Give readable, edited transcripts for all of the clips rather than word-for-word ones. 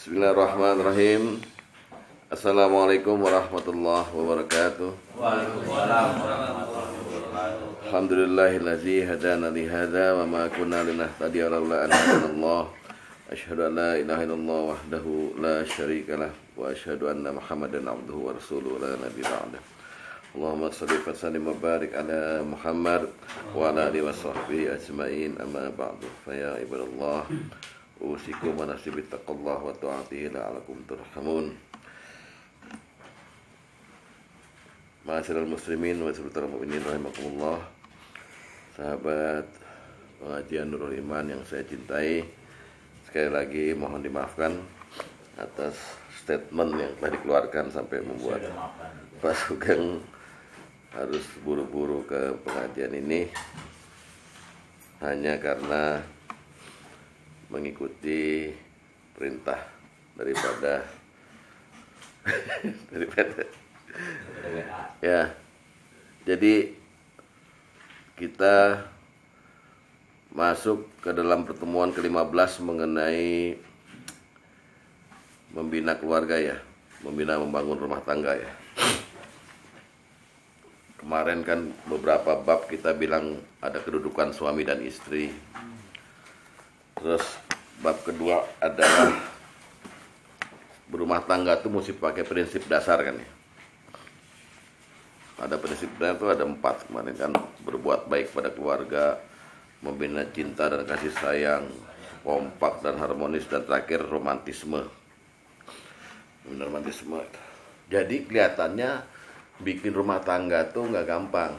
Bismillahirrahmanirrahim. Assalamualaikum warahmatullahi wabarakatuh. Waalaikumsalam warahmatullahi wabarakatuh. Alhamdulillahillazi hadana li hadza wa ma kunna linahtadiya laula an hadanallah. Asyhadu an la ilaha illallah wahdahu la syarikalah wa asyhadu anna Muhammadan abduhu wa rasuluhu la nabiyya ba'dah. Allahumma shalli wa sallim wa barik ala Muhammad wa ala alihi wa sahbihi ajmain, amma ba'du. Fa ya ibadallah, usikum wa nafsi bittaqullah wa ta'atihi la'alakum turhamun. Ma'asyiral muslimin wa saudara mukminin rahimakumullah. Sahabat pengajian Nurul Iman yang saya cintai, sekali lagi mohon dimaafkan atas statement yang telah dikeluarkan sampai membuat Pak Sugeng harus buru-buru ke pengajian ini hanya karena mengikuti perintah daripada ya. Jadi kita masuk ke dalam pertemuan ke-15 mengenai membina keluarga ya, membangun rumah tangga ya. Kemarin kan beberapa bab kita bilang ada kedudukan suami dan istri. Terus bab kedua adalah berumah tangga itu mesti pakai prinsip dasar kan ya. Ada prinsip dasar itu ada 4 kemarin kan, berbuat baik pada keluarga, membina cinta dan kasih sayang, kompak dan harmonis, dan terakhir romantisme. Jadi kelihatannya bikin rumah tangga tuh nggak gampang.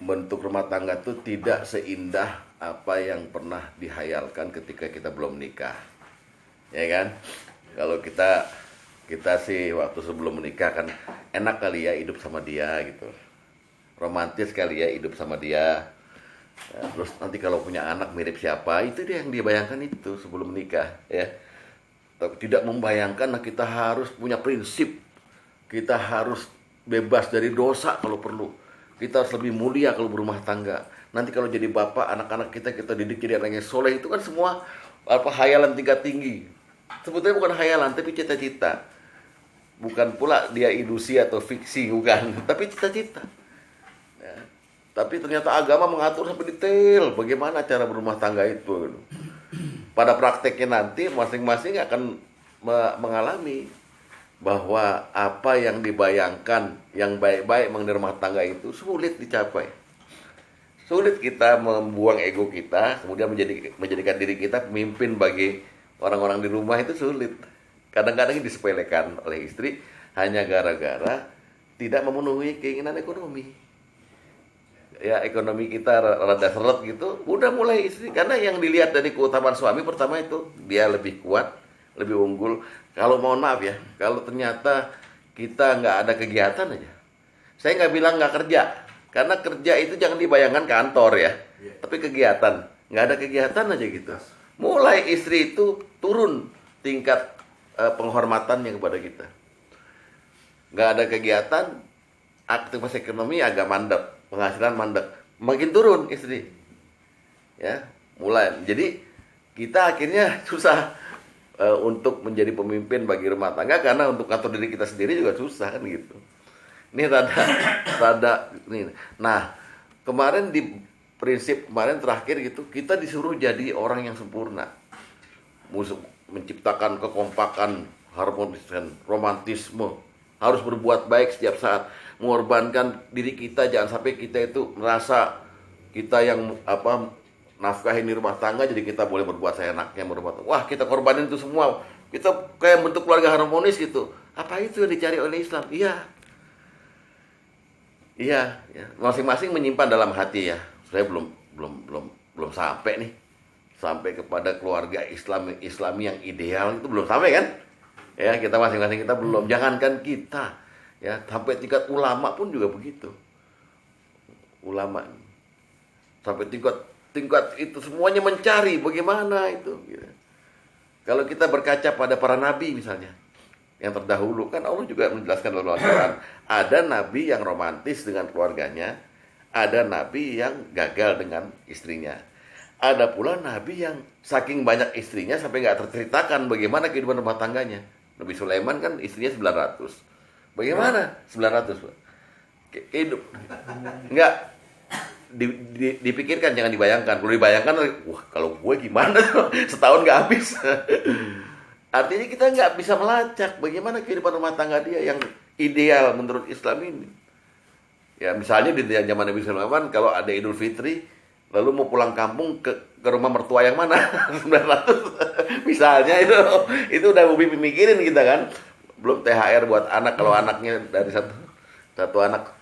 Bentuk rumah tangga tuh tidak seindah apa yang pernah dihayalkan ketika kita belum menikah, ya kan? Kalau kita sih waktu sebelum menikah kan enak kali ya hidup sama dia gitu, romantis kali ya hidup sama dia. Ya, terus nanti kalau punya anak mirip siapa, itu dia yang dibayangkan itu sebelum menikah ya. Tapi tidak membayangkan kita harus punya prinsip, kita harus bebas dari dosa kalau perlu, kita harus lebih mulia kalau berumah tangga. Nanti kalau jadi bapak, anak-anak kita didik jadi orang yang soleh. Itu kan semua hayalan tingkat tinggi. Sebetulnya bukan hayalan, tapi cita-cita. Bukan pula dia ilusi atau fiksi, bukan, tapi cita-cita ya. Tapi ternyata agama mengatur sampai detail bagaimana cara berumah tangga itu. Pada prakteknya nanti masing-masing akan mengalami bahwa apa yang dibayangkan yang baik-baik mengenai rumah tangga itu sulit dicapai. Sulit kita membuang ego kita, kemudian menjadikan diri kita pemimpin bagi orang-orang di rumah, itu sulit. Kadang-kadang disepelekan oleh istri hanya gara-gara tidak memenuhi keinginan ekonomi. Ya, ekonomi kita rada seret gitu, udah mulai istri. Karena yang dilihat dari keutamaan suami pertama itu dia lebih kuat, lebih unggul. Kalau mohon maaf ya, kalau ternyata kita nggak ada kegiatan aja. Saya nggak bilang nggak kerja, karena kerja itu jangan dibayangkan kantor ya, tapi kegiatan. Nggak ada kegiatan aja gitu, mulai istri itu turun tingkat penghormatannya kepada kita. Nggak ada kegiatan, aktivitas ekonomi agak mandek, penghasilan mandek, makin turun istri ya, mulai. Jadi kita akhirnya susah untuk menjadi pemimpin bagi rumah tangga, karena untuk ngatur diri kita sendiri juga susah kan gitu. Ini rada ini. Nah, kemarin di prinsip kemarin terakhir gitu, kita disuruh jadi orang yang sempurna, menciptakan kekompakan, harmonis dan romantisme, harus berbuat baik setiap saat, mengorbankan diri kita. Jangan sampai kita itu merasa kita yang nafkahin di rumah tangga, jadi kita boleh berbuat seenaknya berumah tangga. Wah, kita korbanin itu semua, kita kayak bentuk keluarga harmonis gitu. Apa itu yang dicari oleh Islam? Iya, ya. Masing-masing menyimpan dalam hati ya. Saya belum sampai kepada keluarga Islami yang ideal, itu belum sampai kan? Ya, kita masing-masing kita belum. Jangankan kita, ya, sampai tingkat ulama pun juga begitu. Ulama sampai tingkat itu semuanya mencari bagaimana itu. Gitu. Kalau kita berkaca pada para nabi misalnya, yang terdahulu kan Allah juga menjelaskan dalam Al-Quran, ada nabi yang romantis dengan keluarganya, ada nabi yang gagal dengan istrinya, Ada pula Nabi yang saking banyak istrinya sampai nggak terceritakan bagaimana kehidupan rumah tangganya. Nabi Sulaiman kan istrinya 900. Bagaimana? 900, Pak. Hidup. Nggak dipikirkan, jangan dibayangkan. Kalau dibayangkan, wah kalau gue gimana? Setahun nggak habis. Artinya kita nggak bisa melacak bagaimana kehidupan rumah tangga dia yang ideal menurut Islam ini. Ya misalnya di zaman Nabi Sulaiman, kalau ada Idul Fitri, lalu mau pulang kampung ke rumah mertua yang mana? 900. Misalnya itu udah mikirin kita kan. Belum THR buat anak, kalau anaknya dari satu anak,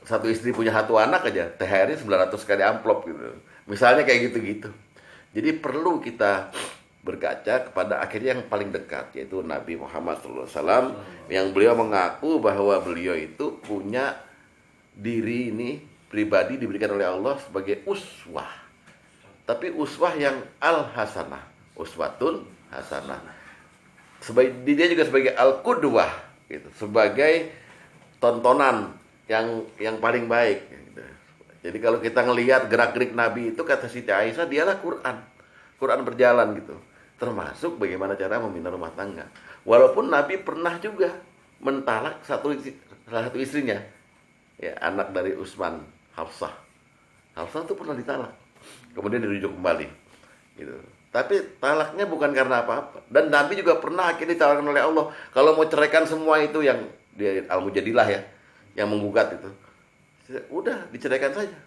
satu istri punya satu anak aja, THR-nya 900 kali amplop gitu. Misalnya kayak gitu-gitu. Jadi perlu kita berkaca kepada akhirnya yang paling dekat, yaitu Nabi Muhammad SAW, yang beliau mengaku bahwa beliau itu punya diri ini pribadi diberikan oleh Allah sebagai uswah. Tapi uswah yang al-hasanah, uswatun hasanah. Dia juga sebagai al-qudwah gitu, sebagai tontonan yang paling baik gitu. Jadi kalau kita ngelihat gerak-gerik Nabi itu, kata Siti Aisyah, dialah Quran berjalan gitu. Termasuk bagaimana cara membina rumah tangga. Walaupun Nabi pernah juga mentalak salah satu istrinya. Ya, anak dari Utsman, Hafsah. Hafsah itu pernah ditalak. Kemudian dirujuk kembali. Gitu. Tapi talaknya bukan karena apa-apa. Dan Nabi juga pernah akhirnya ditalakkan oleh Allah. Kalau mau ceraikan semua itu yang dia Al-Mujadilah ya, yang menggugat itu. Udah diceraikan saja.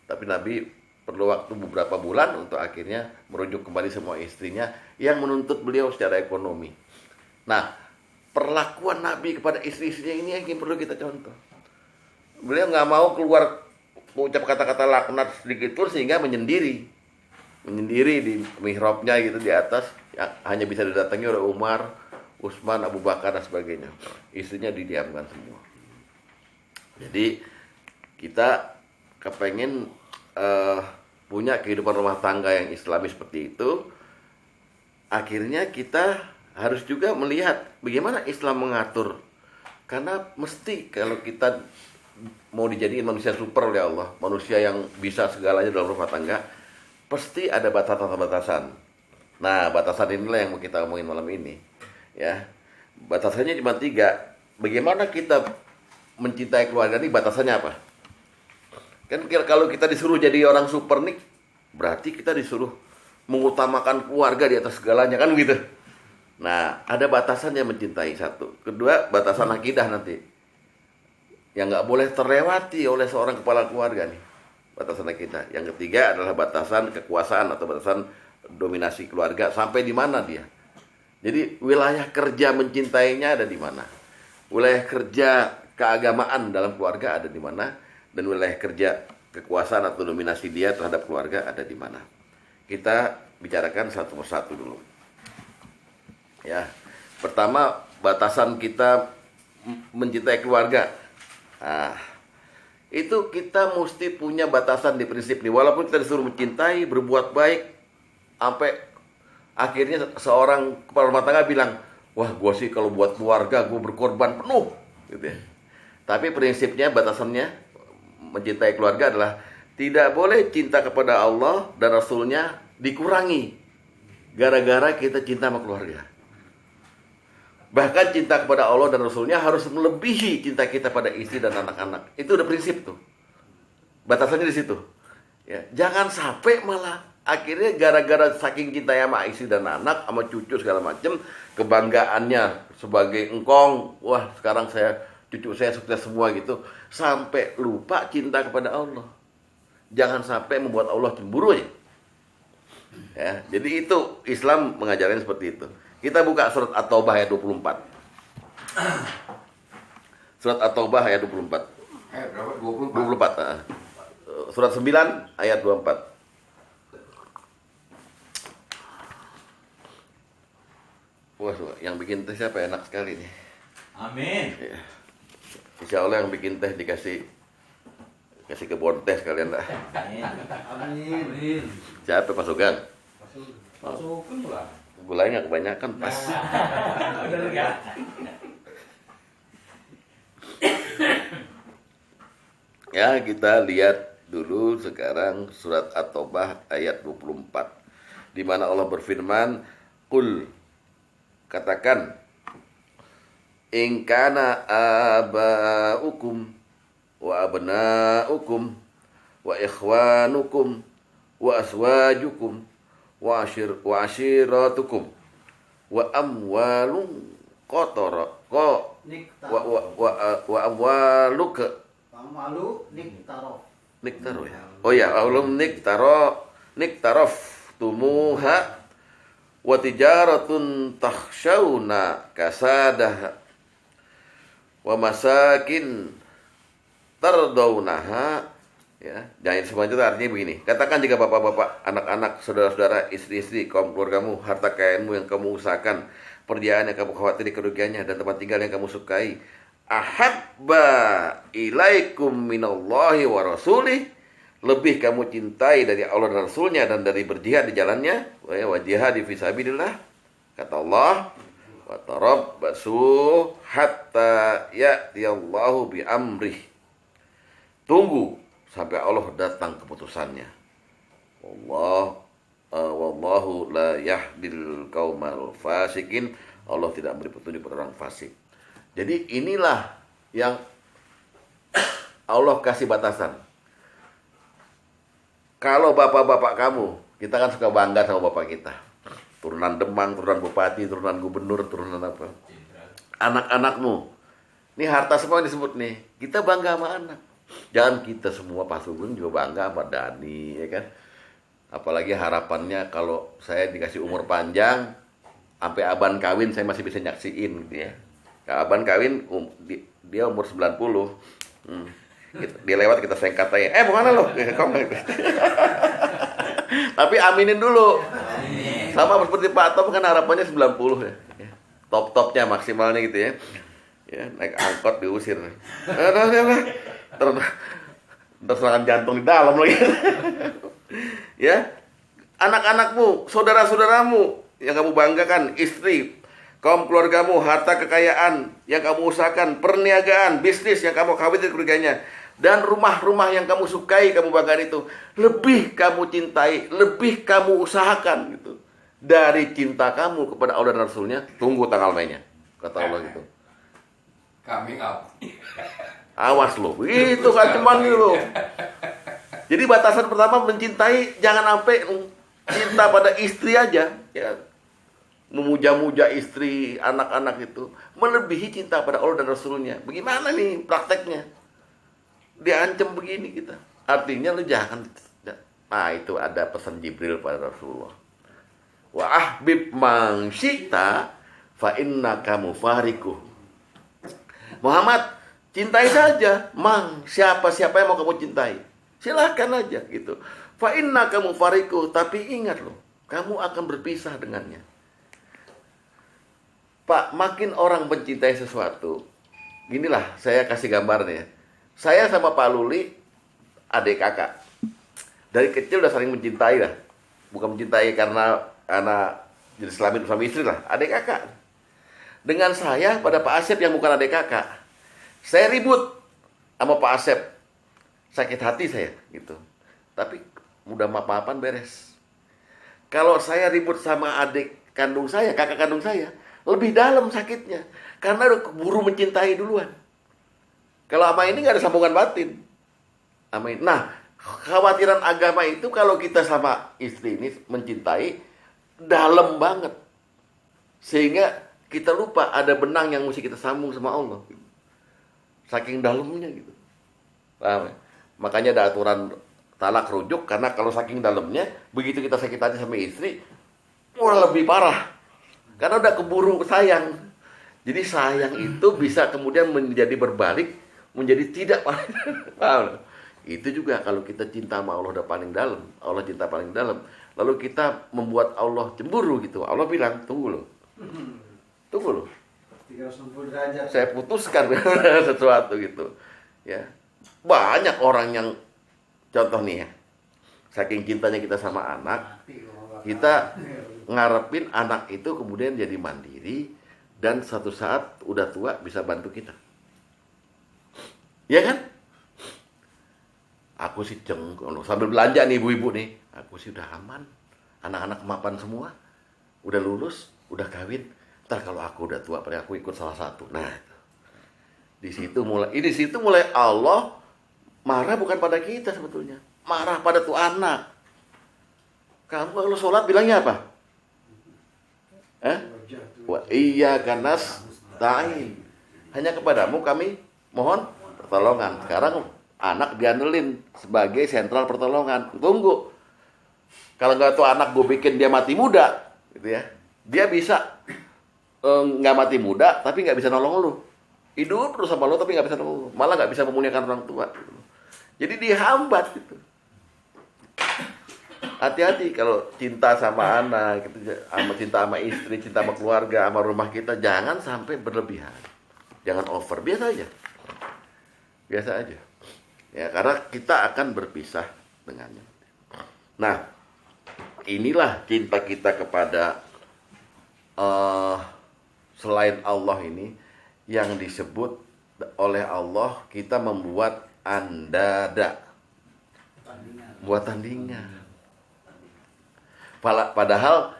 Tapi Nabi perlu waktu beberapa bulan untuk akhirnya merujuk kembali semua istrinya yang menuntut beliau secara ekonomi. Nah, perlakuan Nabi kepada istri-istrinya ini yang perlu kita contoh. Beliau nggak mau keluar mengucap kata-kata laknat sedikit pun, sehingga menyendiri di mihrabnya gitu di atas, yang hanya bisa didatangi oleh Umar, Utsman, Abu Bakar dan sebagainya. Istrinya didiamkan semua. Jadi kita kepengen punya kehidupan rumah tangga yang Islami seperti itu. Akhirnya kita harus juga melihat bagaimana Islam mengatur. Karena mesti kalau kita mau dijadiin manusia super oleh Allah, manusia yang bisa segalanya dalam rumah tangga, pasti ada batasan-batasan. Nah, batasan inilah yang mau kita omongin malam ini. Ya, batasannya cuma 3. Bagaimana kita mencintai keluarga ini, batasannya apa? Kan kalau kita disuruh jadi orang super nih, berarti kita disuruh mengutamakan keluarga di atas segalanya, kan gitu. Nah, ada batasannya mencintai. 1. Kedua, batasan akidah nanti, yang nggak boleh terlewati oleh seorang kepala keluarga nih, batasan kita. Yang ketiga adalah batasan kekuasaan atau batasan dominasi keluarga, sampai di mana dia. Jadi wilayah kerja mencintainya ada di mana, wilayah kerja keagamaan dalam keluarga ada di mana, dan wilayah kerja kekuasaan atau dominasi dia terhadap keluarga ada di mana. Kita bicarakan satu persatu dulu. Ya, pertama batasan kita mencintai keluarga. Nah, itu kita mesti punya batasan di prinsip nih. Walaupun kita disuruh mencintai, berbuat baik, sampai akhirnya seorang kepala rumah tangga bilang, wah gue sih kalau buat keluarga gue berkorban penuh gitu ya. Tapi prinsipnya, batasannya mencintai keluarga adalah tidak boleh cinta kepada Allah dan Rasulnya dikurangi gara-gara kita cinta sama keluarga. Bahkan cinta kepada Allah dan Rasulnya harus melebihi cinta kita pada istri dan anak-anak. Itu udah prinsip tuh. Batasannya di situ. Ya, jangan sampai malah akhirnya gara-gara saking cinta sama istri dan anak, sama cucu segala macam, kebanggaannya sebagai engkong, wah sekarang cucu saya sukses semua gitu, sampai lupa cinta kepada Allah. Jangan sampai membuat Allah cemburu ya. Ya, jadi itu Islam mengajarkan seperti itu. Kita buka surat At-Taubah ayat 24. Surat At-Taubah ayat 24. Ayat berapa? 24. Surat 9 ayat 24. Wah, yang bikin teh siapa? Enak sekali nih. Amin. Ya. Insya Allah yang bikin teh kasih kebun teh sekalian lah. Amin. Siapa, Pak Sugan? Masukkan lah. Gulanya kebanyakan pas. Bener enggak? Ya, kita lihat dulu, sekarang surat At-Taubah ayat 24. Di mana Allah berfirman, "Qul," katakan, "in kana aba'ukum wa abna'ukum wa ikhwanukum wa aswajukum wa ashiratukum wa amwalun qatara wa amwaluka Malu niktaro. niktaro ya. Oh ya, ulum niktarof tumuha wa tijaratun takhshawna kasadaha wa masakin tardawnaha, ya. Jangan semuanya itu artinya begini. Katakan jika bapak-bapak, anak-anak, saudara-saudara, istri-istri, kaum keluargamu, harta kekayaanmu yang kamu usahakan, perjalanan yang kamu khawatiri kerugiannya, dan tempat tinggal yang kamu sukai, ahabba ilaikum minallahi wa rasulih, lebih kamu cintai dari Allah dan Rasulnya dan dari berjihad di jalannya, wa jihadi fisabilillah, kata Allah, wa tarabbasu hatta ya'tiyallahu bi amrih, tunggu sampai Allah datang keputusannya. Wallahu la yahdil qaumal fasikin. Allah tidak memberi petunjuk pada orang fasik. Jadi inilah yang Allah kasih batasan. Kalau bapak-bapak kamu, kita kan suka bangga sama bapak kita. Turunan Demang, turunan bupati, turunan gubernur, turunan apa. Anak-anakmu. Ini harta semua yang disebut nih. Kita bangga sama anak. Jangan kita semua Pak Sugeng juga bangga sama Dani, ya kan? Apalagi harapannya kalau saya dikasih umur panjang, sampai Aban kawin saya masih bisa nyaksiin gitu ya. Aban kawin dia umur 90. Dia lewat kita sengkat aja. Mau mana lo? Tapi aminin dulu. Sama seperti Pak Tom kan harapannya 90 ya. Top-topnya maksimalnya gitu ya. Ya, naik angkot diusir. Terus serangan jantung di dalam lagi. Ya. Anak-anakmu, saudara-saudaramu yang kamu banggakan, istri, kaum keluargamu, harta kekayaan yang kamu usahakan, perniagaan, bisnis yang kamu khawatir kerugiannya, dan rumah-rumah yang kamu sukai, kamu banggakan itu, lebih kamu cintai, lebih kamu usahakan gitu. Dari cinta kamu kepada Allah dan Rasulnya, tunggu tanggal mainnya, kata Allah gitu. Coming up. Awas lo, itu kan cuman lo. Jadi batasan pertama mencintai, jangan sampai cinta pada istri aja, ya. Memuja-muja istri, anak-anak itu melebihi cinta pada Allah dan Rasulnya. Bagaimana nih prakteknya? Diancam begini kita. Artinya lu jangan. Nah itu ada pesan Jibril pada Rasulullah. Wa ahbib man syi'ta fa innaka mufariquh. Muhammad, cintai saja siapa-siapa yang mau kamu cintai. Silakan aja gitu. Fa innaka mufariquh, tapi ingat loh, kamu akan berpisah dengannya. Pak, makin orang mencintai sesuatu, ginilah saya kasih gambarnya. Saya sama Pak Luli, adik kakak. Dari kecil udah saling mencintai lah. Bukan mencintai karena jenis kelamin suami istri lah, adik kakak. Dengan saya pada Pak Asep yang bukan adik kakak, saya ribut sama Pak Asep. Sakit hati saya gitu. Tapi mudah maaf-maafan beres. Kalau saya ribut sama adik kandung saya, kakak kandung saya, lebih dalam sakitnya. Karena udah keburu mencintai duluan. Kalau sama ini gak ada sambungan batin. Amin. Nah, kekhawatiran agama itu kalau kita sama istri ini mencintai, dalam banget. Sehingga kita lupa ada benang yang mesti kita sambung sama Allah. Saking dalamnya gitu. Paham ya? Makanya ada aturan talak rujuk. Karena kalau saking dalamnya, begitu kita sakit hati sama istri, lebih parah. Karena udah keburu sayang. Jadi sayang itu bisa kemudian menjadi berbalik, menjadi tidak. Paham? Itu juga kalau kita cinta sama Allah udah paling dalam, Allah cinta paling dalam, lalu kita membuat Allah cemburu gitu. Allah bilang, tunggu loh, 360 derajat. saya putuskan sesuatu gitu. Ya, banyak orang yang contoh nih ya, saking cintanya kita sama anak, kita ngarepin anak itu kemudian jadi mandiri dan suatu saat udah tua bisa bantu kita. Ya kan? Aku sih sambil belanja nih ibu-ibu nih, aku sih udah aman, anak-anak mapan semua, udah lulus, udah kawin. Ntar kalau aku udah tua, paling aku ikut salah satu. Nah, di situ mulai Allah marah bukan pada kita sebetulnya, marah pada tuh anak. Kamu kalau sholat bilangnya apa? Wa iyyaka nasta'in. Hanya kepadamu kami mohon pertolongan. Sekarang anak diandelin sebagai sentral pertolongan. Tunggu. Kalau nggak tuh anak gue bikin dia mati muda, gitu ya. Dia bisa nggak mati muda, tapi nggak bisa nolong lu. Hidup terus sama lu, tapi nggak bisa nolong lu. Malah nggak bisa memuliakan orang tua. Gitu. Jadi dihambat gitu. Hati-hati kalau cinta sama anak, gitu, cinta sama istri, cinta sama keluarga, sama rumah kita, jangan sampai berlebihan. Jangan over, biasa aja. Biasa aja. Ya, karena kita akan berpisah dengannya. Nah, inilah cinta kita kepada selain Allah ini yang disebut oleh Allah kita membuat andada. Buat tandingan. Padahal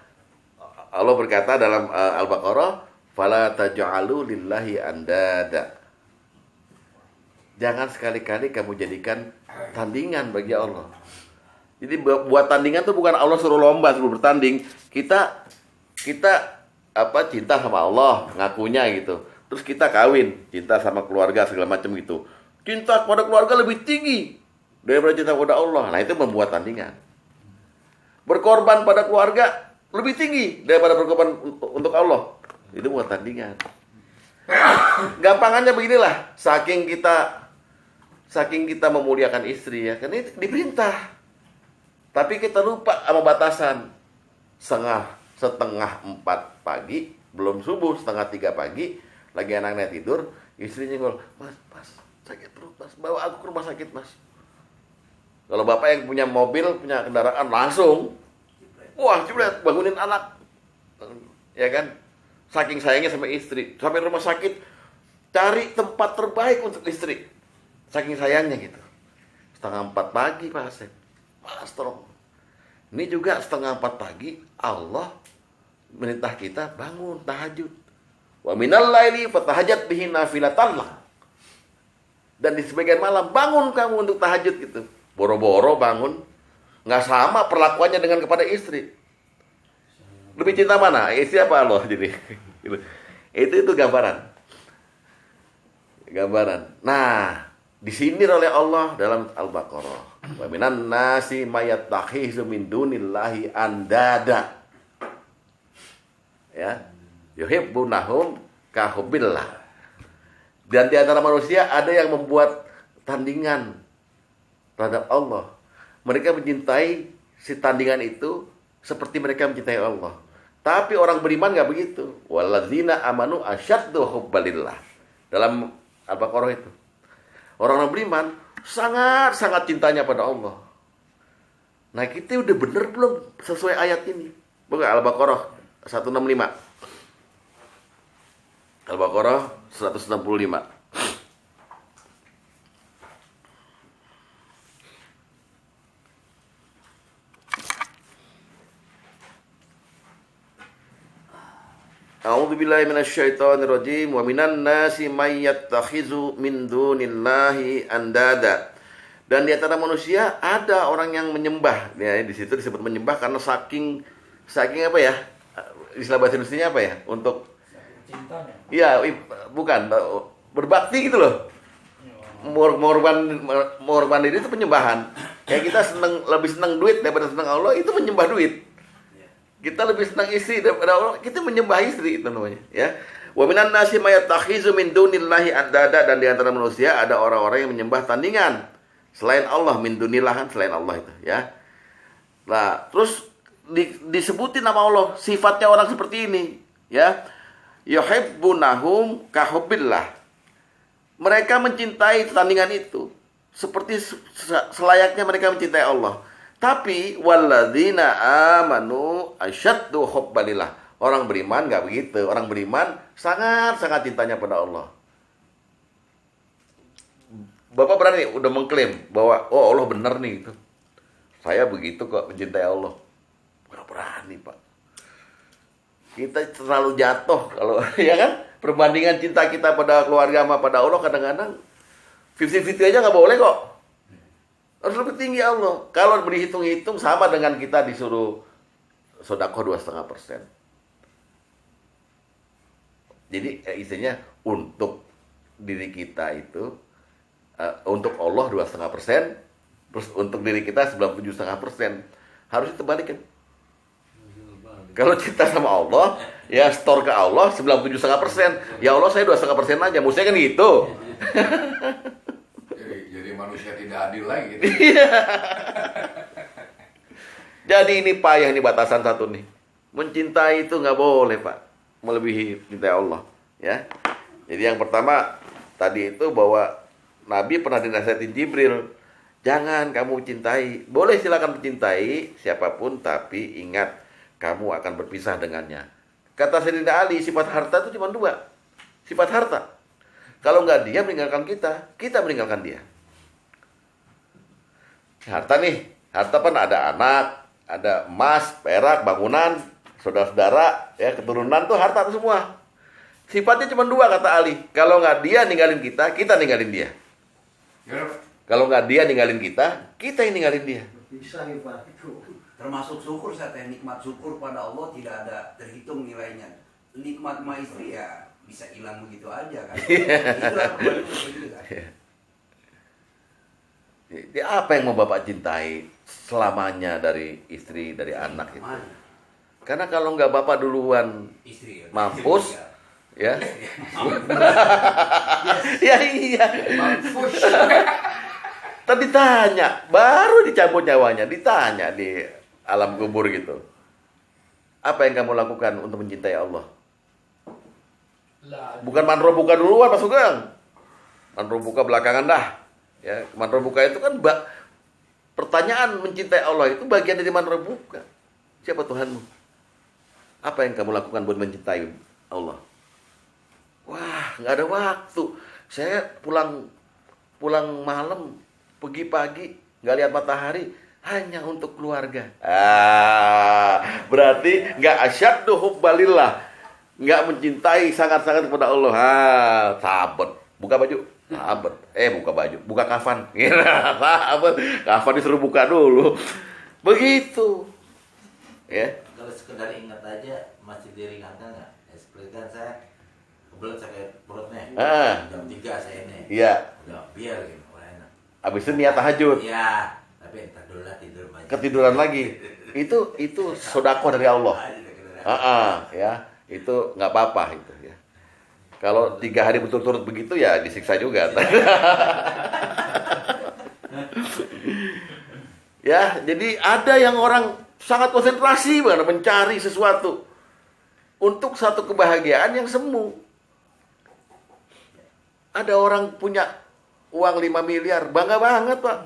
Allah berkata dalam Al-Baqarah, "Fala taj'alu lillahi andada." Jangan sekali-kali kamu jadikan tandingan bagi Allah. Jadi buat tandingan tuh bukan Allah suruh lomba, suruh bertanding. Kita cinta sama Allah, ngakunya gitu. Terus kita kawin, cinta sama keluarga segala macam gitu. Cinta kepada keluarga lebih tinggi daripada cinta kepada Allah. Nah, itu membuat tandingan. Berkorban pada keluarga lebih tinggi daripada berkorban untuk Allah. Itu buat tandingan. Gampangannya beginilah, saking kita memuliakan istri ya, kan ini diperintah. Tapi kita lupa sama batasan. Setengah 4 pagi, belum subuh, setengah 3 pagi, lagi anaknya tidur, istrinya ngomong, "Mas, sakit perut, Mas, bawa aku ke rumah sakit, Mas." Kalau bapak yang punya mobil, punya kendaraan, langsung wah, jebret, bangunin anak. Ya kan? Saking sayangnya sama istri. Sampai rumah sakit, cari tempat terbaik untuk istri. Saking sayangnya gitu. Setengah 4 pagi, Pak Asep. Mas, tolong. Ini juga setengah 4 pagi, Allah merintah kita bangun, tahajud. Wa minal laili fatahajat bihi nafilatan lak. Dan di sebagian malam, bangun kamu untuk tahajud gitu. Boro-boro bangun. Nggak sama perlakuannya dengan kepada istri. Lebih cinta mana? Istri apa Allah? Jadi itu gambaran. Nah, disindir oleh Allah dalam Al-Baqarah. Wa minan nasi mayattakhidzu min dunillahi andada. Ya. Yuhibbunahum kahubbillah. Dan di antara manusia ada yang membuat tandingan terhadap Allah. Mereka mencintai si tandingan itu seperti mereka mencintai Allah. Tapi orang beriman nggak begitu. Walladzina amanu asyaddu hubbalillah. Dalam Al-Baqarah itu. Orang beriman sangat cintanya pada Allah. Nah, kita udah bener belum sesuai ayat ini? Buka Al-Baqarah 165. Al-Baqarah 165. A'udzubillahi minasyaitonirrajim wa minan nasi may yattakhizu min dunillahi andada. Dan di antara manusia ada orang yang menyembah. Ya, di situ disebut menyembah karena saking apa ya? Istilah bahasa Indonesianya apa ya? Untuk Cintanya. iya, bukan berbakti gitu loh. Mengorban diri itu penyembahan. Kayak kita lebih senang duit daripada senang Allah, itu menyembah duit. Kita lebih senang istri daripada Allah, kita menyembah istri, itu namanya, ya. Wa minan nasi may yattakhizu min dunillahi andada. Dan di antara manusia ada orang-orang yang menyembah tandingan selain Allah, min dunillah, selain Allah itu, ya. Nah, terus disebutin nama Allah, sifatnya orang seperti ini, ya. Yuhibbunahum kahubbillah. Mereka mencintai tandingan itu seperti selayaknya mereka mencintai Allah. Tapi walladzina amanu asyaddu hubbalillah. Orang beriman nggak begitu. Orang beriman sangat cintanya pada Allah. Bapak berani udah mengklaim bahwa oh Allah benar nih itu. Saya begitu kok mencintai Allah. Nggak berani, Pak. Kita terlalu jatuh kalau ya kan? Perbandingan cinta kita pada keluarga sama pada Allah kadang-kadang 50-50 aja nggak boleh kok. Harus lebih tinggi Allah. Kalau berhitung-hitung sama dengan kita disuruh sedekah 2,5%. Jadi istilahnya untuk diri kita itu untuk Allah 2,5%, terus untuk diri kita 97,5%. Harus dibalikin. Kalau cinta sama Allah, ya store ke Allah 97,5%. Ya Allah saya 2,5% aja. Mestinya kan gitu. Jadi manusia tidak adil lagi gitu. Jadi ini payah nih batasan satu nih. Mencintai itu nggak boleh Pak, melebihi cinta Allah. Ya. Jadi yang pertama tadi itu bahwa Nabi pernah dinasihatin Jibril, jangan kamu cintai. Boleh silakan mencintai siapapun, tapi ingat kamu akan berpisah dengannya. Kata Sayyidina Ali, sifat harta itu cuma 2. Sifat harta. Kalau nggak dia meninggalkan kita meninggalkan dia. Harta nih, harta kan ada anak, ada emas, perak, bangunan, saudara-saudara, ya keturunan tuh harta tuh semua. Sifatnya cuma 2 kata Ali. Kalau nggak dia ninggalin kita ninggalin dia. Kalau nggak dia ninggalin kita yang ninggalin dia. Bisa ya Pak itu. Termasuk syukur, saya nikmat syukur pada Allah tidak ada terhitung nilainya. Nikmat sama istri ya bisa hilang begitu aja kan. Hilang begitu kan. Jadi apa yang mau Bapak cintai selamanya dari istri, dari anak itu? Mana? Karena kalau nggak Bapak duluan Istri ya. mampus, Istri ya. Ya iya. Mampus. Tadi ditanya, baru dicabut nyawanya, ditanya di alam kubur gitu. Apa yang kamu lakukan untuk mencintai Allah? Bukan manro buka duluan Mas Sugeng. Manro buka belakangan dah. Ya, manro buka itu kan pertanyaan mencintai Allah itu bagian dari manro buka. Siapa Tuhanmu? Apa yang kamu lakukan buat mencintai Allah? Wah, nggak ada waktu. Saya pulang malam, pergi pagi, nggak lihat matahari, hanya untuk keluarga. Berarti nggak asyaddu hubbalillah, nggak mencintai sangat-sangat kepada Allah. Sabet, buka baju, sabet. Buka baju, buka kafan. Sabet, kafan disuruh buka dulu. Begitu, ya. Kalau sekedar ingat aja masih diringankan nggak? Ya, seperti kan saya kebelet sakit perutnya. Jam 3 saya ini. Iya. Udah biar gitu, enak. Abis itu niat tahajud, Iya, tapi entar dulu lah tidur aja. ketiduran lagi. Itu sedekah dari Allah. Ya, itu nggak apa-apa itu ya. Kalau 3 hari berturut-turut begitu ya disiksa juga. Ya, jadi ada yang orang sangat konsentrasi banget mencari sesuatu untuk satu kebahagiaan yang semu. Ada orang punya uang 5 miliar, bangga banget Pak.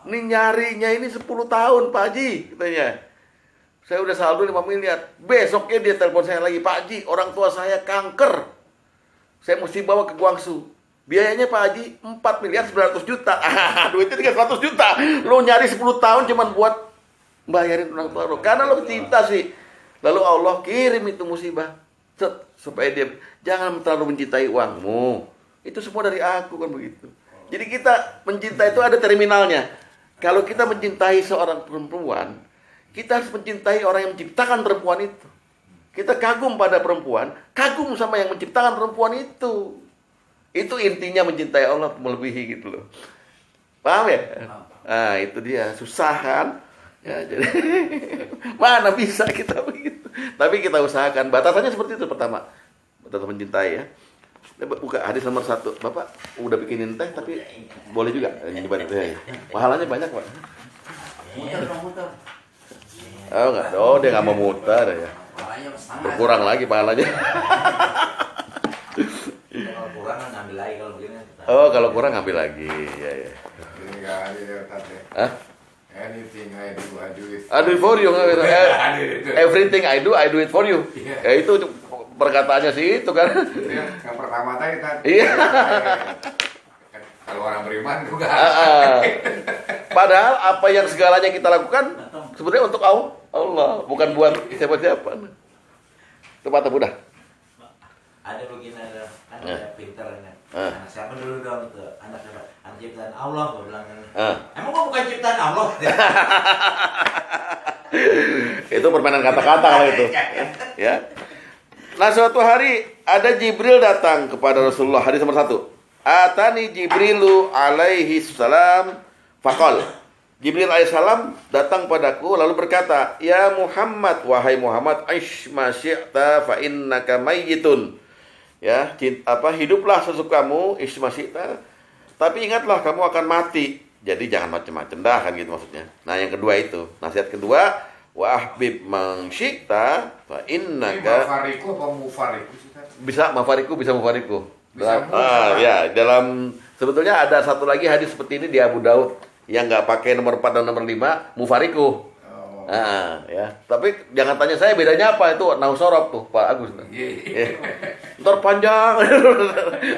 Ini nyarinya ini 10 tahun Pak Haji, katanya. Saya udah saldo 5 miliar. Besoknya dia telepon saya lagi, Pak Haji, orang tua saya kanker. Saya mesti bawa ke Guangzhou. Biayanya Pak Haji 4 miliar 900 juta. Duitnya tinggal 100 juta. Lo nyari 10 tahun cuman buat bayarin orang tua lo. Karena lo cinta sih. Lalu Allah kirim itu musibah. Supaya dia jangan terlalu mencintai uangmu. Itu semua dari aku kan begitu. Jadi kita mencintai itu ada terminalnya. Kalau kita mencintai seorang perempuan, kita harus mencintai orang yang menciptakan perempuan itu. Kita kagum pada perempuan, kagum sama yang menciptakan perempuan itu. Itu intinya mencintai Allah melebihi gitu loh. Paham ya? Nah, itu dia. Susah kan? Ya, jadi mana bisa kita begitu. Tapi kita usahakan. Batasannya seperti itu pertama. Batasan mencintai ya. Buka hadis nomor 1. Bapak udah bikinin teh tapi boleh juga nyoba teh. Pahalanya banyak, Pak. Muter. Oh, enggak. Oh, dia enggak mau muter ya. Makanya setengah. Berkurang lagi pahalanya. Kalau kurang kan ngambil lagi kalau begini. Oh, kalau kurang ambil lagi. Ya, ya. Ini nggak adil Tate. Hah? Anything I do it. I do it for you. Everything I do it for you. Ya itu perkataannya sih itu kan. Yang pertama tadi Iya. Kalau orang beriman juga. Padahal apa yang segalanya kita lakukan sebenarnya untuk Allah, bukan buat siapa-siapa. Itu mata Buddha. Ada begini ada pinternya. Anak siapa dulu dong tuh? Anak siapa? Anak ciptaan Allah, gue bilang. Emang kok bukan ciptaan Allah? Itu permainan kata-kata kalau itu. Ya. Nah, suatu hari ada Jibril datang kepada Rasulullah, hadis nomor 1. Atani Jibrilu alaihi salam faqal. Jibril alaihissalam datang padaku lalu berkata, "Ya Muhammad, wahai Muhammad, aish ma syi'ta fa innaka mayyitun." Ya, hiduplah sesukamu, aish ma syi'ta. Tapi ingatlah kamu akan mati. Jadi jangan macam-macam dah kan gitu maksudnya. Nah, yang kedua itu, nasihat kedua, wa ahbib man syi'ta fa innaka Mafariku apa mufariku sih tadi? bisa mafariku, bisa mufariku. Bisa Ya, dalam sebetulnya ada satu lagi hadis seperti ini di Abu Daud yang nggak pakai nomor 4 dan nomor 5, mufariku. Oh. Ya. Tapi jangan tanya saya bedanya apa, itu nausorob tuh Pak Agus. Ya. Ntar panjang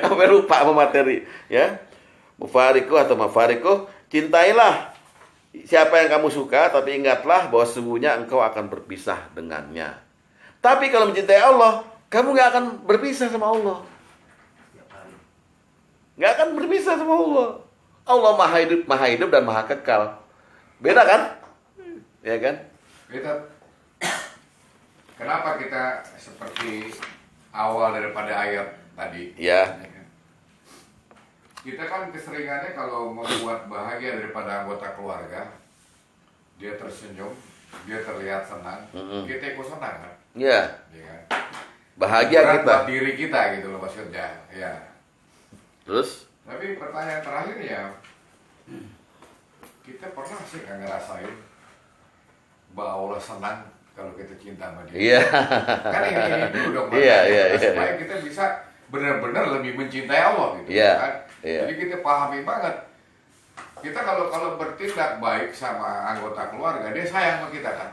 sampai lupa sama materi. Ya. Mufariku atau mafariku, cintailah siapa yang kamu suka, tapi ingatlah bahwa sesungguhnya engkau akan berpisah dengannya. Tapi kalau mencintai Allah, kamu nggak akan berpisah sama Allah. Nggak akan berpisah sama Allah. Allah maha hidup dan maha kekal. Beda kan? Ya kan? Kenapa kita seperti awal daripada ayat tadi? Ya. Kita kan keseringannya kalau membuat bahagia daripada anggota keluarga, dia tersenyum, dia terlihat senang, kita ikut senang kan? Ya. Ya kan? Bahagia Bukan kita. buat diri kita gitu loh maksudnya. Ya. Terus? Tapi pertanyaan terakhir ya, kita pernah sih nggak ngerasain bahwa Allah senang kalau kita cinta sama dia? Iya. Kan ini dulu dong. Iya. Supaya kita bisa benar-benar lebih mencintai Allah gitu. Iya. Kan? Iya. Jadi kita pahami banget. Kita kalau bertindak baik sama anggota keluarga, dia sayang sama kita kan.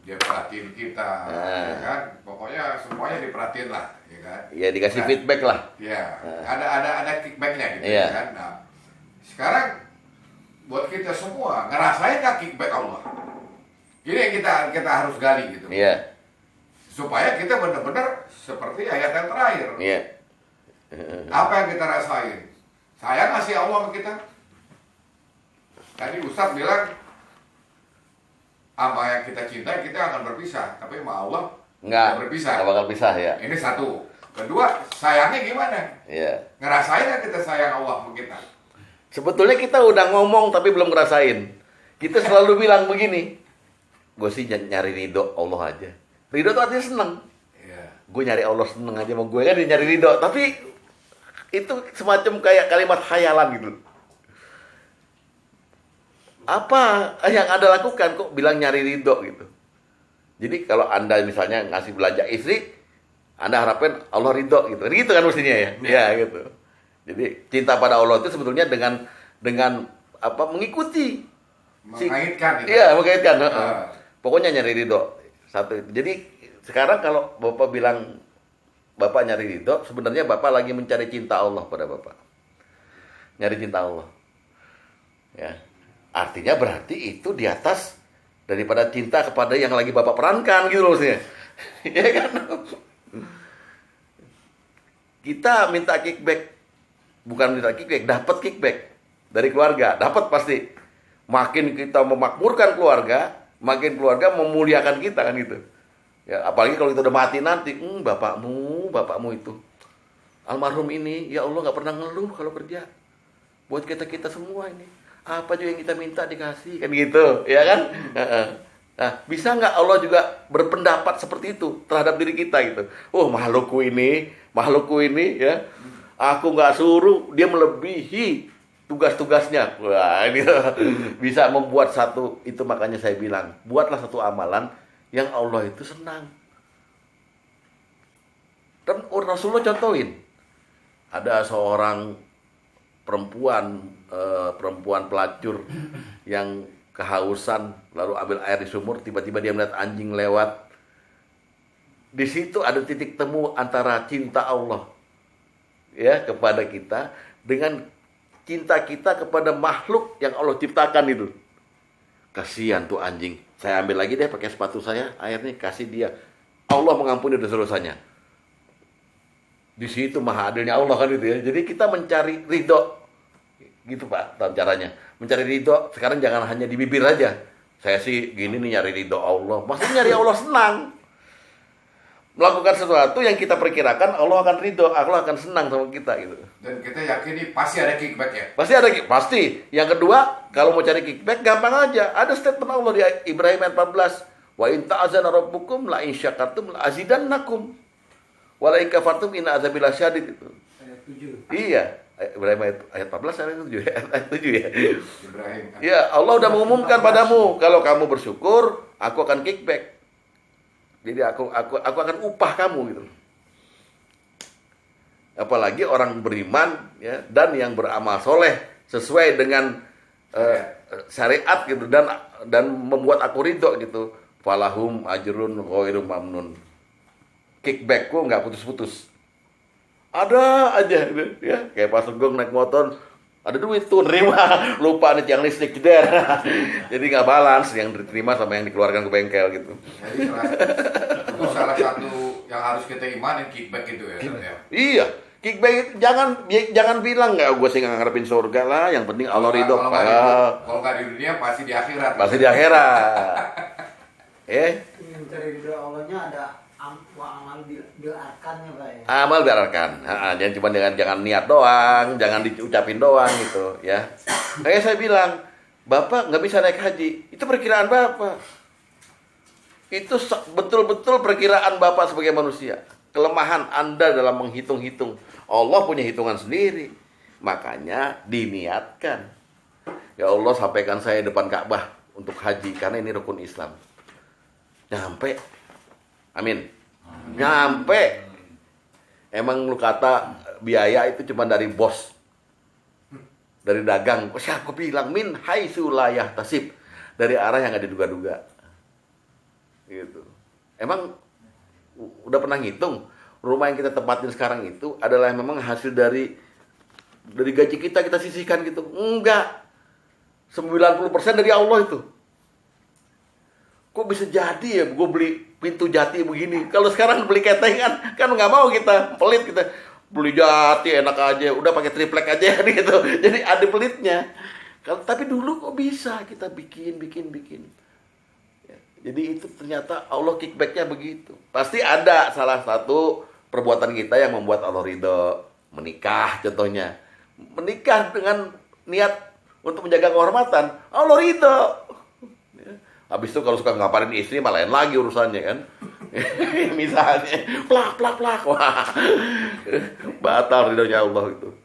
Dia perhatiin kita, ya kan. Pokoknya semuanya diperhatiin lah, ya kan. Ya dikasih Nah, feedback lah. Ya, ada kickbacknya gitu Iya. kan. Nah, sekarang buat kita semua ngerasain nggak kickback Allah? Ini yang kita harus gali gitu. Iya. Supaya kita benar-benar seperti ayat yang terakhir. Iya. Apa yang kita rasain? Sayang ngasih Allah sama kita. Tadi Ustadz bilang sama yang kita cintai kita akan berpisah, tapi sama Allah Nggak berpisah. Nggak bakal pisah ya. Ini satu. Kedua, sayangnya gimana? Iya. Ngerasain nggak kita sayang Allah sama kita? Sebetulnya kita udah ngomong tapi belum ngerasain. Kita selalu bilang begini, gue sih nyari ridho Allah aja. Ridho tuh artinya seneng. Iya. Gue nyari Allah seneng aja sama gue kan, dia nyari ridho. Tapi itu semacam kayak kalimat khayalan gitu. Apa yang Anda lakukan kok bilang nyari ridho gitu. Jadi kalau Anda misalnya ngasih belanja istri, Anda harapkan Allah ridho gitu. Gitu kan mestinya ya. Ya gitu. Jadi cinta pada Allah itu sebetulnya dengan apa, mengikuti. Mengaitkan gitu. Iya, mengaitkan. Ah. Pokoknya nyari ridho. Satu itu. Jadi sekarang kalau Bapak bilang Bapak nyari ridho, sebenarnya Bapak lagi mencari cinta Allah pada Bapak. Nyari cinta Allah. Ya. Artinya berarti itu di atas daripada cinta kepada yang lagi Bapak perankan gitu loh maksudnya. Ya kan? Kita minta kickback. Bukan minta kickback, dapat kickback dari keluarga, dapat pasti. Makin kita memakmurkan keluarga, makin keluarga memuliakan kita kan gitu. Ya, apalagi kalau kita udah mati nanti, bapakmu itu almarhum ini, ya Allah nggak pernah ngeluh kalau kerja. Buat kita semua ini, apa juga yang kita minta dikasih kan gitu, ya kan? Nah, bisa nggak Allah juga berpendapat seperti itu terhadap diri kita gitu? Oh, makhlukku ini ya, aku nggak suruh, dia melebihi tugas-tugasnya. Wah, ini bisa membuat satu, itu makanya saya bilang, buatlah satu amalan yang Allah itu senang. Dan Rasulullah contohin, ada seorang perempuan pelacur yang kehausan lalu ambil air di sumur, tiba-tiba dia melihat anjing lewat. Di situ ada titik temu antara cinta Allah ya kepada kita dengan cinta kita kepada makhluk yang Allah ciptakan itu. Kasihan tuh anjing. Saya ambil lagi deh pakai sepatu saya, airnya kasih dia. Allah mengampuni dosa-dosanya. Di situ maha adilnya Allah kan itu ya. Jadi kita mencari ridho. Gitu Pak, caranya. Mencari ridho, sekarang jangan hanya di bibir aja. Saya sih gini nih nyari ridho Allah. Maksudnya nyari Allah senang. Melakukan sesuatu yang kita perkirakan Allah akan ridho, Allah akan senang sama kita gitu. Dan kita yakini pasti ada kickback ya. Pasti ada, pasti. Yang kedua, kalau mau cari kickback gampang aja. Ada statement Allah di Ibrahim ayat 14. Wa in ta'azana rabbukum la in syakartum la azidannakum. Wa la in kafartum inna azabi lasyadid itu. Ayat 7. Iya, Ibrahim ayat 14 ayat 7 ya. Ayat 7 ya. Ibrahim. Ya, Allah udah mengumumkan padamu kalau kamu bersyukur, aku akan kickback. Jadi aku akan upah kamu gitu. Apalagi orang beriman ya dan yang beramal soleh sesuai dengan syariat gitu dan membuat aku ridho gitu. Falahum ajrun ghairu mamnun. Kickbackku nggak putus-putus. Ada aja gitu ya. Kayak Pak Sugeng naik motor, ada duit tuh nerima, lupa nih yang listrik jeder. Jadi nggak balance yang diterima sama yang dikeluarkan ke bengkel gitu. Jadi itu salah satu yang harus kita imanin, kickback itu ya. Iya, kickback jangan bilang nggak, gue sih nggak ngarepin surga lah. Yang penting Allah ridho. Kalau nggak di dunia pasti di akhirat. Pasti di akhirat. Mencari ridho Allahnya ada amal diarkannya Pak ya. Amal biarkan. Jangan cuma jangan niat doang, jangan diucapin doang gitu ya. Kayak saya bilang, Bapak nggak bisa naik haji, itu perkiraan Bapak. Itu betul-betul perkiraan Bapak sebagai manusia. Kelemahan Anda dalam menghitung-hitung. Allah punya hitungan sendiri. Makanya diniatkan. Ya Allah, sampaikan saya depan Ka'bah untuk haji karena ini rukun Islam. Nyampe. Amin. Nyampe. Emang lu kata biaya itu cuma dari bos, dari dagang. Siapa bilang min haitsu la yahtasib, dari arah yang nggak diduga-duga. Gitu. Emang udah pernah ngitung rumah yang kita tempatin sekarang itu adalah memang hasil dari gaji kita sisihkan gitu? Enggak. 90% dari Allah itu. Kok bisa jadi ya gue beli pintu jati begini? Kalau sekarang beli ketengan kan nggak mau kita, pelit kita. Beli jati enak aja, udah pakai triplek aja gitu. Jadi ada pelitnya. Tapi dulu kok bisa kita bikin. Ya, jadi itu ternyata Allah kickbacknya begitu. Pasti ada salah satu perbuatan kita yang membuat Allah ridho. Menikah contohnya. Menikah dengan niat untuk menjaga kehormatan, Allah ridho. Habis itu kalau suka ngapain istri malah lain lagi urusannya kan. Misalnya plak. Wah. Batal ridhonya Allah itu.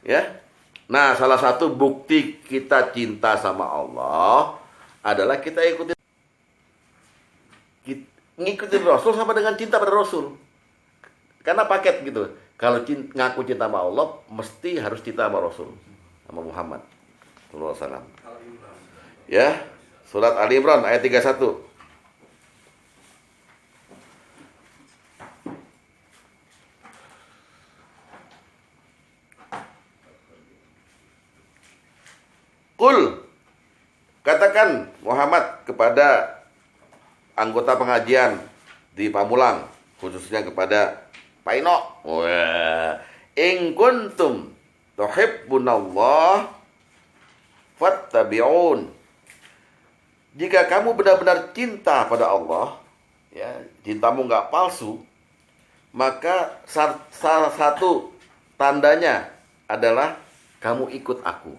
Ya. Nah, salah satu bukti kita cinta sama Allah adalah kita ngikutin Rasul sama dengan cinta pada Rasul. Karena paket gitu. Kalau ngaku cinta sama Allah, mesti harus cinta sama Rasul, sama Muhammad sallallahu alaihi wasallam. Ya. Surat Ali Imran ayat 31. Qul, katakan Muhammad kepada anggota pengajian di Pamulang, khususnya kepada Pak Ino. In kuntum tuhibbunallah fattabi'un. Jika kamu benar-benar cinta pada Allah, ya, cintamu nggak palsu, maka salah satu tandanya adalah kamu ikut aku.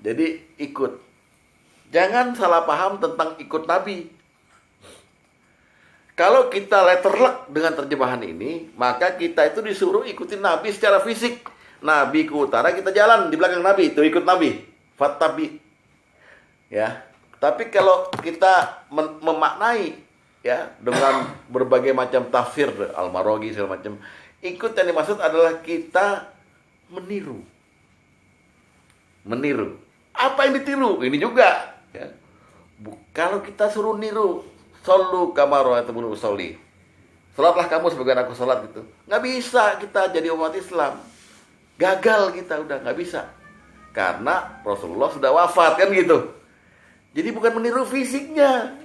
Jadi ikut. Jangan salah paham tentang ikut Nabi. Kalau kita letterlek dengan terjemahan ini, maka kita itu disuruh ikutin Nabi secara fisik. Nabi ke utara, kita jalan di belakang Nabi, itu ikut Nabi. Fattabi. Ya, tapi kalau kita memaknai ya dengan berbagai macam tafsir Al-Maraghi segala macam, ikut yang dimaksud adalah kita meniru. Apa yang ditiru? Ini juga ya. Kalau kita suruh niru, sallu kama ra'aitumuni usolli, salatlah kamu sebagaimana aku salat gitu. Nggak bisa kita jadi umat Islam. Gagal kita, udah nggak bisa. Karena Rasulullah sudah wafat kan gitu. Jadi bukan meniru fisiknya,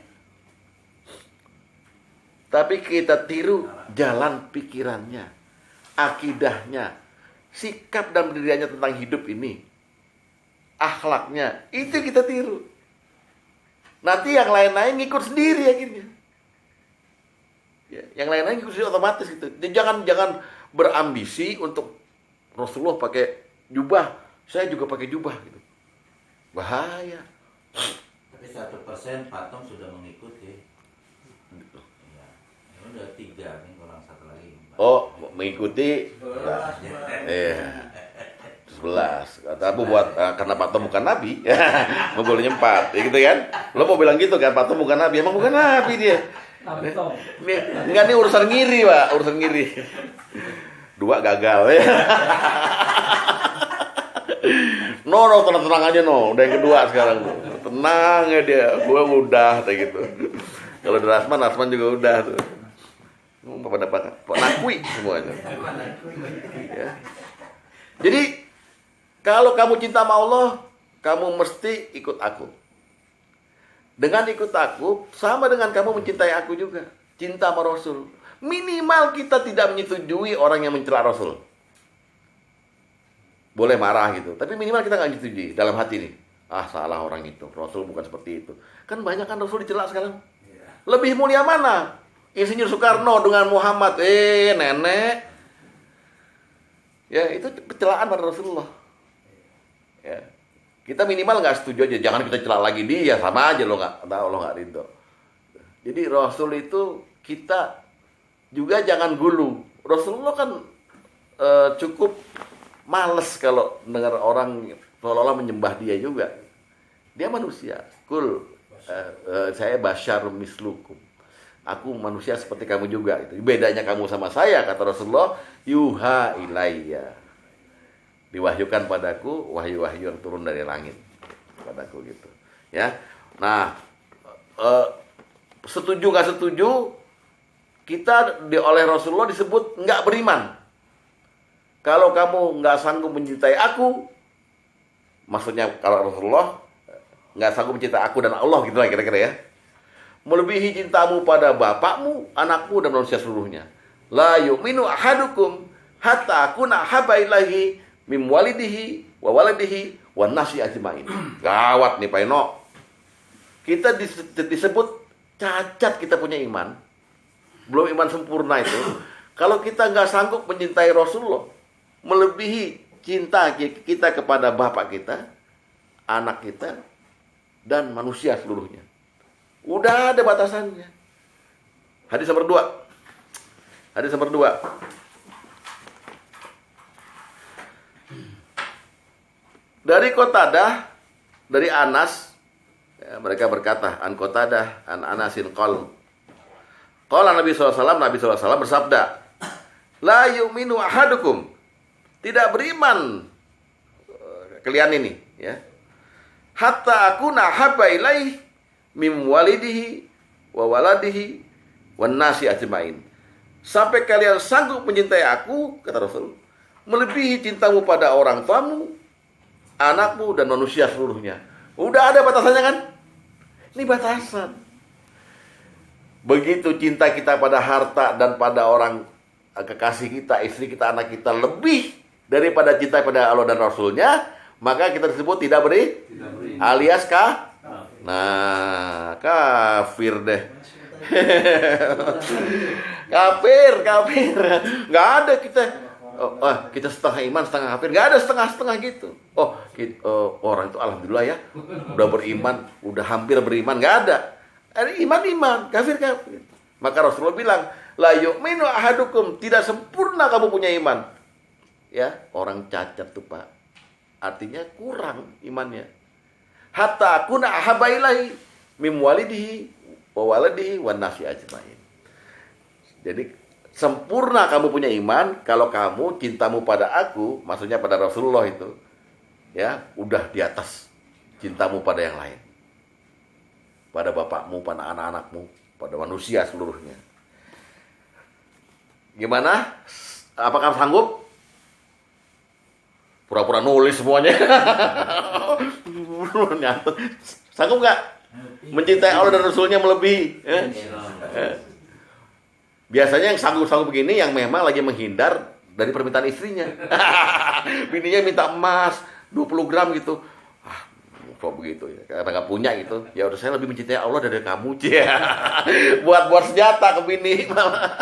tapi kita tiru jalan pikirannya, akidahnya, sikap dan pendiriannya tentang hidup ini, akhlaknya, itu kita tiru. Nanti yang lain-lain ngikut sendiri akhirnya. Ya, yang lain-lain ngikut sendiri otomatis gitu. Jadi jangan berambisi untuk Rasulullah pakai jubah, saya juga pakai jubah gitu. Bahaya. Tapi 1% patung sudah mengikuti. Ya, ini udah 3 nih, kurang 1 lagi. Oh, mengikuti. Iya. 11. Kata aku buat karena patung bukan nabi, mau bolehnya 4, ya gitu kan? Lo mau bilang gitu kan, patung bukan nabi, emang bukan nabi dia. Enggak, nih urusan ngiri, Pak, urusan ngiri. 2 gagal ya. No, tenang aja no, udah yang kedua sekarang. Tenang ya dia, gue udah kayak gitu. Kalau di Rasman juga udah tuh. Pada nakui semuanya. Ya. Jadi kalau kamu cinta sama Allah, kamu mesti ikut aku. Dengan ikut aku, sama dengan kamu mencintai aku juga. Cinta sama Rasul. Minimal kita tidak menyetujui orang yang mencela Rasul. Boleh marah gitu, tapi minimal kita nggak menyetujui dalam hati nih. Ah, salah orang itu, Rasul bukan seperti itu. Kan banyak kan Rasul dicela sekarang. Lebih mulia mana? Insinyur Soekarno dengan Muhammad, nenek. Ya, itu pencelaan pada Rasulullah. Ya. Kita minimal nggak setuju aja, jangan kita celah lagi dia, sama aja Allah nggak ridho. Jadi Rasul itu kita juga jangan gulu. Rasulullah kan cukup males kalau dengar orang seolah-olah menyembah dia juga. Dia manusia. Saya basyar mislukum. Aku manusia seperti kamu juga. Itu bedanya kamu sama saya, kata Rasulullah, yuha ilayya. Diwahyukan padaku wahyu-wahyu yang turun dari langit padaku gitu. Ya. Nah, setuju nggak setuju, kita oleh Rasulullah disebut nggak beriman. Kalau kamu nggak sanggup mencintai aku, maksudnya kalau Rasulullah nggak sanggup mencintai aku dan Allah gitu lah kira-kira ya. Melebihi cintamu pada bapakmu, anakmu dan manusia seluruhnya. La yu'minu ahadukum hatta akuna habba ilaihi mim walidihi wa waladihi wan nasi ajmain. Gawat nih Pak Eno. Kita disebut cacat kita punya iman. Belum iman sempurna itu. Kalau kita nggak sanggup mencintai Rasulullah, melebihi cinta kita kepada bapak kita, anak kita, dan manusia seluruhnya. Udah ada batasannya. Hadis nomor 2. Hadis nomor 2. Dari Qatadah, dari Anas, ya, mereka berkata, an Qatadah, an Anasin qol. Qala Nabi SAW bersabda, la yu'minu ahadukum, tidak beriman kalian ini, ya. Hatta akuna habba ilaih mim walidihi wa waladihi wan nasi ajmain. Sampai kalian sanggup mencintai aku, kata Rasul, melebihi cintamu pada orang tuamu, anakmu dan manusia seluruhnya. Udah ada batasannya kan? Ini batasan. Begitu cinta kita pada harta dan pada orang kekasih kita, istri kita, anak kita lebih daripada cinta pada Allah dan Rasulnya, maka kita disebut tidak beri. Alias kafir deh. kafir. Nggak ada kita setengah iman, setengah kafir. Nggak ada setengah-setengah gitu. Orang itu alhamdulillah ya, udah beriman, udah hampir beriman. Nggak ada. Iman, kafir. Maka Rasulullah bilang, la yu'minu ahadukum, tidak sempurna kamu punya iman. Ya, orang cacat tuh Pak. Artinya kurang imannya. Hatta akuna ahabba ilaihi mim walidihi wa waladihi wan nasi ajmain. Jadi sempurna kamu punya iman kalau kamu cintamu pada aku, maksudnya pada Rasulullah itu, ya, udah di atas cintamu pada yang lain. Pada bapakmu, pada anak-anakmu, pada manusia seluruhnya. Gimana? Apakah sanggup? pura-pura nulis semuanya. Nyatet. Sanggup nggak mencintai Allah dan Rasulnya melebihi? Biasanya yang sanggup-sanggup begini yang memang lagi menghindar dari permintaan istrinya. Bininya minta emas 20 gram gitu. Kok begitu ya? Karena nggak punya gitu. Ya udah, saya lebih mencintai Allah dari kamu, buat senjata ke bini malah.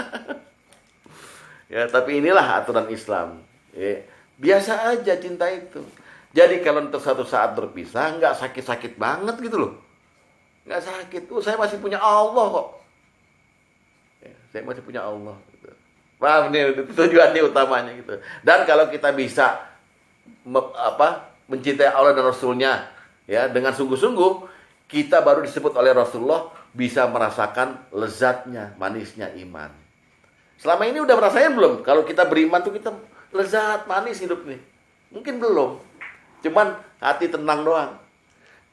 Ya, tapi inilah aturan Islam. Ya, biasa aja cinta itu. Jadi kalau untuk satu saat berpisah nggak sakit-sakit banget gitu loh. Nggak sakit. Saya masih punya Allah kok. Ya, saya masih punya Allah. Gitu. Paham nih tujuannya utamanya gitu. Dan kalau kita bisa mencintai Allah dan Rasulnya, ya, dengan sungguh-sungguh, kita baru disebut oleh Rasulullah bisa merasakan lezatnya, manisnya iman. Selama ini udah merasain belum? Kalau kita beriman tuh kita lezat, manis hidup nih. Mungkin belum. Cuman hati tenang doang.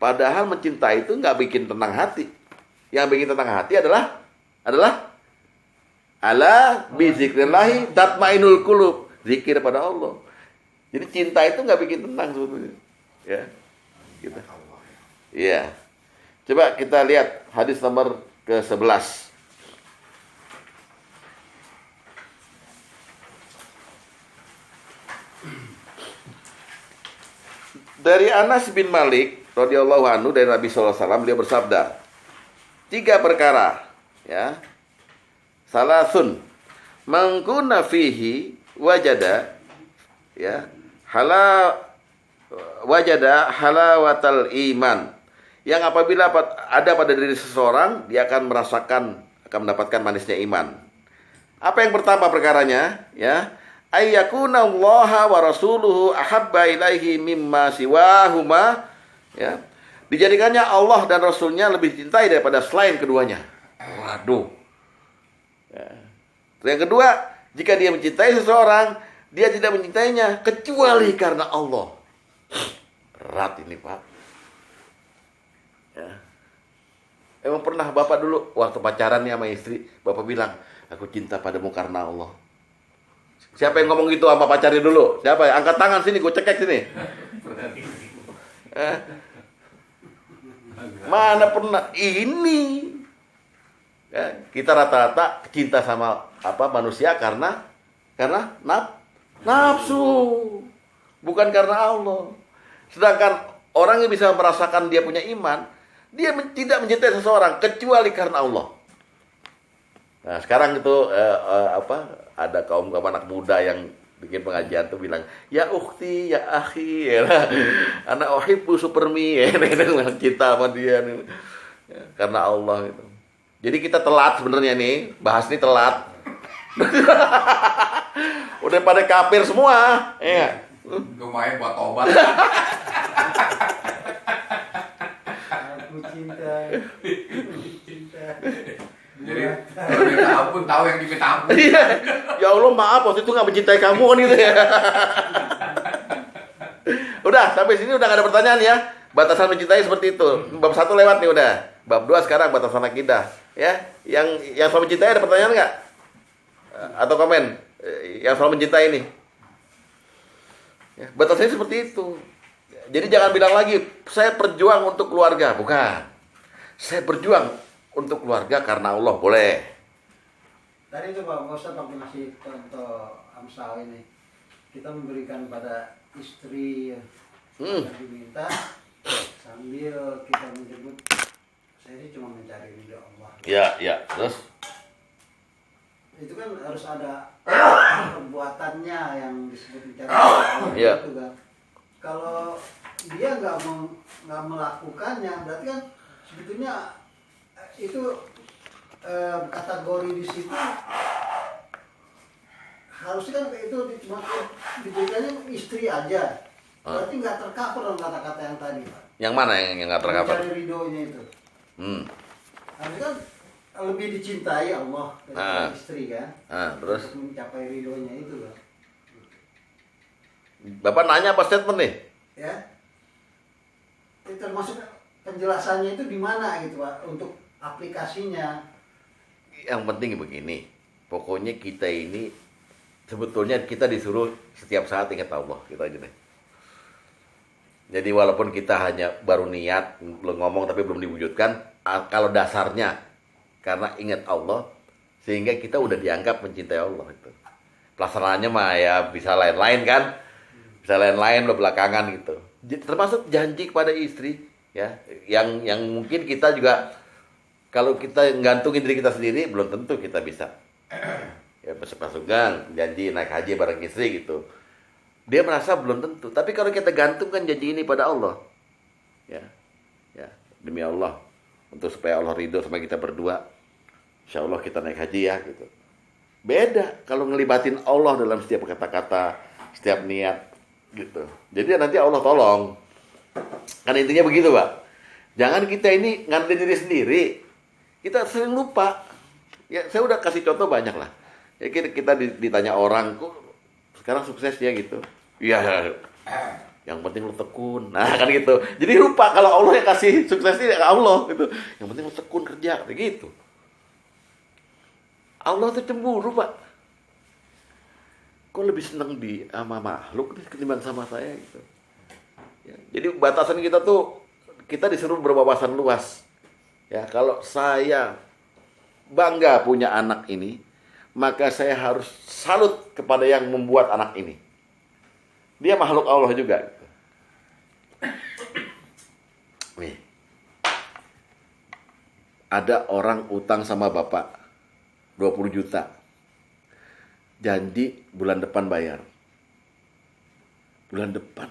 Padahal mencintai itu nggak bikin tenang hati. Yang bikin tenang hati adalah ala bi zikrillahi tatmainul qulub. Zikir pada Allah. Jadi cinta itu nggak bikin tenang sebetulnya. Ya. Gitu. Iya. Coba kita lihat hadis nomor ke-11. Dari Anas bin Malik radhiyallahu anhu dari Nabi sallallahu alaihi wasallam, beliau bersabda, 3 perkara, ya. Salasun mangkuna fihi wajada, ya, wajada halawatal iman. Yang apabila ada pada diri seseorang, dia akan mendapatkan manisnya iman. Apa yang pertama perkaranya? Ya, ayyakuna Allah wa rasuluhu ahabba ilaihi mimma siwahuma. Ya, dijadikannya Allah dan Rasulnya lebih cintai daripada selain keduanya. Waduh. Ya. Yang kedua, jika dia mencintai seseorang, dia tidak mencintainya kecuali karena Allah. Berat ini, Pak. Ya. Emang pernah Bapak dulu waktu pacaran nih sama istri, Bapak bilang, aku cinta padamu karena Allah. Siapa yang ngomong gitu sama pacarnya dulu? Siapa? Angkat tangan sini, gue cekek sini. Mana pernah ini? Ya, kita rata-rata cinta sama manusia karena nafsu, bukan karena Allah. Sedangkan orang yang bisa merasakan dia punya iman, dia tidak mencintai seseorang kecuali karena Allah. Nah, sekarang itu ada kaum anak muda yang bikin pengajian tuh bilang, ya ukhti, ya akhi, ya, anak uhibbu supermi, ya, cinta sama dia nih, ya, karena Allah itu. Jadi kita telat sebenarnya nih, bahas ini telat. Udah pada kafir semua, ya. Lumayan buat obat. Aku cinta. Jadi kalau minta ampun tahu yang diminta ampun. Ya Allah, maaf waktu itu nggak mencintai kamu kan gitu ya. Udah sampai sini udah nggak ada pertanyaan ya. Batasan mencintai seperti itu. Bab 1 lewat nih udah. Bab 2 sekarang batasan akidah. Ya, yang soal mencintai ada pertanyaan nggak? Atau komen? Yang soal mencintai ini. Ya, batasannya seperti itu. Jadi jangan bilang lagi, saya berjuang untuk keluarga. Bukan. Saya berjuang untuk keluarga karena Allah, boleh. Tadi itu Pak Ustadz waktu ngasih contoh Amsal ini, kita memberikan pada istri yang diminta sambil kita menyebut saya ini cuma mencari ridho Allah. Ya, terus? Itu kan harus ada perbuatannya yang disebut mencari ridho Allah. Ya. Itu kan. Kalau dia nggak melakukannya, berarti kan sebetulnya itu kategori di situ harusnya kan itu cuma diberikannya istri aja, berarti nggak tercover dalam kata-kata yang tadi, Pak. Yang mana yang nggak tercover? Mencari ridhonya itu. Harusnya kan lebih dicintai Allah daripada istri kan. Terus untuk mencapai ridhonya itu kan. Bapak nanya apa statement nih? Ya. Itu termasuk penjelasannya itu di mana gitu Pak untuk aplikasinya. Yang penting begini, pokoknya kita ini sebetulnya kita disuruh setiap saat ingat Allah, gitu aja deh. Jadi walaupun kita hanya baru niat, belum ngomong tapi belum diwujudkan, kalau dasarnya karena ingat Allah, sehingga kita udah dianggap mencintai Allah itu. Pelaksanaannya mah ya bisa lain-lain kan, bisa lain-lain lo belakangan gitu. Termasuk janji kepada istri, ya, yang mungkin kita juga kalau kita gantungin diri kita sendiri belum tentu kita bisa. Ya masuk gang, janji naik haji bareng istri gitu. Dia merasa belum tentu. Tapi kalau kita gantungkan janji ini pada Allah, ya, demi Allah, untuk supaya Allah ridho sama kita berdua, insya Allah kita naik haji ya, gitu. Beda kalau ngelibatin Allah dalam setiap kata-kata, setiap niat, gitu. Jadi nanti Allah tolong. Kan intinya begitu, Pak. Jangan kita ini ngandelin diri sendiri. Kita sering lupa. Ya, saya udah kasih contoh banyak lah. Ya kita ditanya orang, kok sekarang sukses ya gitu. Iya, yang penting lu tekun. Nah kan gitu. Jadi lupa kalau Allah yang kasih sukses ini Allah gitu. Yang penting lu tekun kerja kayak gitu. Allah tuh cemburu, Pak. Kok lebih senang sama makhluk ketimbang sama saya gitu. Ya, jadi batasan kita tuh kita disuruh berwawasan luas. Ya, kalau saya bangga punya anak ini, maka saya harus salut kepada yang membuat anak ini. Dia makhluk Allah juga. Nih. Ada orang utang sama bapak 20 juta. Janji bulan depan bayar. Bulan depan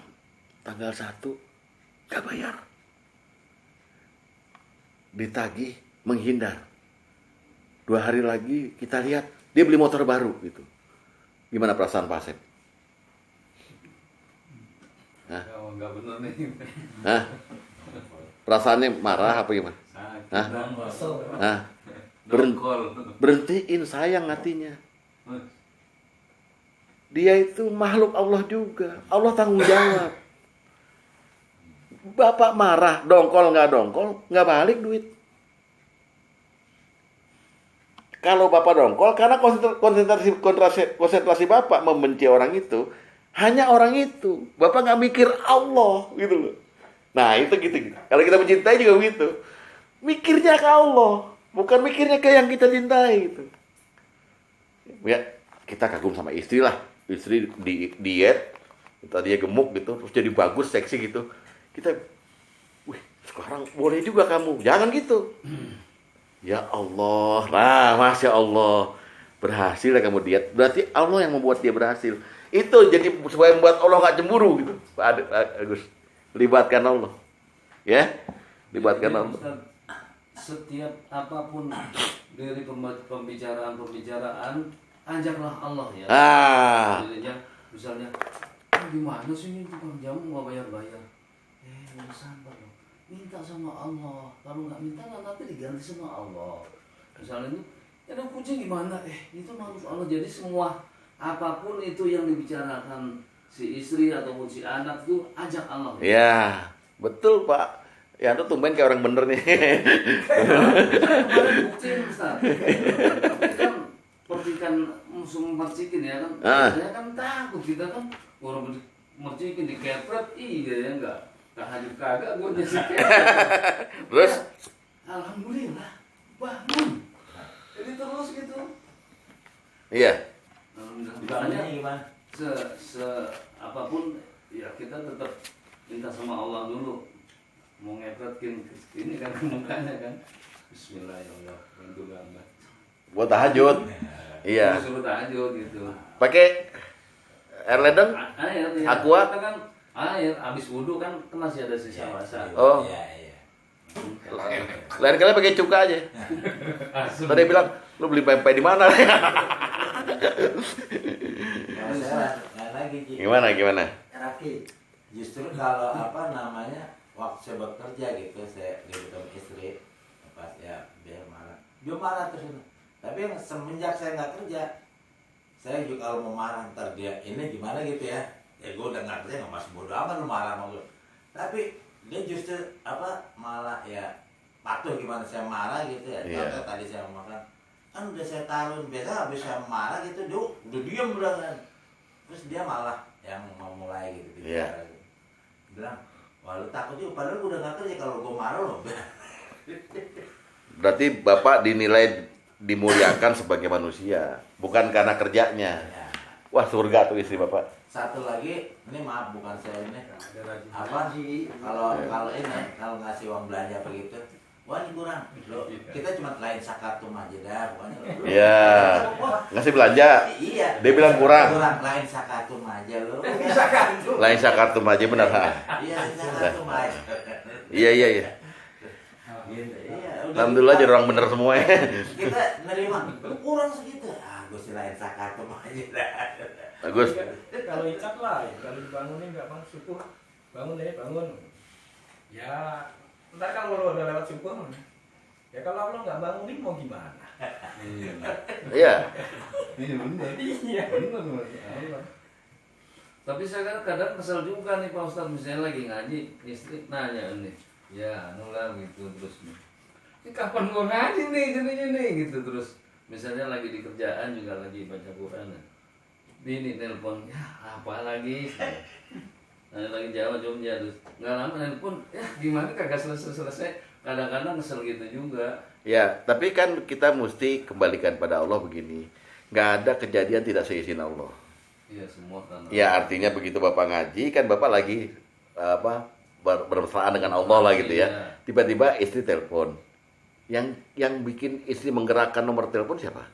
tanggal 1 gak bayar. Ditagih, menghindar. 2 hari lagi kita lihat dia beli motor baru gitu. Gimana perasaan Pak Asep? Hah? Enggak bener nih. Hah? Perasaannya marah apa gimana? Hah? Hah? Berhentiin sayang hatinya. Dia itu makhluk Allah juga. Allah tanggung jawab. Bapak marah, dongkol, nggak balik duit. Kalau Bapak dongkol, karena konsentrasi Bapak membenci orang itu, hanya orang itu. Bapak nggak mikir Allah, gitu loh. Nah, itu gitu. Kalau kita mencintai juga begitu. Mikirnya ke Allah, bukan mikirnya ke yang kita cintai, gitu. Ya, kita kagum sama istri lah. Istri diet, tadi dia gemuk gitu, terus jadi bagus, seksi gitu. Kita, wih, sekarang boleh juga kamu. Jangan gitu. Ya Allah, nah Masya Allah, berhasil ya kamu diet. Berarti Allah yang membuat dia berhasil. Itu jadi supaya membuat Allah gak cemburu gitu. Pak Agus, libatkan Allah. Ya, libatkan Jadi, Allah. Ustaz, setiap apapun dari pembicaraan, ajaklah Allah ya. Misalnya, gimana sih ini tukang jamu nggak bayar-bayar? Sabar dong. Minta sama Allah. Kalau nggak minta nanti diganti sama Allah. Misalnya itu, ada kucing gimana? Itu makhluk Allah. Jadi semua apapun itu yang dibicarakan si istri ataupun si anak itu ajak Allah. Ya, betul Pak. Ya, itu tumben kayak orang bener nih. Bukti Ustaz. Tapi kan percikan musuh mercikin ya kan. Biasanya kan takut kita kan orang mercikin dikepret, iya ya enggak. Hadir kagak gue jadi Terus? Alhamdulillah bangun. Jadi terus gitu. Iya. Makanya gimana? Apapun ya kita tetap minta sama Allah dulu. Mau ngepretkin ini kan mukanya kan. Bismillahirrahmanirrahim. Buat tahajud. Iya. Suruh tahajud gitu. Pakai air ledeng? Air. Ya. Aqua? Kita kan air, habis wudhu kan masih ada sisa basah. Oh. Iya. Lain kali pakai cuka aja. Tadi bilang, lu beli pempek di mana? Gimana? Raki. Justru kalau waktu saya bekerja gitu, saya ketemu istri, pas ya dia marah terus. Tapi yang semenjak saya nggak kerja, saya juga kalau mau marah ntar dia ini gimana gitu ya. Ya gue udah nggak kerja, nggak masih bodo amat lu marah sama gue. Tapi dia justru malah ya patuh gimana saya marah gitu ya. Contoh tadi saya makan, kan udah saya taruhin, biasa habis saya marah gitu dia udah diem kan. Terus dia malah yang mau mulai gitu. Bilang, Wah lu takut juga, padahal gue udah gak kerja kalau gue marah loh. Berarti Bapak dinilai dimuliakan sebagai manusia, bukan karena kerjanya. Ya. Wah, surga tuh istri Bapak. Satu lagi, ini maaf bukan saya ini. Apa Haji. kalau ini kalau ngasih uang belanja begitu, wah ini kurang. Loh, kita cuma lain sakatum aja dah, bukannya lo. Iya. Ngasih belanja. Iya. Dia bilang kurang. Kurang lain sakatum aja lo. Lain sakatum aja benar. Ha? Iya, lain sakatum aja. Iya. Gitu. Iya, udah Alhamdulillah gitu. jadi orang bener semua ya. Kita nerima kurang segitu. Ah, gue sih lain sakatum aja dah. Bagus. Kalau icat lah, kalau dibangunin nggak bang syukur, bangun deh bangun. Ya, ntar kalau lo udah lewat syukur, ya kalau lo nggak bangunin mau gimana? Iya. Iya, benar. Tapi saya kadang kesel juga nih Pak Ustadz, misalnya lagi ngaji, istri nanya nih, ya nulang gitu terus. Ini kapan gua ngaji nih, gini gitu terus. Misalnya lagi di kerjaan juga lagi baca Quran. Bini telepon, ya apa lagi? Nah, lagi jawab terus nggak lama telepon, ya gimana kagak selesai. Kadang-kadang kesel gitu juga. Ya, tapi kan kita mesti kembalikan pada Allah begini. Nggak ada kejadian tidak seizin Allah. Iya semua kan. Ya, artinya begitu Bapak ngaji kan Bapak lagi bermesraan dengan Allah lah gitu ya. Tiba-tiba istri telepon. Yang bikin istri menggerakkan nomor telepon siapa?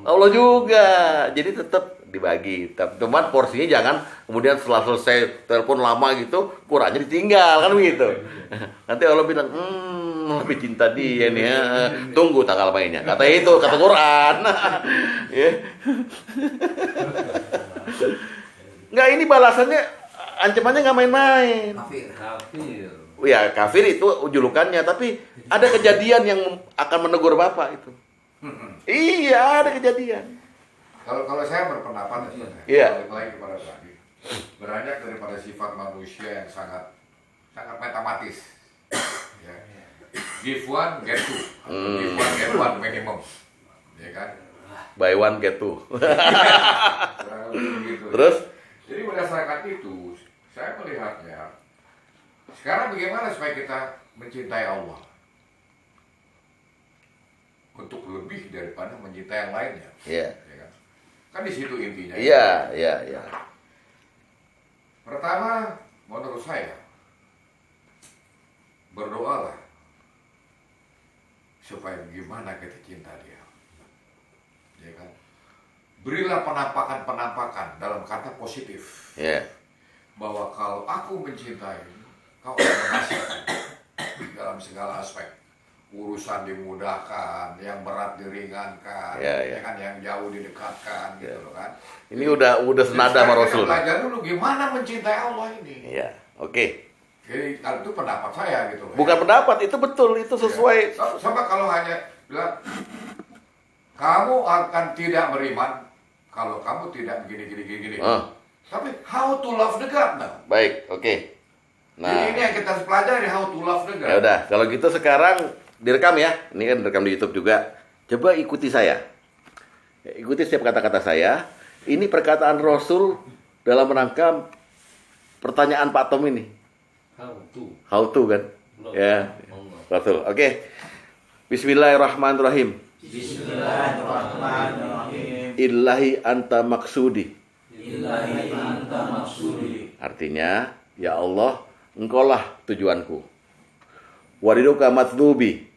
Allah juga. Jadi tetap dibagi. Cuman porsinya jangan kemudian setelah selesai telepon lama gitu, kurangnya ditinggal kan begitu. Nanti Allah bilang, lebih cinta dia nih ya. Tunggu tanggal mainnya. Kata itu, kata Quran. Ya. Nggak, ini balasannya ancamannya nggak main-main. Kafir. Ya kafir itu julukannya, tapi ada kejadian yang akan menegur Bapak itu. Iya, ada kejadian. Kalau saya berpendapat Iya. balik lagi kepada tadi, beranjak daripada sifat manusia yang sangat matematis. Ya. Give one, get two. Give one, get one minimum. Ya kan? Buy one get two. Kurang lebih begitu. Terus? Jadi berdasarkan itu, saya melihatnya sekarang bagaimana supaya kita mencintai Allah untuk lebih daripada mencintai yang lainnya. Iya. Ya kan? Kan di situ intinya. Iya. Pertama, menurut saya, berdoalah supaya gimana kita cinta dia. Ya kan? Berilah penampakan-penampakan dalam kata positif. Iya. Bahwa kalau aku mencintai, kau akan mengasihi dalam segala aspek. Urusan dimudahkan, yang berat diringankan, Ya. kan, yang jauh didekatkan, gitu loh kan. Ini udah senada sama Rasul. Belajar dulu gimana mencintai Allah ini. Iya. Oke. Jadi itu pendapat saya gitu loh. Bukan pendapat, itu betul, itu sesuai. Ya. Sama kalau hanya bilang kamu akan tidak beriman kalau kamu tidak gini. Tapi how to love the God now. Baik, oke. Jadi Nah, ini yang kita harus pelajari, how to love the God. ya udah, kalau gitu sekarang direkam ya. Ini kan direkam di YouTube juga. Coba ikuti saya. Ya, ikuti setiap kata-kata saya. Ini perkataan Rasul dalam rangka pertanyaan Pak Tom ini. How to kan? Ya, Rasul. Oke. Bismillahirrahmanirrahim. Bismillahirrahmanirrahim. Illahi anta maksudi. Ilahi anta maksudi. Artinya, ya Allah, engkaulah tujuanku. Waridoka matlubi.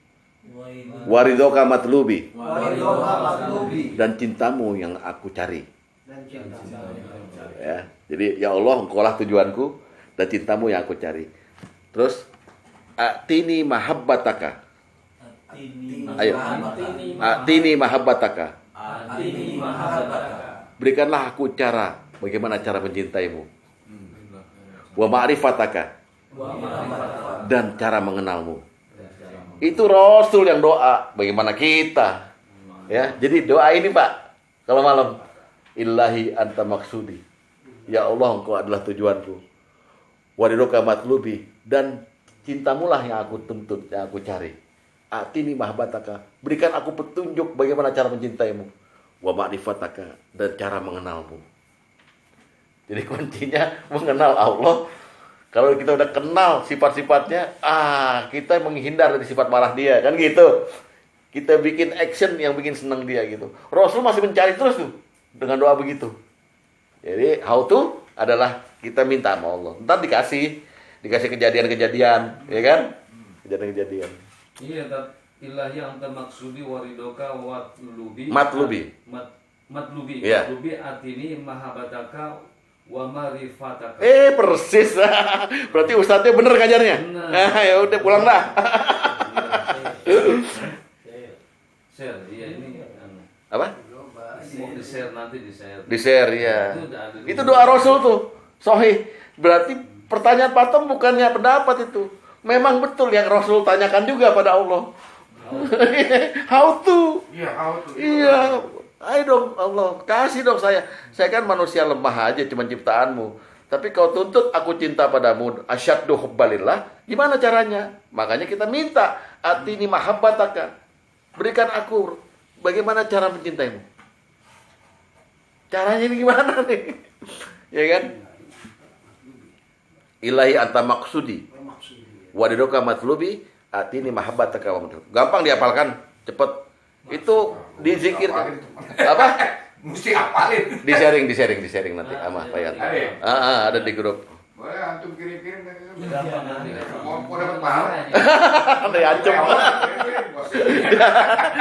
Waridoka matlubi. Waridoka matlubi. Dan cintamu yang aku cari. Dan cinta. Ya, jadi ya Allah, engkaulah tujuanku dan cintamu yang aku cari. Terus, atini mahabbataka. Ayo. Atini mahabbataka. Atini mahabbataka. Berikanlah aku cara, bagaimana cara mencintaimu. Wa ma'rifataka. Dan cara mengenalmu. Itu Rasul yang doa, bagaimana kita. Ya, jadi doa ini Pak, kalau malam, Illahi anta maksudi. Ya Allah, engkau adalah tujuanku. Waridoka matlubi. Dan cintamulah yang aku tuntut, yang aku cari. Atini mahabbataka. Berikan aku petunjuk bagaimana cara mencintaimu. Wa ma'rifataka. Dan cara mengenalmu. Jadi kuncinya mengenal Allah. Kalau kita udah kenal sifat-sifatnya, kita menghindar dari sifat marah dia, kan gitu. Kita bikin action yang bikin senang dia gitu. Rasul masih mencari terus tuh dengan doa begitu. Jadi how to adalah kita minta sama Allah. Ntar dikasih kejadian-kejadian, ya kan? Kejadian-kejadian. Iya, ilahi anta maksudi waridoka matlubi. Matlubi. Iya. Matlubi artini mahabataka wa marifataka. Persis. Berarti ustadznya bener ngajarnya. Bener. Ya udah pulang dah. Share, iya ini Apa? mau di-share nanti di-share. Di-share ya. Itu udah ada di- Itu doa Rasul tuh. Sahih. Berarti pertanyaan patem bukannya pendapat itu. Memang betul yang Rasul tanyakan juga pada Allah. How to? Iya, Iya. Ayo dong Allah, kasih dong saya. Saya kan manusia lemah aja, cuma ciptaanmu. Tapi kau tuntut aku cinta padamu, asyaddu hubbalillah. Gimana caranya? Makanya kita minta, atini mahabbataka. Berikan aku bagaimana cara mencintaimu. Caranya ini gimana nih? Ya kan? Ilahi anta maksudi. Wadidoka matlubi, atini mahabbataka. Gampang dihafalkan, cepet. Itu dizikir apa? Mesti apalin. Di sharing nanti sama Pak Yanto. Ada di grup. Boleh antum kirim-kirim kan. Gampang nanti. Mau dapat mahal. Diancam.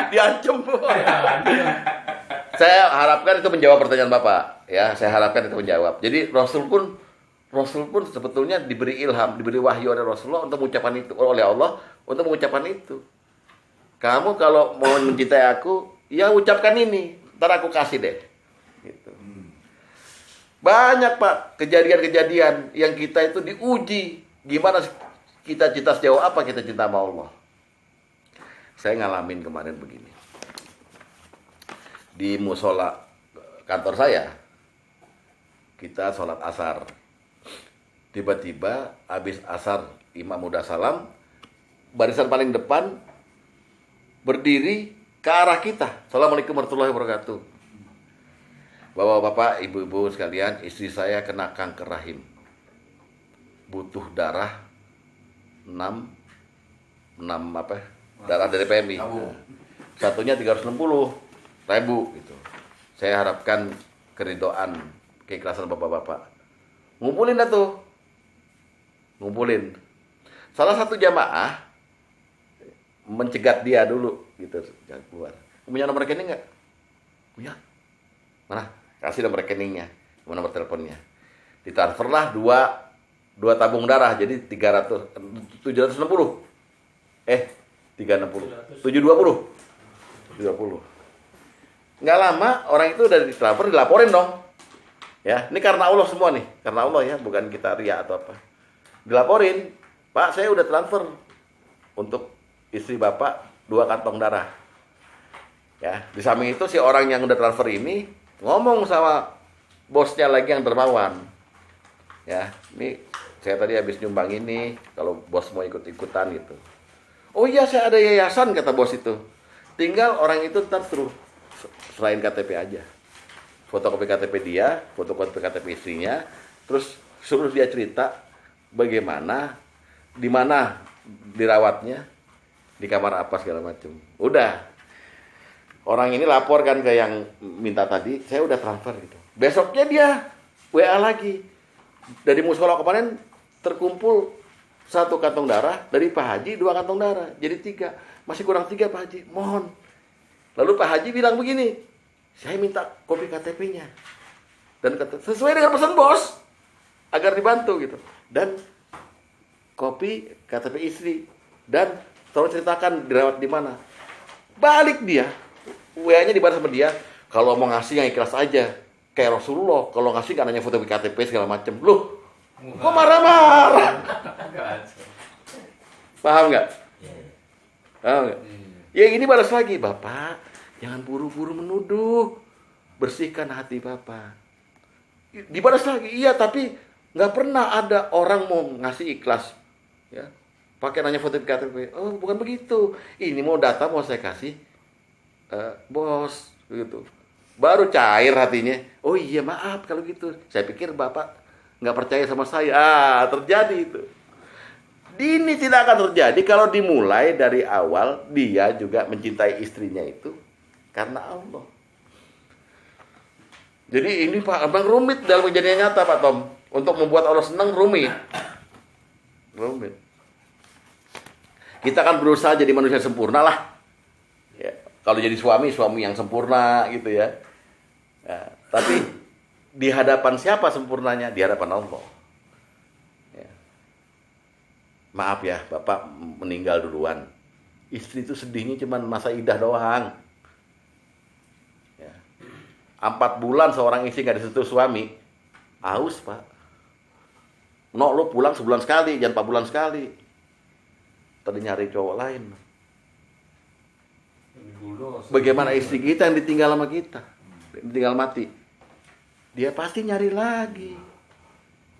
Diancam. Saya harapkan itu menjawab pertanyaan Bapak, ya. Saya harapkan itu menjawab. Jadi Rasul pun sebetulnya diberi ilham, diberi wahyu oleh Rasulullah untuk mengucapkan itu, oleh Allah untuk mengucapkan itu. Kamu kalau mau mencintai aku, ya ucapkan ini, ntar aku kasih deh. Gitu. Banyak Pak kejadian-kejadian yang kita itu diuji. Gimana kita cinta sejauh apa kita cinta sama Allah. Saya ngalamin kemarin begini. Di musola kantor saya, kita sholat asar. Tiba-tiba habis asar, imam udah salam, barisan paling depan berdiri ke arah kita. Assalamualaikum warahmatullahi wabarakatuh. Bapak-bapak, ibu-ibu sekalian, istri saya kena kanker rahim. Butuh darah 6 darah dari PMI. Satunya 360.000 gitu. Saya harapkan keridoan, keikhlasan bapak-bapak. Ngumpulin dah tuh. Ngumpulin. Salah satu jamaah mencegat dia dulu gitu, jangan keluar. Punya nomor rekening nggak? Punya. Mana? Kasih nomor rekeningnya, nomor teleponnya. Ditransferlah dua tabung darah, jadi 760. 720. Nggak lama orang itu udah ditransfer, dilaporin dong. Ya, ini karena Allah semua nih, karena Allah ya, bukan kita ria atau apa. Dilaporin, Pak, saya udah transfer untuk istri Bapak 2 kantong darah. Ya, di samping itu si orang yang udah transfer ini ngomong sama bosnya lagi yang dermawan. Ya, ini saya tadi habis nyumbang ini, kalau bos mau ikut-ikutan gitu. Oh iya, saya ada yayasan, kata bos itu. Tinggal orang itu ntar suruh selain KTP aja. Fotokopi KTP dia, fotokopi KTP istrinya, terus suruh dia cerita bagaimana, di mana dirawatnya, di kamar apa segala macam. Udah. Orang ini lapor kan ke yang minta tadi, saya udah transfer gitu. Besoknya dia WA lagi. Dari musola kemarin terkumpul 1 kantong darah, dari Pak Haji 2 kantong darah, jadi 3. Masih kurang 3 Pak Haji, mohon. Lalu Pak Haji bilang begini, saya minta kopi KTP-nya. Dan sesuai dengan pesan bos, agar dibantu gitu. Dan kopi KTP istri. Dan tolong ceritakan dirawat di mana. Balik dia, WA-nya dibalas sama dia, kalau mau ngasih yang ikhlas aja. Kayak Rasulullah, kalau ngasih gak nanya foto KTP segala macem. Loh, kok marah-marah? Paham nggak? Paham nggak? Ya ini balas lagi, Bapak, jangan buru-buru menuduh, bersihkan hati Bapak. Dibalas lagi, iya tapi nggak pernah ada orang mau ngasih ikhlas, ya, pakai nanya foto KTP. Oh bukan begitu, ini mau data mau saya kasih, bos, gitu. Baru cair hatinya. Oh iya maaf kalau gitu, saya pikir Bapak nggak percaya sama saya. Terjadi itu. Ini tidak akan terjadi kalau dimulai dari awal dia juga mencintai istrinya itu karena Allah. Jadi ini Pak, abang rumit dalam kejadian nyata Pak Tom. Untuk membuat Allah senang rumit. Kita kan berusaha jadi manusia sempurna lah. Ya, kalau jadi suami yang sempurna gitu ya. Ya, tapi di hadapan siapa sempurnanya? Di hadapan Allah. Ya. Maaf ya, Bapak meninggal duluan. Istri itu sedihnya cuma masa idah doang. Ya. 4 bulan seorang istri gak disentuh suami, aus Pak. No, lo pulang sebulan sekali, jangan 4 bulan sekali. Tadi nyari cowok lain. Bagaimana istri kita yang ditinggal sama kita? Ditinggal mati. Dia pasti nyari lagi.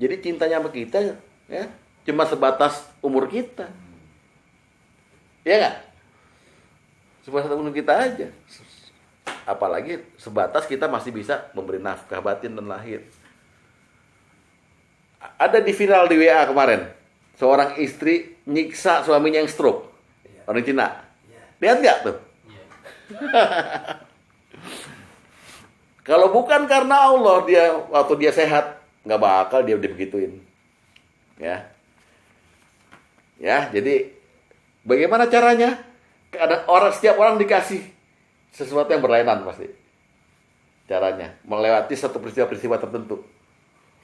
Jadi cintanya sama kita ya cuma sebatas umur kita. Iya nggak? Sebatas umur kita aja. Apalagi sebatas kita masih bisa memberi nafkah batin dan lahir. Ada di viral di WA kemarin, seorang istri nyiksa suaminya yang stroke, orang Cina. Lihat nggak tuh? Kalau bukan karena Allah dia waktu dia sehat, nggak bakal dia begituin. Ya, jadi bagaimana caranya? Setiap orang dikasih sesuatu yang berlainan pasti. Caranya melewati satu peristiwa-peristiwa tertentu.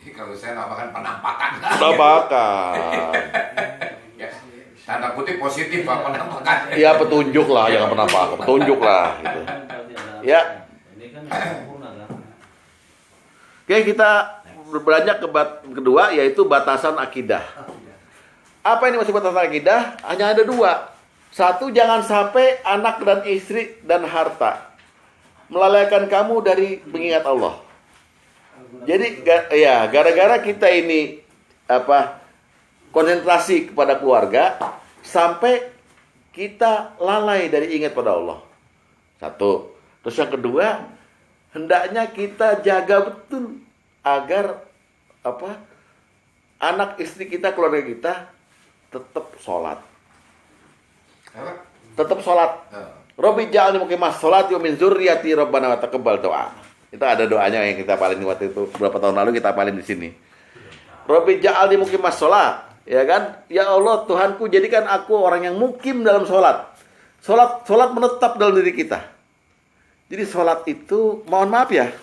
Kalau saya namakan penampakan. Ya, tanda kutip positif Pak, penampakan. Iya, petunjuk lah, jangan penampakan. Petunjuk lah gitu. Ya. Oke, kita beranjak ke kedua, yaitu batasan akidah. Apa ini maksud batasan akidah? Hanya ada 2. 1, jangan sampai anak dan istri dan harta melalaikan kamu dari mengingat Allah. Jadi gara-gara kita ini konsentrasi kepada keluarga sampai kita lalai dari ingat pada Allah. 1. Terus yang kedua, hendaknya kita jaga betul agar anak istri kita, keluarga kita tetap sholat. Tetap sholat. Robbi ja'alni muqimas sholati wa min dzurriyyati rabbana wa taqabbal doa. Itu ada doanya yang kita hafalin waktu itu beberapa tahun lalu, kita hafalin di sini. Robbi ja'alni muqimas sholat, ya kan? Ya Allah, Tuhanku jadikan aku orang yang mukim dalam sholat. Sholat menetap dalam diri kita. Jadi sholat itu, mohon maaf ya,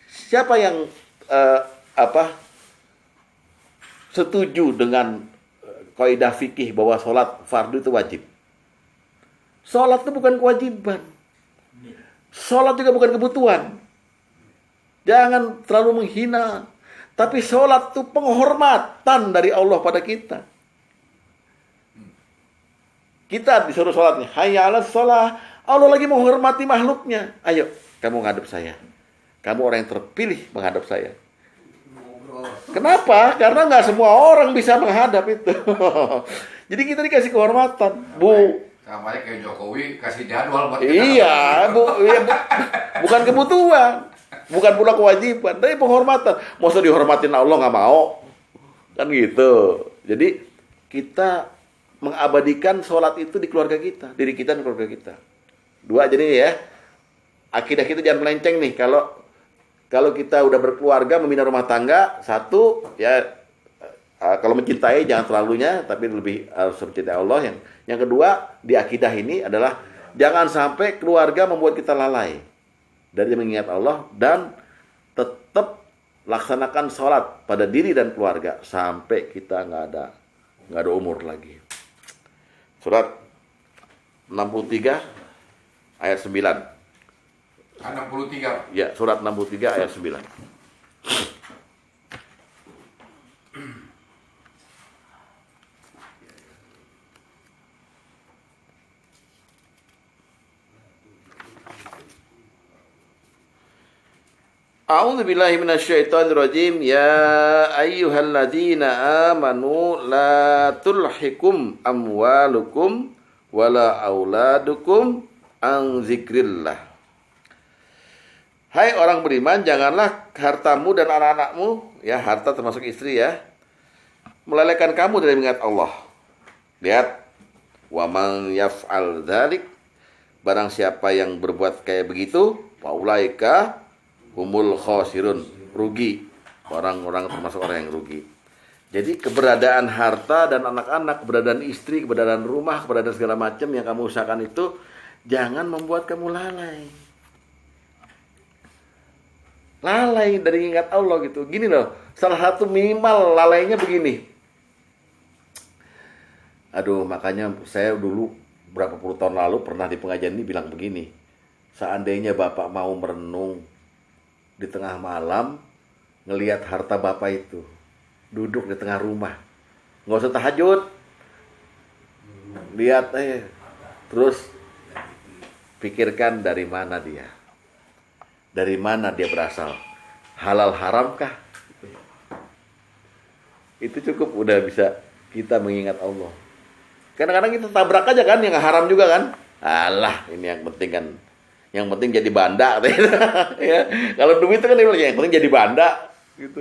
siapa yang setuju dengan kaidah fikih bahwa sholat fardu itu wajib? Sholat itu bukan kewajiban. Sholat juga bukan kebutuhan. Jangan terlalu menghina. Tapi sholat itu penghormatan dari Allah pada kita. Kita disuruh sholatnya. Hayya 'alas sholah. Allah lagi menghormati makhluknya. Ayo, kamu menghadap saya. Kamu orang yang terpilih menghadap saya. Kenapa? Karena nggak semua orang bisa menghadap itu. Jadi kita dikasih kehormatan. Sama kayak Jokowi kasih jadwal buat kita. Bukan kebutuhan. Bukan pula kewajiban, tapi penghormatan. Masa dihormatin Allah nggak mau? Kan gitu. Jadi kita mengabadikan sholat itu di keluarga kita, diri kita dan keluarga kita. 2 jadi ya, akidah kita jangan melenceng nih. Kalau kita udah berkeluarga, membina rumah tangga, 1 ya kalau mencintai jangan terlalunya, tapi lebih harus mencintai Allah. Yang kedua di akidah ini adalah jangan sampai keluarga membuat kita lalai dari mengingat Allah, dan tetap laksanakan sholat pada diri dan keluarga sampai kita nggak ada umur lagi. Surat 63 ayat 9. 63. Ya, surat 63 ayat 9. A'udzu billahi minasyaitonir rajim. Ya ayyuhalladzina amanu la tulhikum amwalukum wala auladukum an zikrillah. Hai orang beriman, janganlah hartamu dan anak-anakmu ya, harta termasuk istri ya, melalaikan kamu dari mengingat Allah. Lihat, wa man yaf'al dzalik, barang siapa yang berbuat kayak begitu, faulaika humul khasirun, rugi. Orang-orang termasuk orang yang rugi. Jadi keberadaan harta dan anak-anak, keberadaan istri, keberadaan rumah, keberadaan segala macam yang kamu usahakan itu jangan membuat kamu lalai. Lalai dari ingat Allah gitu. Gini loh, salah satu minimal lalainya begini. Aduh, makanya saya dulu berapa puluh tahun lalu pernah di pengajian ini bilang begini. Seandainya Bapak mau merenung di tengah malam, ngelihat harta Bapak itu duduk di tengah rumah, nggak usah tahajud, lihat terus pikirkan dari mana dia berasal, halal haramkah, itu cukup udah bisa kita mengingat Allah. Kadang-kadang kita tabrak aja kan, yang haram juga kan, alah ini yang penting kan, yang penting jadi banda ya. Kalau duit itu kan yang penting jadi banda gitu,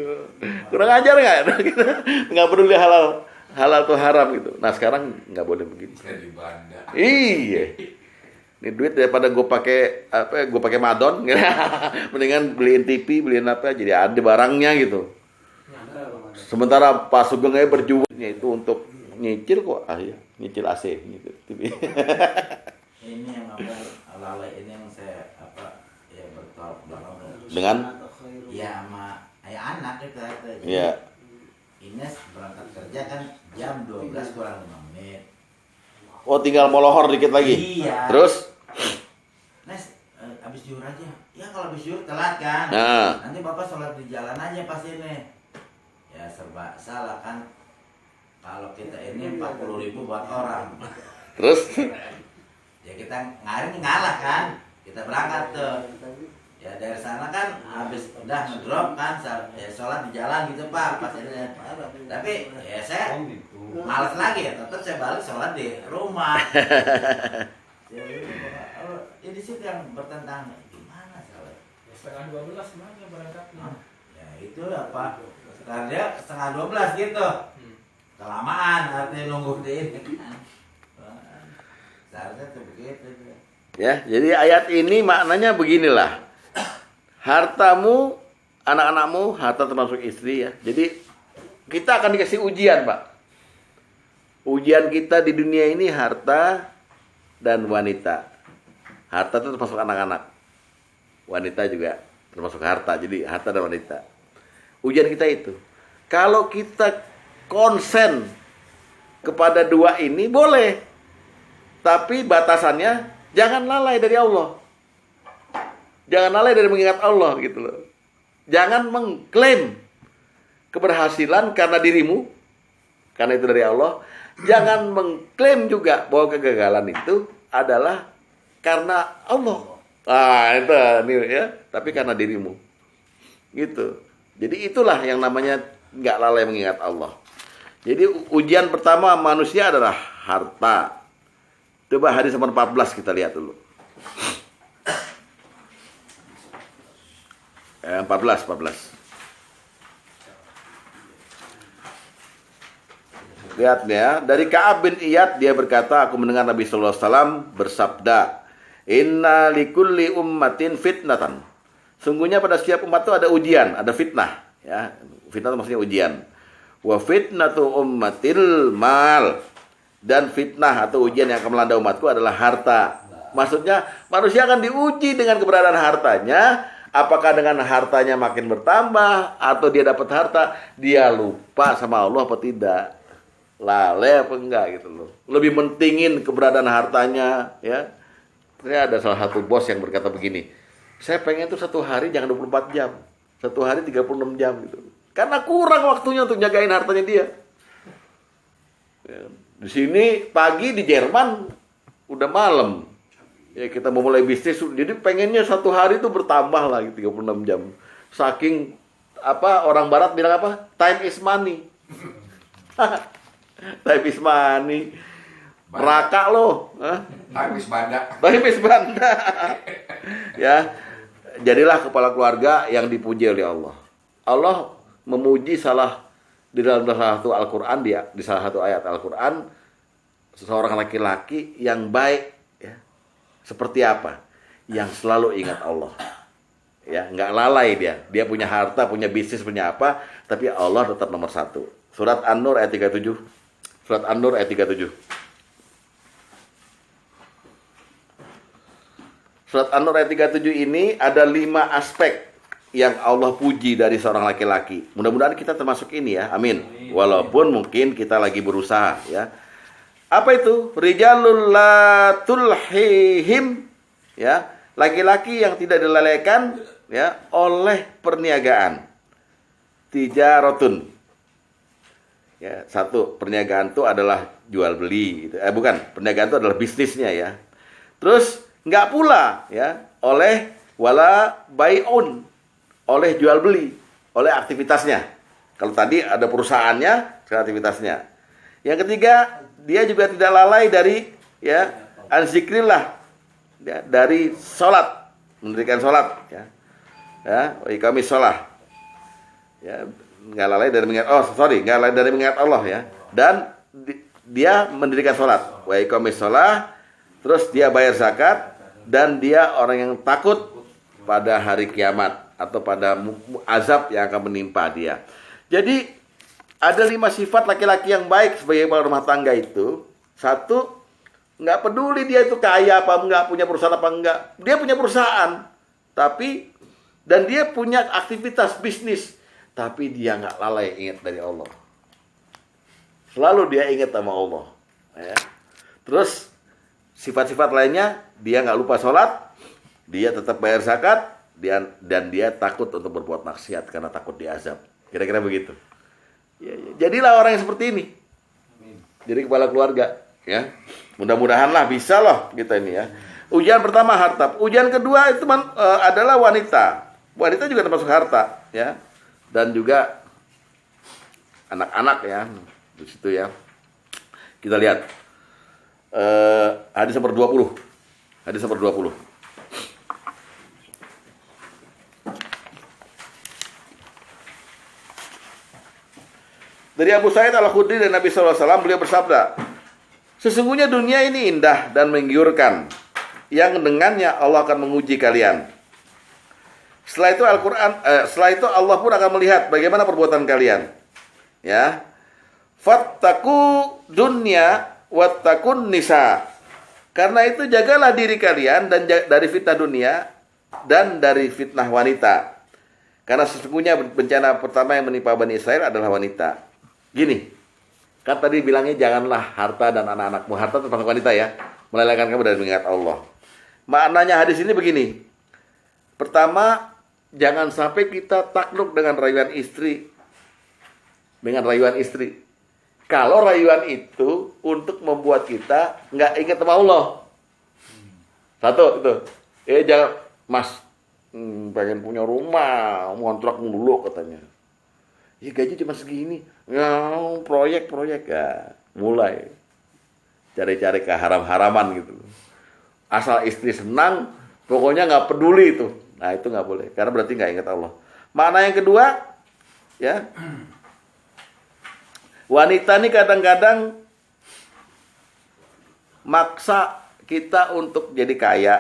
kurang ajar nggak peduli halal atau haram gitu. Nah sekarang nggak boleh begitu. Jadi banda. Iya, ini duit daripada gue pakai madon, mendingan beliin TV, beliin apa, jadi ada barangnya gitu. Sementara Pak Sugeng berjuangnya itu untuk nyicil kok, nyicil AC gitu. Ini yang lalai ini yang saya bertolak belakang Dengan ya sama ayah anak kita ya. Ines berangkat kerja kan jam 12 kurang 5 menit. Oh tinggal molohor dikit lagi. Iya. Terus? Nes, abis zuhur aja. Ya kalau abis zuhur telat kan. Nah. Nanti bapak sholat di jalan aja pas ini. Ya serba salah kan. Kalau kita ini 40.000 buat orang. Terus? Ya kita ngalah kan. Kita berangkat tuh. Ya dari sana kan habis udah ngedrop kan, ya sholat di jalan gitu Pak pas ini. Tapi ya saya malas lagi ya, tetap saya balik sholat di rumah. Ya di situ yang bertentangan gimana salah? Ya, setengah 12 mana berangkatnya? Ya itu apa? Karena dia setengah 12 gitu. Kelamaan artinya nunggu di ini. Seharusnya tuh begitu. Ya, jadi ayat ini maknanya beginilah. Hartamu, anak-anakmu, harta termasuk istri ya. Jadi kita akan dikasih ujian, Pak. Ujian kita di dunia ini harta dan wanita. Harta itu termasuk anak-anak. Wanita juga termasuk harta. Jadi harta dan wanita. Ujian kita itu. Kalau kita konsen kepada dua ini boleh. Tapi batasannya jangan lalai dari Allah. Jangan lalai dari mengingat Allah gitu loh. Jangan mengklaim keberhasilan karena dirimu, karena itu dari Allah. Jangan mengklaim juga bahwa kegagalan itu adalah karena Allah. Itu nih ya, tapi karena dirimu. Gitu. Jadi itulah yang namanya nggak lalai mengingat Allah. Jadi ujian pertama manusia adalah harta. Coba hadis nomor 14 kita lihat dulu. 14. Lihat ya, dari Ka'ab bin Iyad dia berkata, aku mendengar Nabi sallallahu alaihi wasallam bersabda, "Inna likulli ummatin fitnatan." Sungguhnya pada setiap umat itu ada ujian, ada fitnah, ya. Fitnah itu maksudnya ujian. Wa fitnatu ummatil mal. Dan fitnah atau ujian yang akan melanda umatku adalah harta. Maksudnya manusia akan diuji dengan keberadaan hartanya. Apakah dengan hartanya makin bertambah atau dia dapat harta, dia lupa sama Allah apa tidak? Lalai apa enggak gitu loh. Lebih mentingin keberadaan hartanya, ya. Saya ada salah satu bos yang berkata begini, saya pengen tuh satu hari jangan 24 jam, satu hari 36 jam gitu. Karena kurang waktunya untuk jagain hartanya dia. Ya. Di sini pagi, di Jerman udah malam. Ya kita mau mulai bisnis, jadi pengennya satu hari itu bertambah lagi 36 jam. Saking orang barat bilang apa? Time is money. Time is money. Neraka loh. Time is banda. Time is banda. Ya, jadilah kepala keluarga yang dipuji oleh Allah. Allah memuji di dalam salah satu Al-Qur'an, di salah satu ayat Al-Qur'an, seseorang laki-laki yang baik ya. Seperti apa? Yang selalu ingat Allah. Ya, nggak lalai dia. Dia punya harta, punya bisnis, punya apa, tapi Allah tetap nomor satu. Surat An-Nur ayat 37. Surat An-Nur ayat 37. Surat An-Nur ayat 37 ini ada 5 aspek yang Allah puji dari seorang laki-laki. Mudah-mudahan kita termasuk ini ya. Amin. Walaupun mungkin kita lagi berusaha ya. Apa itu? Rijalul la tulhihim ya, laki-laki yang tidak dilalaikan ya oleh perniagaan. Tijaratun. Ya, satu, perniagaan itu adalah jual beli gitu. Bukan, perniagaan itu adalah bisnisnya ya. Terus enggak pula ya oleh wala bai'un, oleh jual beli, oleh aktivitasnya. Kalau tadi ada perusahaannya, sekarang aktivitasnya. Yang ketiga, dia juga tidak lalai dari ya an-zikrillah, ya, dari sholat, mendirikan sholat ya. Ya, wa iqamis shalah. Ya, nggak lalai dari mengingat nggak lalai dari mengingat Allah ya. Dan dia mendirikan sholat, wa iqamis shalah, terus dia bayar zakat, dan dia orang yang takut pada hari kiamat atau pada azab yang akan menimpa dia. Jadi ada 5 sifat laki-laki yang baik sebagai kepala rumah tangga itu. Satu, nggak peduli dia itu kaya apa enggak, punya perusahaan apa enggak. Dia punya perusahaan, dan dia punya aktivitas bisnis, tapi dia nggak lalai ingat dari Allah. Selalu dia ingat sama Allah. Ya. Terus sifat-sifat lainnya, dia nggak lupa sholat, dia tetap bayar zakat, dan dia takut untuk berbuat maksiat karena takut diazab. Kira-kira begitu. Ya. Jadilah orang yang seperti ini. Jadi kepala keluarga. Ya, mudah-mudahanlah bisa loh kita ini ya. Ujian pertama harta. Ujian kedua itu adalah wanita. Wanita juga termasuk harta ya, dan juga anak-anak ya di situ ya. Kita lihat hadis nomor 20. Hadis nomor 20. Dari Abu Sa'id Al-Khudri dan Nabi SAW, beliau bersabda, sesungguhnya dunia ini indah dan menggiurkan, yang dengannya Allah akan menguji kalian. Setelah itu Allah pun akan melihat bagaimana perbuatan kalian. Ya. Fattaku dunya wattakun nisa. Karena itu jagalah diri kalian dan dari fitnah dunia dan dari fitnah wanita. Karena sesungguhnya bencana pertama yang menimpa Bani Israel adalah wanita. Gini, kan tadi bilangnya janganlah harta dan anak-anakmu, harta termasuk wanita ya, melalaikan kamu dari mengingat Allah. Maknanya hadis ini begini. Pertama, jangan sampai kita takluk dengan rayuan istri. Kalau rayuan itu untuk membuat kita nggak ingat sama Allah. Satu itu. Jangan, Mas, pengen punya rumah, ngontrak dulu katanya. Ya gaji cuma segini. Ya, proyek ya. Mulai cari-cari ke haram-haraman gitu. Asal istri senang, pokoknya nggak peduli itu. Nah itu nggak boleh, karena berarti nggak ingat Allah. Makna yang kedua, ya, wanita ini kadang-kadang maksa kita untuk jadi kaya,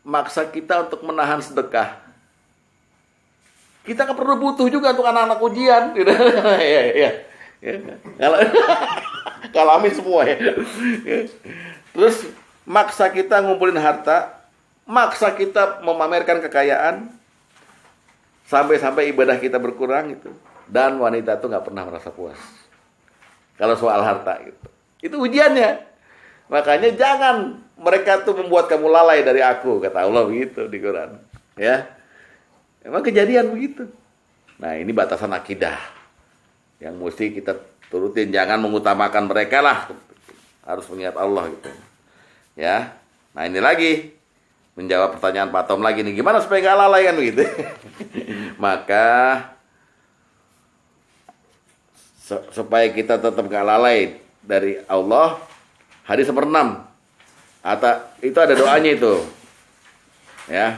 maksa kita untuk menahan sedekah. Kita kan perlu butuh juga untuk anak-anak ujian, gitu. Ya. Kalau amin semua ya. Terus maksa kita ngumpulin harta, maksa kita memamerkan kekayaan, sampai-sampai ibadah kita berkurang gitu. Dan wanita itu nggak pernah merasa puas kalau soal harta gitu. Itu ujiannya. Makanya jangan mereka tuh membuat kamu lalai dari aku, kata Allah begitu di Quran. Ya, emang kejadian begitu. Nah ini batasan akidah yang mesti kita turutin. Jangan mengutamakan mereka lah, harus mengingat Allah gitu. Ya, nah ini lagi menjawab pertanyaan Pak Tom lagi nih, gimana supaya nggak lalai kan begitu? Maka supaya kita tetap nggak lalai dari Allah, hadis nomor 6 itu ada doanya itu, ya,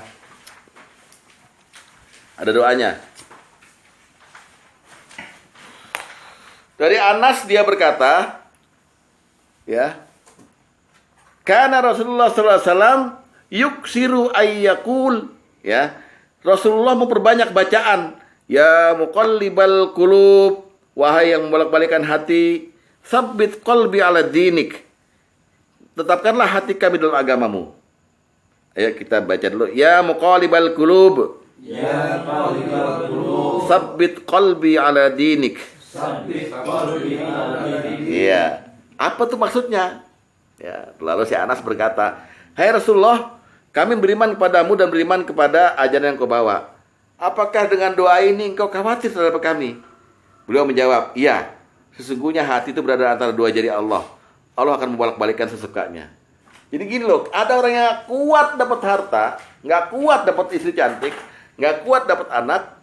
ada doanya. Dari Anas dia berkata, ya, karena Rasulullah sallallahu alaihi wasallam yuksiru ayyakul, ya, Rasulullah memperbanyak bacaan, ya muqallibal qulub, wahai yang membolak-balikan hati, tsabbit qalbi ala dinik, tetapkanlah hati kami dalam agamamu. Ayo kita baca dulu. Ya muqallibal qulub, Ya muqallibal qulub, tsabbit qalbi ala dinik. tsabbit qalbi ala dinik. Iya. Apa tuh maksudnya? Ya, lalu si Anas berkata, "Hai Rasulullah, kami beriman kepadamu dan beriman kepada ajaran yang kau bawa. Apakah dengan doa ini engkau khawatir terhadap kami?" Beliau menjawab, "Iya. Sesungguhnya hati itu berada antara dua jari Allah. Allah akan membolak-balikkan sesukanya." Jadi gini loh, ada orang yang kuat dapat harta, nggak kuat dapat istri cantik, nggak kuat dapat anak,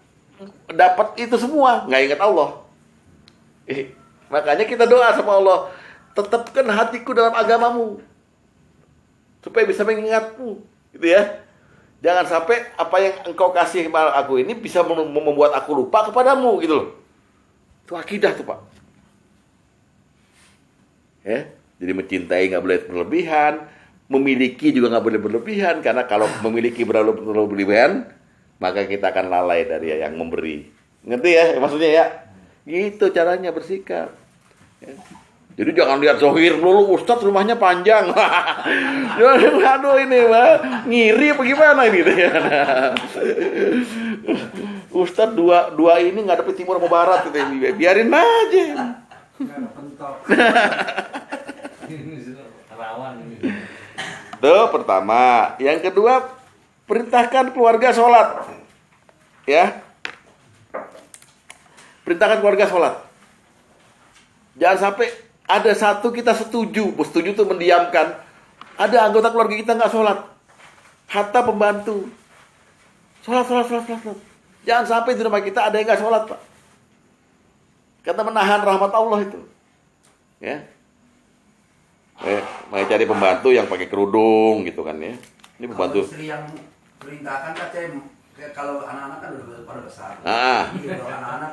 dapat itu semua, nggak ingat Allah. Makanya kita doa sama Allah, tetapkan hatiku dalam agamamu, supaya bisa mengingatmu, gitu ya. Jangan sampai apa yang engkau kasih kepada aku ini bisa membuat aku lupa kepadamu, gitu loh. Itu akidah tuh, Pak. Ya, jadi mencintai nggak boleh berlebihan, memiliki juga nggak boleh berlebihan, karena kalau memiliki berlebihan, maka kita akan lalai dari yang memberi. Ngerti ya maksudnya ya? Gitu caranya bersikap. Ya. Jadi jangan lihat zohir dulu, Ustadz rumahnya panjang. Aduh ini mah ngiri apa gimana ini? Ustadz dua ini nggak dapet timur sama barat, gitu. Biarin aja. Rawan ini. Itu pertama. Yang kedua, perintahkan keluarga sholat. Ya. Perintahkan keluarga sholat. Jangan sampai ada satu kita setuju tuh mendiamkan. Ada anggota keluarga kita nggak sholat. Hatta pembantu. Sholat. Jangan sampai di rumah kita ada yang nggak sholat, Pak. Kata menahan rahmat Allah itu. Ya. Mau cari pembantu yang pakai kerudung gitu kan ya. Ini pembantu. Kalau istri yang perintahkan katanya, kalau anak-anak kan udah pada besar. Jadi kalau anak-anak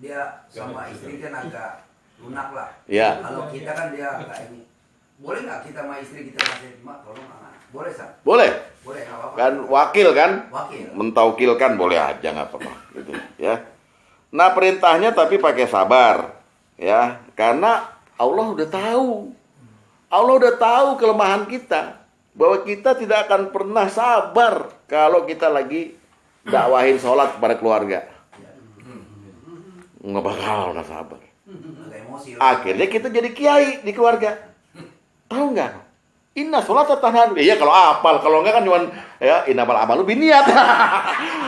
dia sama istri kan agak lunak lah. Iya. Kalau kita kan dia agak ini. Boleh nggak kita sama istri kita kasih mak tolong anak? Boleh San? Boleh. Boleh nggak apa-apa. Kan wakil kan? Wakil. Mentaukilkan boleh aja nggak apa-apa gitu ya. Nah, perintahnya tapi pakai sabar ya, karena Allah udah tahu. Allah udah tahu kelemahan kita, bahwa kita tidak akan pernah sabar kalau kita lagi dakwahin sholat kepada keluarga. Nggak bakal nggak sabar. Emosi. Akhirnya kita jadi kiai di keluarga. Tahu nggak? Inna sholat tahan. Iya kalau apal, kalau enggak kan cuman ya innamal amalu biniat.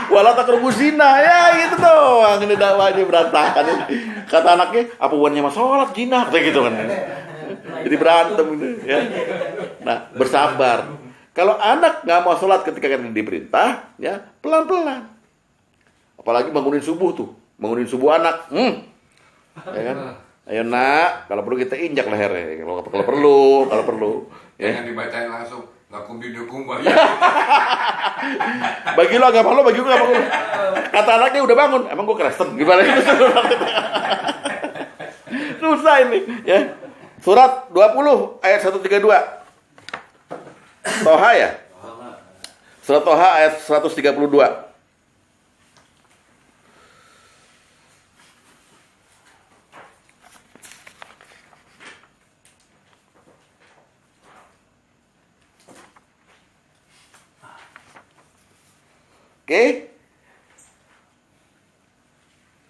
Wala taqrabu zina. Ya gitu doang. Ini dakwahnya berantakan. Kata anaknya, apa hubungannya sama sholat zina? Kayak gitu kan. Jadi berantem gitu ya. Nah, bersabar. Kalau anak nggak mau sholat ketika diperintah, ya pelan-pelan. Apalagi bangunin subuh tuh, bangunin subuh anak, ya kan? Ayo nak, kalau perlu kita injak lehernya, kalau perlu, ya. Jangan dibacain langsung, lakum dinukum bayar. Bagi lo agama lo, bagi gue agama lo. Kata anaknya udah bangun, emang gue Kristen, gimana itu? Susah ini, ya. Surat 20 ayat 132. Toha ya? Surat Toha ayat 132. Oke.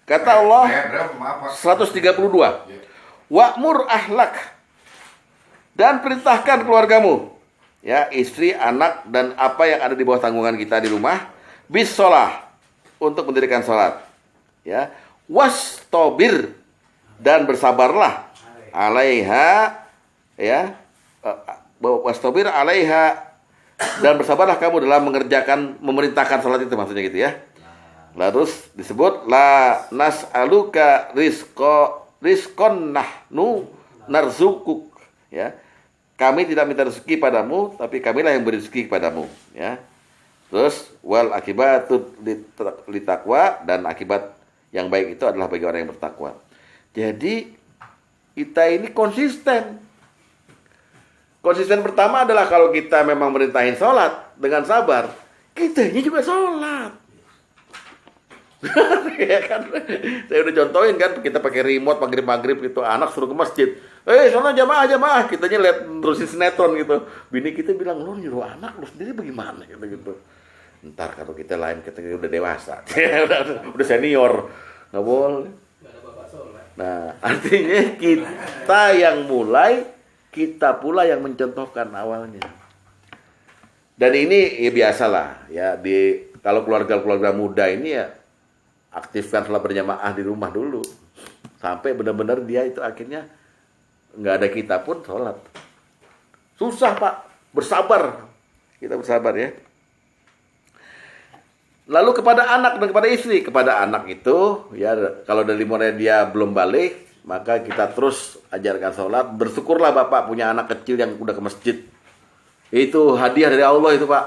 Kata Allah Ayat berapa? Maaf, Pak. 132. Ya. Wa'mur ahlak, dan perintahkan keluargamu, ya, istri, anak, dan apa yang ada di bawah tanggungan kita di rumah, bis sholah, untuk mendirikan sholat, ya, wastobir, dan bersabarlah, alaiha, ya, wastobir alaiha, dan bersabarlah kamu dalam memerintahkan sholat itu, maksudnya gitu ya. Lalu disebut la nas'aluka rizqon nahnu narzukuk, ya. Kami tidak minta rezeki padamu, tapi kamilah yang beri rezeki kepadamu, ya. Terus wal akibatut litakwa, dan akibat yang baik itu adalah bagi orang yang bertakwa. Jadi kita ini konsisten. Konsisten pertama adalah kalau kita memang merintahin sholat dengan sabar, kitanya juga sholat. Ya kan? Saya udah contohin kan, kita pakai remote maghrib gitu, anak suruh ke masjid. Sana jamaah, kitanya lihat terusin sinetron gitu. Bini kita bilang, lu nyuruh anak, lu sendiri bagaimana gitu. Ntar kalau kita lain, kita udah dewasa, udah senior, nggak boleh. Nah, artinya kita yang mulai, kita pula yang mencontohkan awalnya. Dan ini ya biasalah ya, kalau keluarga muda ini ya aktifkan sholat berjamaah di rumah dulu sampai benar-benar dia itu akhirnya nggak ada kita pun sholat. Susah Pak, bersabar, kita bersabar ya. Lalu kepada anak dan kepada istri. Kepada anak itu ya, kalau dari mulai dia belum balik, maka kita terus ajarkan sholat. Bersyukurlah Bapak punya anak kecil yang udah ke masjid. Itu hadiah dari Allah itu Pak.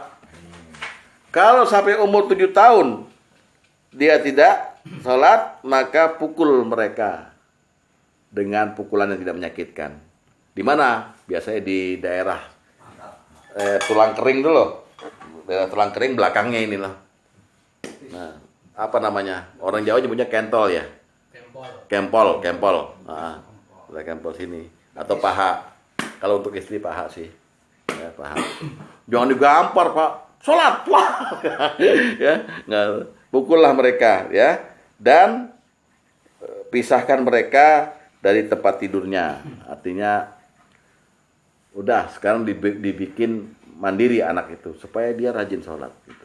Kalau sampai umur 7 tahun dia tidak sholat, maka pukul mereka dengan pukulan yang tidak menyakitkan. Di mana? Biasanya di daerah tulang kering dulu. Daerah tulang kering belakangnya ini loh. Nah, apa namanya? Orang Jawa nyebutnya kentol ya. Kempol. Nah, kempol sini atau paha. Kalau untuk istri paha sih. Ya, paha. Jangan digampar, Pak. Sholat. Wah. Ya, nggak. Pukullah mereka ya, dan pisahkan mereka dari tempat tidurnya. Artinya udah sekarang dibikin mandiri anak itu supaya dia rajin sholat gitu.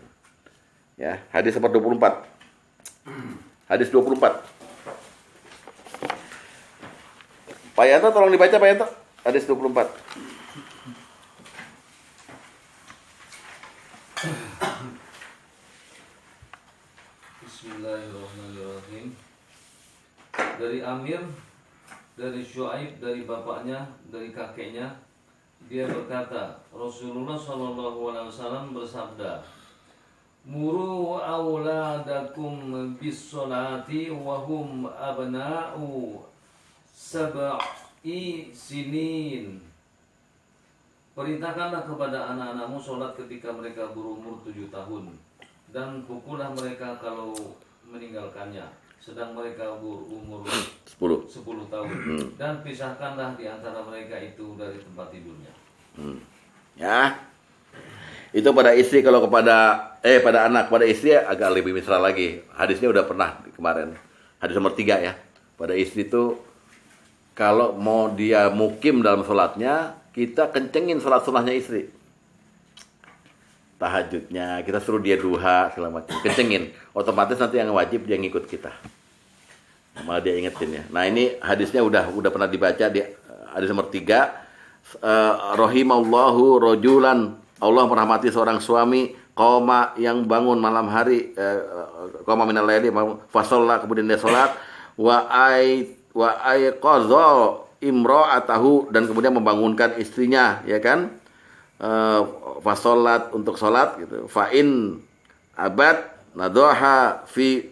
Ya, hadis nomor 24. Hadis 24. Pak Yanto tolong dibaca Pak Yanto. Hadis 24. Bismillahirrahmanirrahim. Dari Amir, dari Syuaib, dari bapaknya, dari kakeknya, dia berkata, Rasulullah SAW bersabda, Muru auladakum bis sholati wahum abna'u sab'i sinin. Perintahkanlah kepada anak-anakmu sholat ketika mereka berumur 7 tahun. Dan pukullah mereka kalau meninggalkannya, sedang mereka berumur 10 tahun. Dan pisahkanlah di antara mereka itu dari tempat tidurnya. Ya, itu pada istri. Kalau pada anak, pada istri agak lebih mesra lagi. Hadisnya udah pernah kemarin. Hadis nomor 3 ya. Pada istri itu kalau mau dia mukim dalam sholatnya, kita kencengin sholat sunnahnya istri. Tahajudnya, kita suruh dia duha segala macam, kencengin. Otomatis nanti yang wajib dia ngikut kita. Malah dia ingetin ya. Nah ini hadisnya udah pernah dibaca di hadis nomor 3. Rahimallahu rojulan, Allah merahmati seorang suami qoma yang bangun malam hari, qoma minal laili, fasolla, kemudian dia sholat, wa aiqadha imra'atahu, dan kemudian membangunkan istrinya, ya kan? Fasolat, untuk sholat gitu. Fa'in abad nadoha fi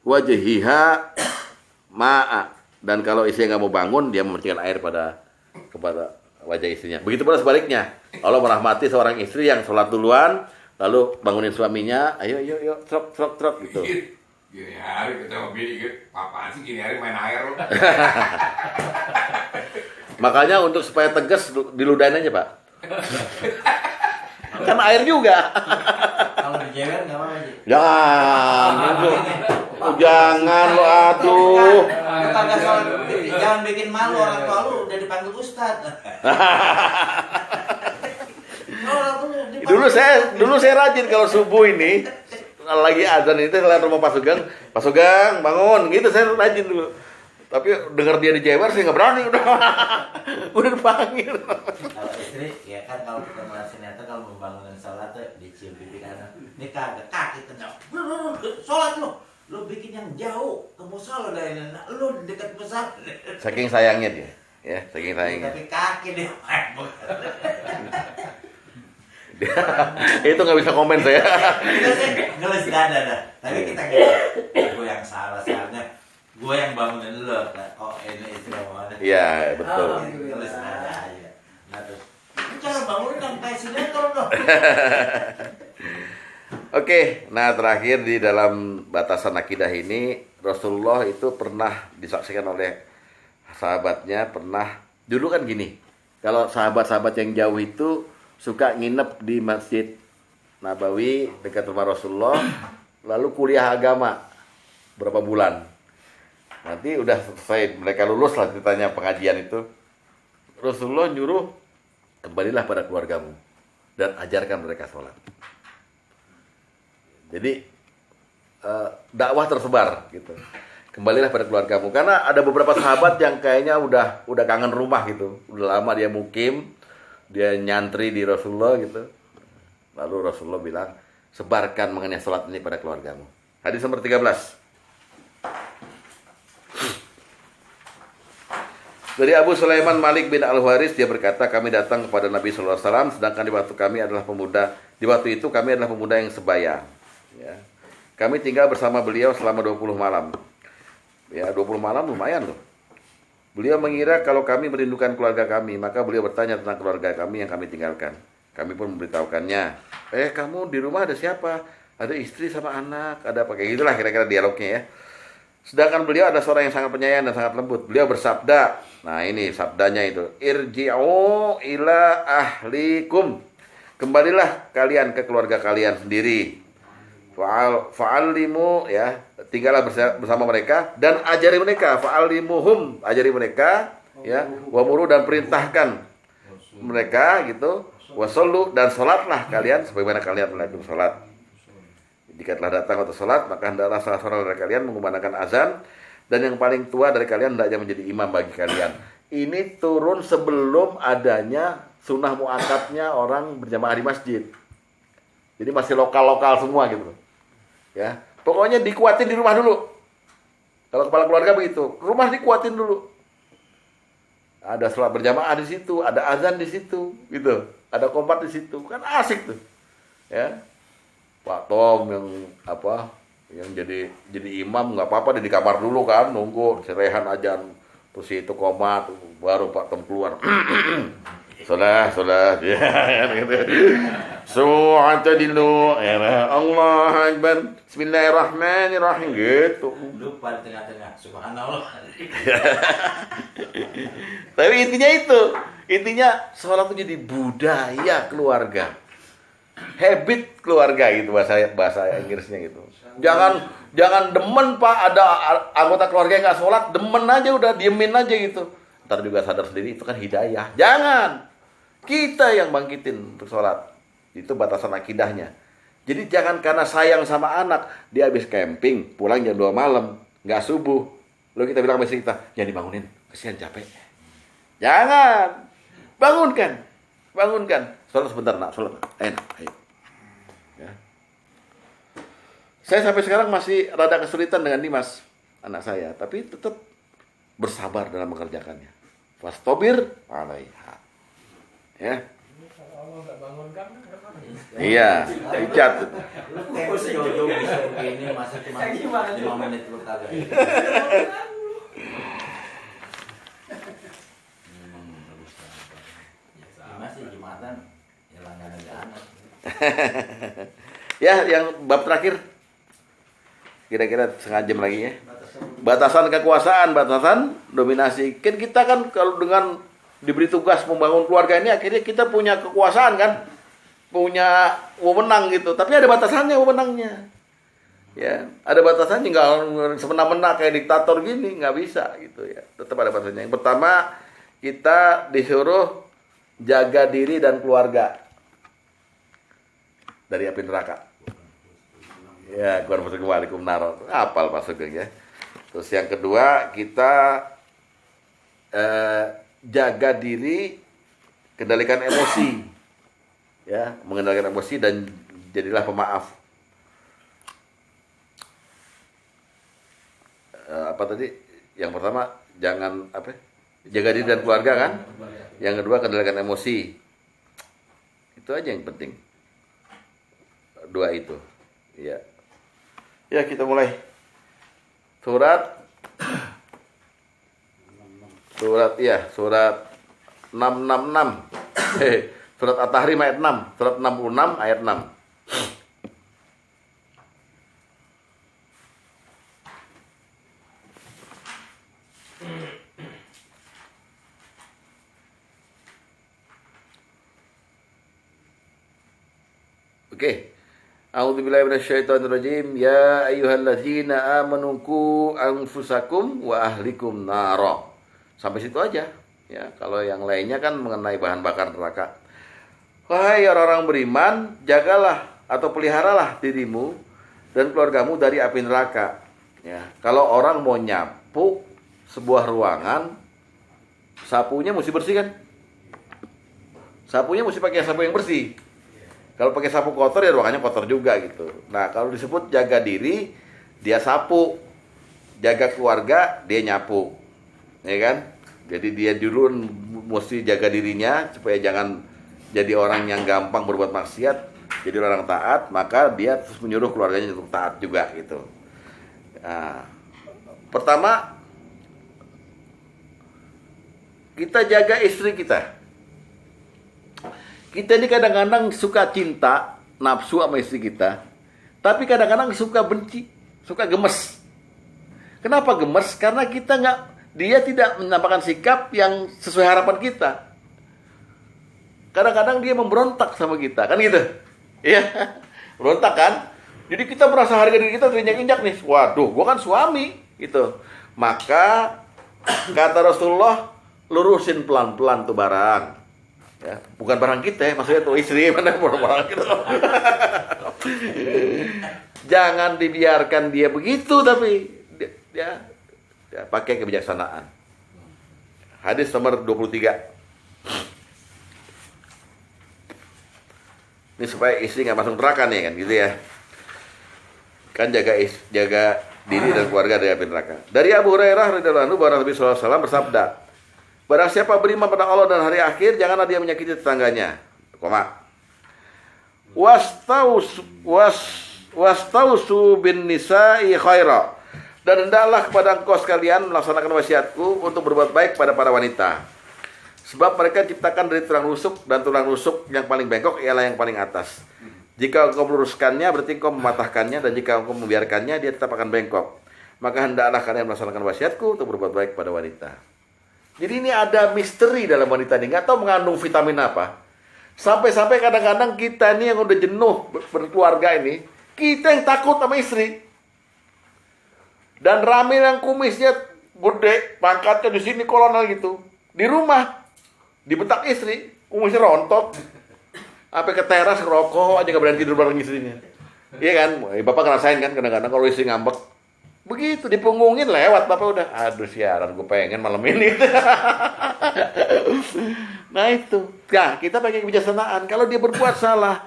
wajhiha ma'a, dan kalau istrinya nggak mau bangun, dia memercikan air kepada wajah istrinya. Begitu pula sebaliknya, Allah merahmati seorang istri yang sholat duluan lalu bangunin suaminya, ayo trok gitu. Gini hari kita mau bini gitu, apaan sih gini hari main air loh. Makanya untuk supaya tegas diludahin aja Pak. Kan air juga. Kalau dijewer nggak apa-apa aja. Jangan lo, aduh. Jangan bikin malu orang tua lu, udah dipanggil Ustad. Dulu saya rajin kalau subuh ini lagi azan itu ngeliat rumah Pak Sugeng bangun gitu, saya rajin dulu. Tapi dengar dia dijewer saya nggak berani, udah dipanggil. Kalau istri ya kan, kalau kita ngeliat sinetron, kalau membangun sholat tuh dicium pipi kanan, ini kagak kaki tendang, sholat lu bikin yang jauh ke musola dari lu dekat pesawat. Saking sayangnya dia, ya saking sayangnya. Tapi kaki dia main. Itu nggak bisa komen saya. Ngeles dada dah. Tapi kita gitu, gue yang salah sebenarnya. Gue yang bangunin lo. Oh ini istirahat. Iya, betul. Tulis nada aja. Nah terus, cara bangunin yang kayak sinetron dong. Oke, nah terakhir di dalam batasan akidah ini Rasulullah itu pernah disaksikan oleh sahabatnya, pernah dulu kan gini, kalau sahabat-sahabat yang jauh itu suka nginep di Masjid Nabawi dekat rumah Rasulullah, lalu kuliah agama berapa bulan. Nanti udah selesai, mereka lulus lah ceritanya pengajian itu, Rasulullah nyuruh kembalilah pada keluargamu dan ajarkan mereka sholat. Jadi dakwah tersebar gitu. Kembalilah pada keluargamu, karena ada beberapa sahabat yang kayaknya udah kangen rumah gitu. Udah lama dia mukim, dia nyantri di Rasulullah gitu. Lalu Rasulullah bilang, sebarkan mengenai sholat ini pada keluargamu. Hadis nomor 13. Dari Abu Sulaiman Malik bin Al-Haris, dia berkata, kami datang kepada Nabi sallallahu alaihi wasallam sedangkan di waktu itu kami adalah pemuda yang sebaya. Ya. Kami tinggal bersama beliau selama 20 malam. Ya, 20 malam lumayan loh. Beliau mengira kalau kami merindukan keluarga kami, maka beliau bertanya tentang keluarga kami yang kami tinggalkan. Kami pun memberitahukannya, kamu di rumah ada siapa? Ada istri sama anak, ada apa? Kayak gitulah kira-kira dialognya ya. Sedangkan beliau ada seorang yang sangat penyayang dan sangat lembut. Beliau bersabda, nah ini sabdanya itu, irji'u ila ahlikum. Kembalilah kalian ke keluarga kalian sendiri. Fa'allimu, ya, tinggallah bersama mereka dan ajari mereka, fa'allimuhum, ajari mereka, ya, wamuru dan perintahkan mereka gitu, wasallu dan salatlah kalian sebagaimana kalian melakukan salat. Jika telah datang waktu salat, maka hendaklah salah seorang dari kalian mengumandangkan azan, dan yang paling tua dari kalian hendaknya menjadi imam bagi kalian. Ini turun sebelum adanya sunnah muakkadnya orang berjamaah di masjid. Jadi masih lokal-lokal semua gitu. Ya, pokoknya dikuatin di rumah dulu. Kalau kepala keluarga begitu, rumah dikuatin dulu. Ada sholat berjamaah di situ, ada azan di situ, gitu. Ada kompat di situ, kan asik tuh. Ya, Pak Tom yang yang jadi imam nggak apa-apa di kamar dulu kan, nunggu serehan azan, terus itu komat, baru Pak Tom keluar. Salah, ya, gitu. Su'atadilu, ya, Allah Akbar, Bismillahirrahmanirrahim, gitu. Lupa di tengah-tengah, subhanallah. Tapi intinya sholat itu jadi budaya keluarga, habit keluarga gitu bahasa Inggrisnya gitu. Jangan demen Pak, ada anggota keluarga yang nggak sholat, demen aja udah, diemin aja gitu. Ntar juga sadar sendiri itu kan hidayah. Jangan. Kita yang bangkitin untuk sholat. Itu batasan akidahnya. Jadi jangan karena sayang sama anak, dia habis camping, pulang jam 2 malam, nggak subuh. Lalu kita bilang sama istri kita, jangan dibangunin, kesian capek. Jangan. Bangunkan. Sholat sebentar nak, sholat. Ayo. Ya. Saya sampai sekarang masih rada kesulitan dengan Dimas, anak saya. Tapi tetap bersabar dalam mengerjakannya. Fastobir alaiha. Ya. Kalau Allah nggak bangunkan, Iya, icat. Jodoh bisa begini masa cuma 5 menit berkali. Masih Jumatan, ya langganan anak. Ya, yang bab terakhir. Kira-kira setengah jam lagi ya. Batasan kekuasaan, batasan dominasi. Kan kita kan kalau dengan diberi tugas membangun keluarga ini, akhirnya kita punya kekuasaan kan, punya wewenang gitu. Tapi ada batasannya wewenangnya. Ya, ada batasannya, nggak semena-mena kayak diktator gini, nggak bisa gitu ya. Tetap ada batasannya. Yang pertama, kita disuruh jaga diri dan keluarga dari api neraka. Ya, keluar masuk walikum nar. Apal Pak Sugeng ya. Terus yang kedua, kita jaga diri, kendalikan emosi. Ya, mengendalikan emosi dan jadilah pemaaf. Apa tadi? Yang pertama, jangan jaga diri dan keluarga kan? Yang kedua, kendalikan emosi. Itu aja yang penting. 2 itu. Ya. Ya, kita mulai. Surat Surat 666. Surat At-Tahrim ayat 6, surat 66 ayat 6. Oke. A'udzubillahi minasyaitonirrajim. Ya ayyuhalladzina amanu qu anfusakum wa ahlikum nara. Sampai situ aja. Ya, kalau yang lainnya kan mengenai bahan bakar neraka. Wahai orang-orang beriman, jagalah atau peliharalah dirimu dan keluargamu dari api neraka. Ya, kalau orang mau nyapu sebuah ruangan, sapunya mesti bersih kan? Sapunya mesti pakai sapu yang bersih. Kalau pakai sapu kotor ya ruangannya kotor juga gitu. Nah, kalau disebut jaga diri, dia sapu. Jaga keluarga, dia nyapu. Ya kan? Jadi dia dulu mesti jaga dirinya supaya jangan jadi orang yang gampang berbuat maksiat, jadi orang taat, maka dia terus menyuruh keluarganya untuk taat juga gitu. Nah, pertama kita jaga istri kita. Kita ini kadang-kadang suka cinta, nafsu sama istri kita, tapi kadang-kadang suka benci, suka gemes. Kenapa gemes? Karena dia tidak menampakkan sikap yang sesuai harapan kita. Kadang-kadang dia memberontak sama kita, kan gitu? Iya, berontak kan? Jadi kita merasa harga diri kita terinjak-injak nih. Waduh, gua kan suami, gitu. Maka kata Rasulullah, lurusin pelan-pelan tuh barang. Ya, bukan barang kita, maksudnya tuh istri, mana barang kita. Jangan dibiarkan dia begitu, tapi dia pakai kebijaksanaan. Hadis nomor 23. Ini supaya istri nggak masuk neraka nih kan gitu ya. Kan jaga diri dan keluarga dari api neraka. Dari Abu Hurairah radhiyallahu anhu bahwa Nabi sallallahu alaihi wasallam bersabda, barang siapa beriman pada Allah dan hari akhir, janganlah dia menyakiti tetangganya. Wastausu bin nisa'i khaira. Dan hendaklah kepada engkau sekalian melaksanakan wasiatku untuk berbuat baik pada para wanita. Sebab mereka diciptakan dari tulang rusuk, dan tulang rusuk yang paling bengkok ialah yang paling atas. Jika engkau meluruskannya, berarti engkau mematahkannya, dan jika engkau membiarkannya, dia tetap akan bengkok. Maka hendaklah kalian melaksanakan wasiatku untuk berbuat baik pada wanita. Jadi ini ada misteri dalam wanita ini, nggak tahu mengandung vitamin apa. Sampai-sampai kadang-kadang kita ini yang udah jenuh berkeluarga ini, kita yang takut sama istri. Dan rame yang kumisnya gede, pangkatnya di sini kolonel gitu. Di rumah, dibentak istri, kumisnya rontok. Sampai ke teras ngerokok aja gak berani tidur bareng istrinya. Iya kan? Bapak ngerasain kan kadang-kadang kalau istri ngambek. Begitu, dipunggungin lewat, Bapak udah, aduh siaran, gue pengen malam ini. Nah itu. Nah, kita pakai kebijaksanaan. Kalau dia berbuat salah,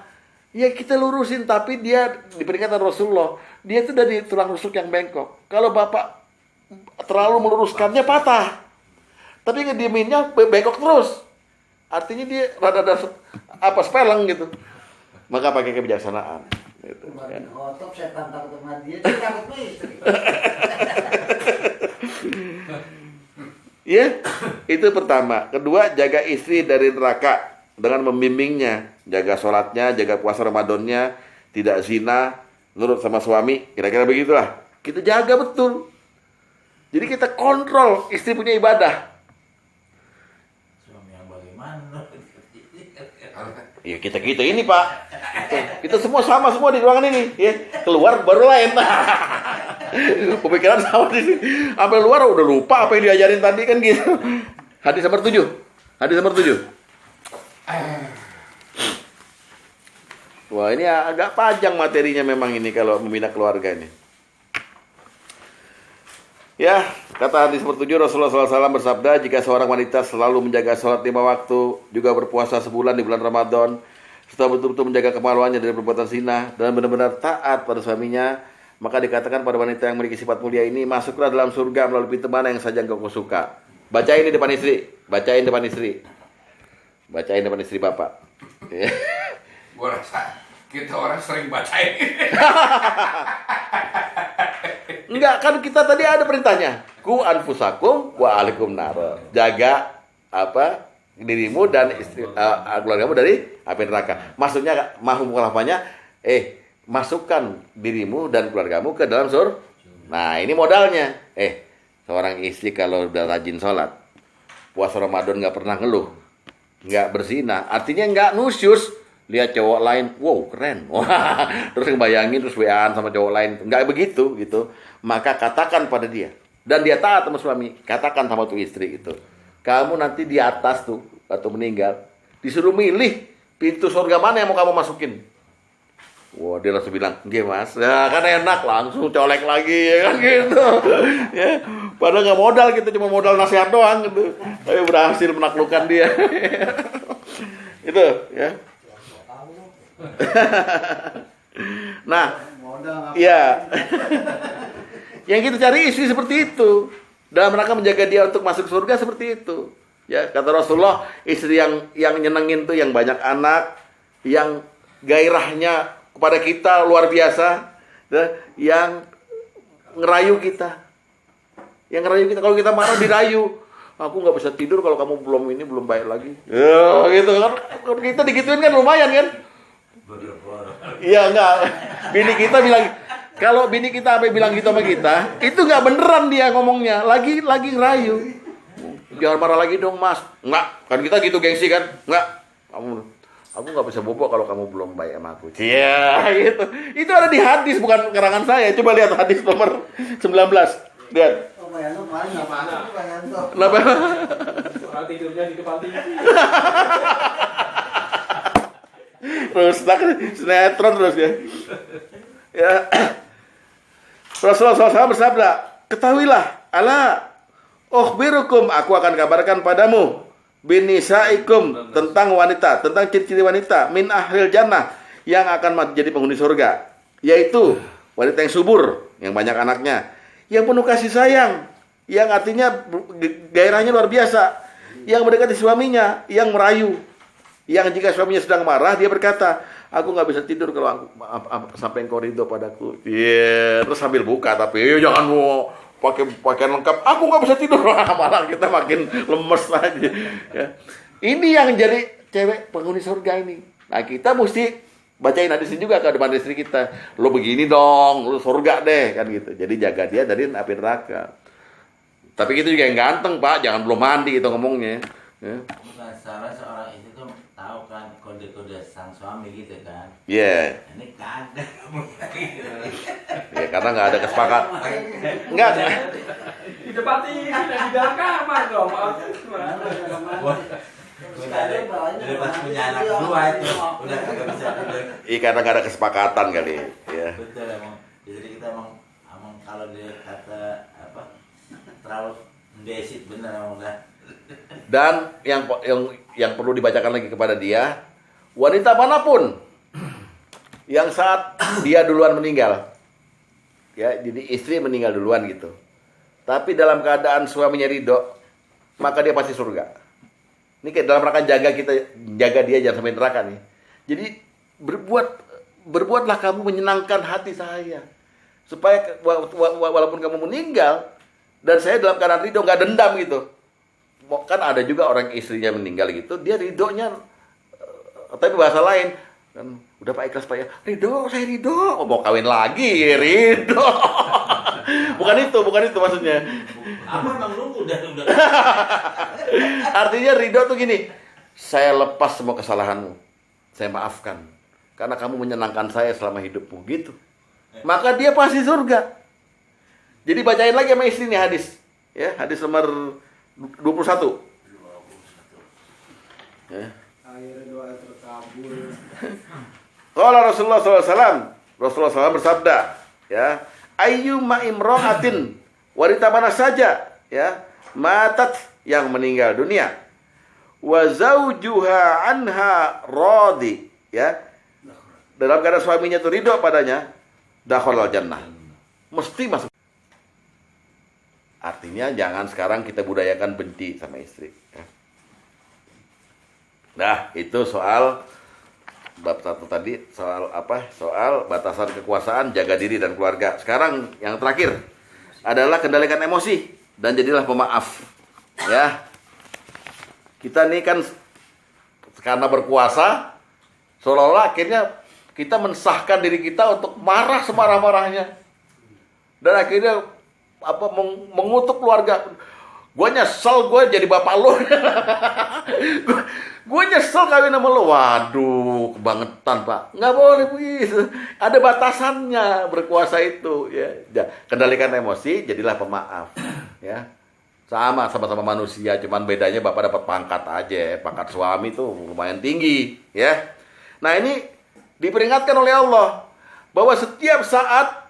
ya kita lurusin, tapi dia diperingatkan Rasulullah, dia itu dari tulang rusuk yang bengkok. Kalau Bapak terlalu meluruskannya patah. Tapi ngedieminnya bengkok terus. Artinya dia rada sepeleng gitu. Maka pakai kebijaksanaan. Gitu, ya. Otot setan takut sama dia takut istri. Ya, itu pertama. Kedua, jaga istri dari neraka dengan membimbingnya, jaga sholatnya, jaga puasa Ramadannya, tidak zina, nurut sama suami, kira-kira begitulah. Kita jaga betul. Jadi kita kontrol istri punya ibadah. Suami yang bagaimana? Ya kita ini Pak. Kita semua sama semua di ruangan ini. Ya, keluar baru lain. Pemikiran sama di sini. Sampai luar udah lupa apa yang diajarin tadi kan gitu. Hadis nomor 7. Hadis nomor 7. Wah, ini agak panjang materinya memang ini kalau membina keluarga ini. Ya, kata hadis nomor 7, Rasulullah SAW bersabda, jika seorang wanita selalu menjaga sholat 5 waktu, juga berpuasa sebulan di bulan Ramadan, serta betul-betul menjaga kemaluannya dari perbuatan zina, dan benar-benar taat pada suaminya, maka dikatakan pada wanita yang memiliki sifat mulia ini, masuklah dalam surga melalui pintu mana yang saja engkau suka. Bacain di depan istri, bacain depan istri. Bacain depan istri Bapak. Gua rasa kita orang sering bacain. Enggak, kan kita tadi ada perintahnya. Ku anfusakum wa alaikum nar. Jaga apa? Dirimu dan istri keluargamu dari api neraka. Maksudnya mahum mukhalafahnya masukkan dirimu dan keluargamu ke dalam surga. Nah, ini modalnya. Seorang istri kalau udah rajin sholat, puasa Ramadan nggak pernah ngeluh, nggak berzina, artinya nggak nusyus. Lihat cowok lain, wow keren, wah, terus ngebayangin terus WA-an sama cowok lain, nggak begitu gitu. Maka katakan pada dia, dan dia taat sama suami, katakan sama tuh istri itu, kamu nanti di atas tuh atau meninggal, disuruh milih pintu surga mana yang mau kamu masukin. Wah, dia langsung bilang, "Nggih, Mas." Ya, kan enak, langsung colek lagi ya kan gitu. Ya, padahal nggak modal gitu, cuma modal nasihat doang gitu. Tapi berhasil menaklukkan dia. Itu, ya. Nah, iya. Yang kita cari istri seperti itu. Dalam rangka menjaga dia untuk masuk surga seperti itu. Ya, kata Rasulullah, istri yang nyenengin tuh yang banyak anak, yang gairahnya kepada kita luar biasa, yang ngerayu kita. Yang ngerayu kita, kalau kita marah dirayu. Aku nggak bisa tidur kalau kamu belum baik lagi. Ya, gitu kan. Kita digituin kan lumayan kan? Iya enggak. Bini kita bilang, kalau bini kita sampai bilang gitu sama kita, itu nggak beneran dia ngomongnya, lagi ngerayu. Jangan marah lagi dong, Mas. Enggak, kan kita gitu gengsi kan? Enggak. Aku nggak bisa bobo kalau kamu belum baik sama aku. Iya, gitu. Itu ada di hadis, bukan karangan saya. Coba lihat hadis nomor 19. Lihat. Oh, Pak Yanto paling nggak mana? Pak Yanto. Kenapa? Soal tidurnya di depan TV. Terus sinetron terus ya. Ya. Rasulullah SAW bersabda, ketahuilah, ala ukhbirukum, aku akan kabarkan padamu, binisaikum, tentang wanita, tentang ciri-ciri wanita, min ahlil jannah, yang akan menjadi penghuni surga, yaitu wanita yang subur, yang banyak anaknya, yang penuh kasih sayang, yang artinya gairahnya luar biasa, yang mendekati suaminya, yang merayu, yang jika suaminya sedang marah, dia berkata, aku nggak bisa tidur kalau sampai engkau ridho padaku. Iya, terus sambil buka, tapi jangan mau pakai pakaian lengkap. Aku nggak bisa tidur, malah kita makin lemes aja. Ya. Ini yang jadi cewek penghuni surga ini. Nah, kita mesti bacain hadis ini juga ke depan istri kita. Lo begini dong, lo surga deh kan gitu. Jadi jaga dia dari api neraka. Tapi kita juga yang ganteng, Pak, jangan belum mandi itu ngomongnya. Ya. Bukan salah seorang istri tuh tahu kan kode-kode sang suami gitu kan. Iya. Ini kagak. Ya karena nggak ada kesepakatan. Nggak. Di depan TV dan di dalam kamar dong. Udah pas punya anak dua itu udah kagak bisa tidur. Iya karena nggak ada kesepakatan kali. Ya. Betul emang. Jadi kita emang kalau dia kata apa terlalu mendesit bener emang udah. Dan yang perlu dibacakan lagi kepada dia, wanita manapun yang saat dia duluan meninggal, ya, jadi istri meninggal duluan gitu, tapi dalam keadaan suaminya ridho, maka dia pasti surga. Ini kayak dalam rangka jaga dia jangan sampai neraka nih. Jadi berbuatlah kamu menyenangkan hati saya, supaya walaupun kamu meninggal dan saya dalam keadaan ridho, nggak dendam gitu. Kan ada juga orang istrinya meninggal gitu, dia ridhonya, tapi bahasa lain kan, udah Pak ikhlas Pak ya, ridho, saya ridho, mau kawin lagi, ridho. bukan itu maksudnya. Apa emang lu udah. Artinya ridho tuh gini, saya lepas semua kesalahanmu, saya maafkan, karena kamu menyenangkan saya selama hidupmu, gitu. Maka dia pasti surga. Jadi bacain lagi sama istri nih hadis, ya, hadis nomor 21. Ya. Akhirnya doa terkabul. Qala Rasulullah SAW, Rasulullah SAW bersabda, ya, ayyuma imra'atin, wanita mana saja, ya, matat, yang meninggal dunia, wa zaujuha anha radi, ya, dalam keadaan suaminya itu ridho padanya, dakhalal jannah, mesti masuk. Artinya jangan sekarang kita budayakan benci sama istri. Nah, itu soal bab 1 tadi, soal apa? Soal batasan kekuasaan, jaga diri dan keluarga. Sekarang yang terakhir, adalah kendalikan emosi dan jadilah pemaaf. Ya. Kita nih kan karena berkuasa, seolah-olah akhirnya kita mensahkan diri kita untuk marah semarah-marahnya. Dan akhirnya mengutuk keluarga. Gue nyesel gue jadi bapak lo. Gue nyesel kawin sama lo. Waduh, kebangetan pak. Nggak boleh begitu. Ada batasannya berkuasa itu. Ya, kendalikan emosi, jadilah pemaaf. Ya, sama-sama manusia. Cuman bedanya bapak dapat pangkat aja. Pangkat suami tuh lumayan tinggi. Ya. Nah ini diperingatkan oleh Allah bahwa setiap saat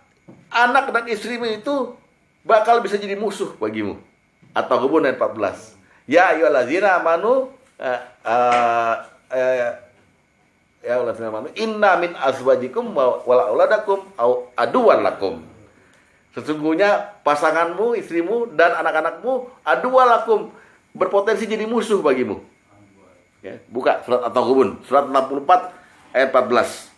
anak dan istrimu itu bakal bisa jadi musuh bagimu. At-Taghabun ayat 14. Ya ayyuhallazina amanu ya ayyuhallazina amanu inna min azwajikum wa auladakum aduwwan lakum. Sesungguhnya pasanganmu, istrimu dan anak-anakmu aduwwan lakum, berpotensi jadi musuh bagimu. Ya, buka surat At-Taghabun, surat 64 ayat 14.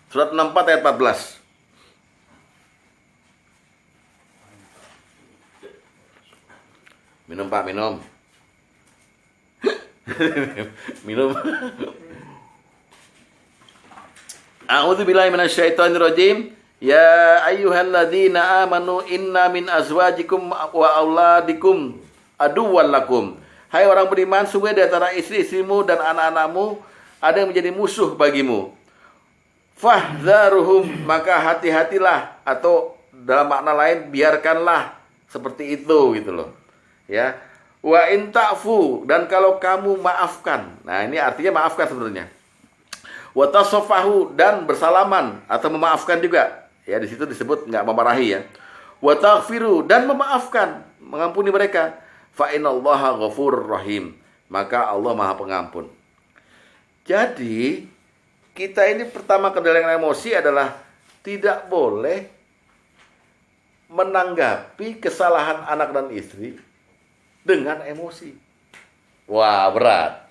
Surat 64 ayat 14. Minum Pak, minum. Minum. A'udzubillahi minasyaitonir rajim. Ya ayyuhalladzina amanu inna min azwajikum wa auladikum aduwwan lakum. Hai orang beriman, sungguh di antara istri-istrimu dan anak-anakmu ada yang menjadi musuh bagimu. Fahdharuhum, maka hati-hatilah, atau dalam makna lain biarkanlah seperti itu gitu loh. Ya. Wa in ta'fu, dan kalau kamu maafkan. Nah, ini artinya maafkan sebenarnya. Wa tasaffahu, dan bersalaman atau memaafkan juga. Ya, di situ disebut enggak memarahi ya. Wa taghfiru, dan memaafkan, mengampuni mereka. Fa innallaha ghafurur rahim, maka Allah Maha Pengampun. Jadi kita ini pertama kendalikan emosi adalah tidak boleh menanggapi kesalahan anak dan istri dengan emosi. Wah, berat.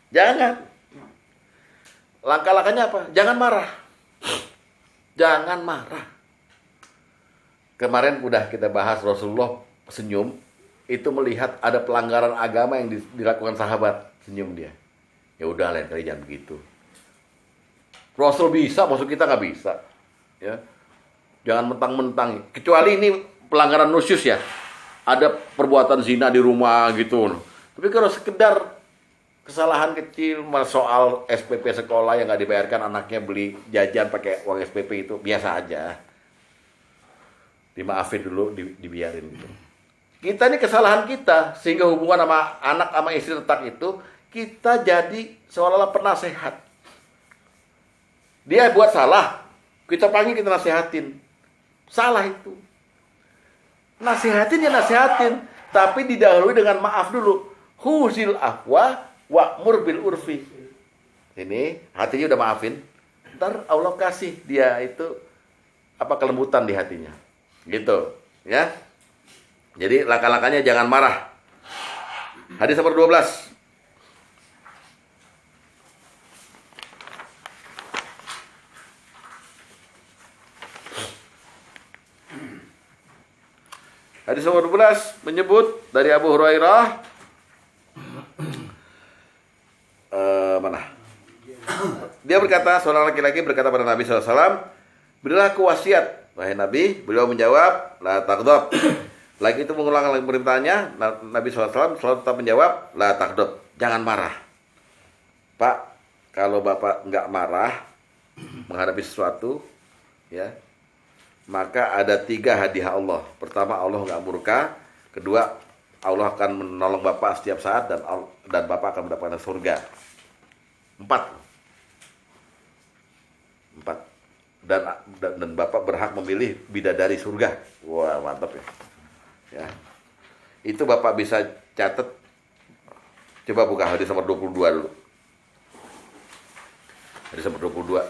Jangan. Langkah-langkahnya apa? Jangan marah. Jangan marah. Kemarin udah kita bahas Rasulullah senyum, itu melihat ada pelanggaran agama yang dilakukan sahabat, senyum dia. Ya udah, lain kali jangan begitu. Rasul bisa, maksud kita nggak bisa. Ya, jangan mentang-mentang. Kecuali ini pelanggaran nusyus ya. Ada perbuatan zina di rumah gitu. Tapi kalau sekedar kesalahan kecil, soal SPP sekolah yang nggak dibayarkan, anaknya beli jajan pakai uang SPP, itu biasa aja. Dimaafin dulu, dibiarin gitu. Kita ini kesalahan kita, sehingga hubungan sama anak sama istri retak itu, kita jadi seolah-olah penasehat. Dia buat salah, kita panggil, kita nasihatin. Salah itu. Nasihatin ya nasihatin, tapi didahului dengan maaf dulu. Huzil afwa wa'mur bil urfi. Ini hatinya udah maafin, ntar Allah kasih dia itu kelembutan di hatinya. Gitu, ya. Jadi langkah-langkahnya jangan marah. Hadis nomor 12. Hadis nomor 12 menyebut dari Abu Hurairah. Mana? Dia berkata, seorang laki-laki berkata pada Nabi SAW, berilah aku wasiat, wahai Nabi. Beliau menjawab, la taghdab. Lagi itu mengulang lagi perintahnya, Nabi SAW selalu tetap menjawab, la taghdab, jangan marah. Pak, kalau Bapak nggak marah menghadapi sesuatu, ya, maka ada 3 hadiah Allah. Pertama, Allah nggak murka. Kedua, Allah akan menolong Bapak setiap saat, dan Bapak akan mendapatkan surga. 4. Dan Bapak berhak memilih bidadari surga. Wah, mantap ya. Ya. Itu Bapak bisa catat. Coba buka hadis nomor 22 dulu. Hadis nomor 22.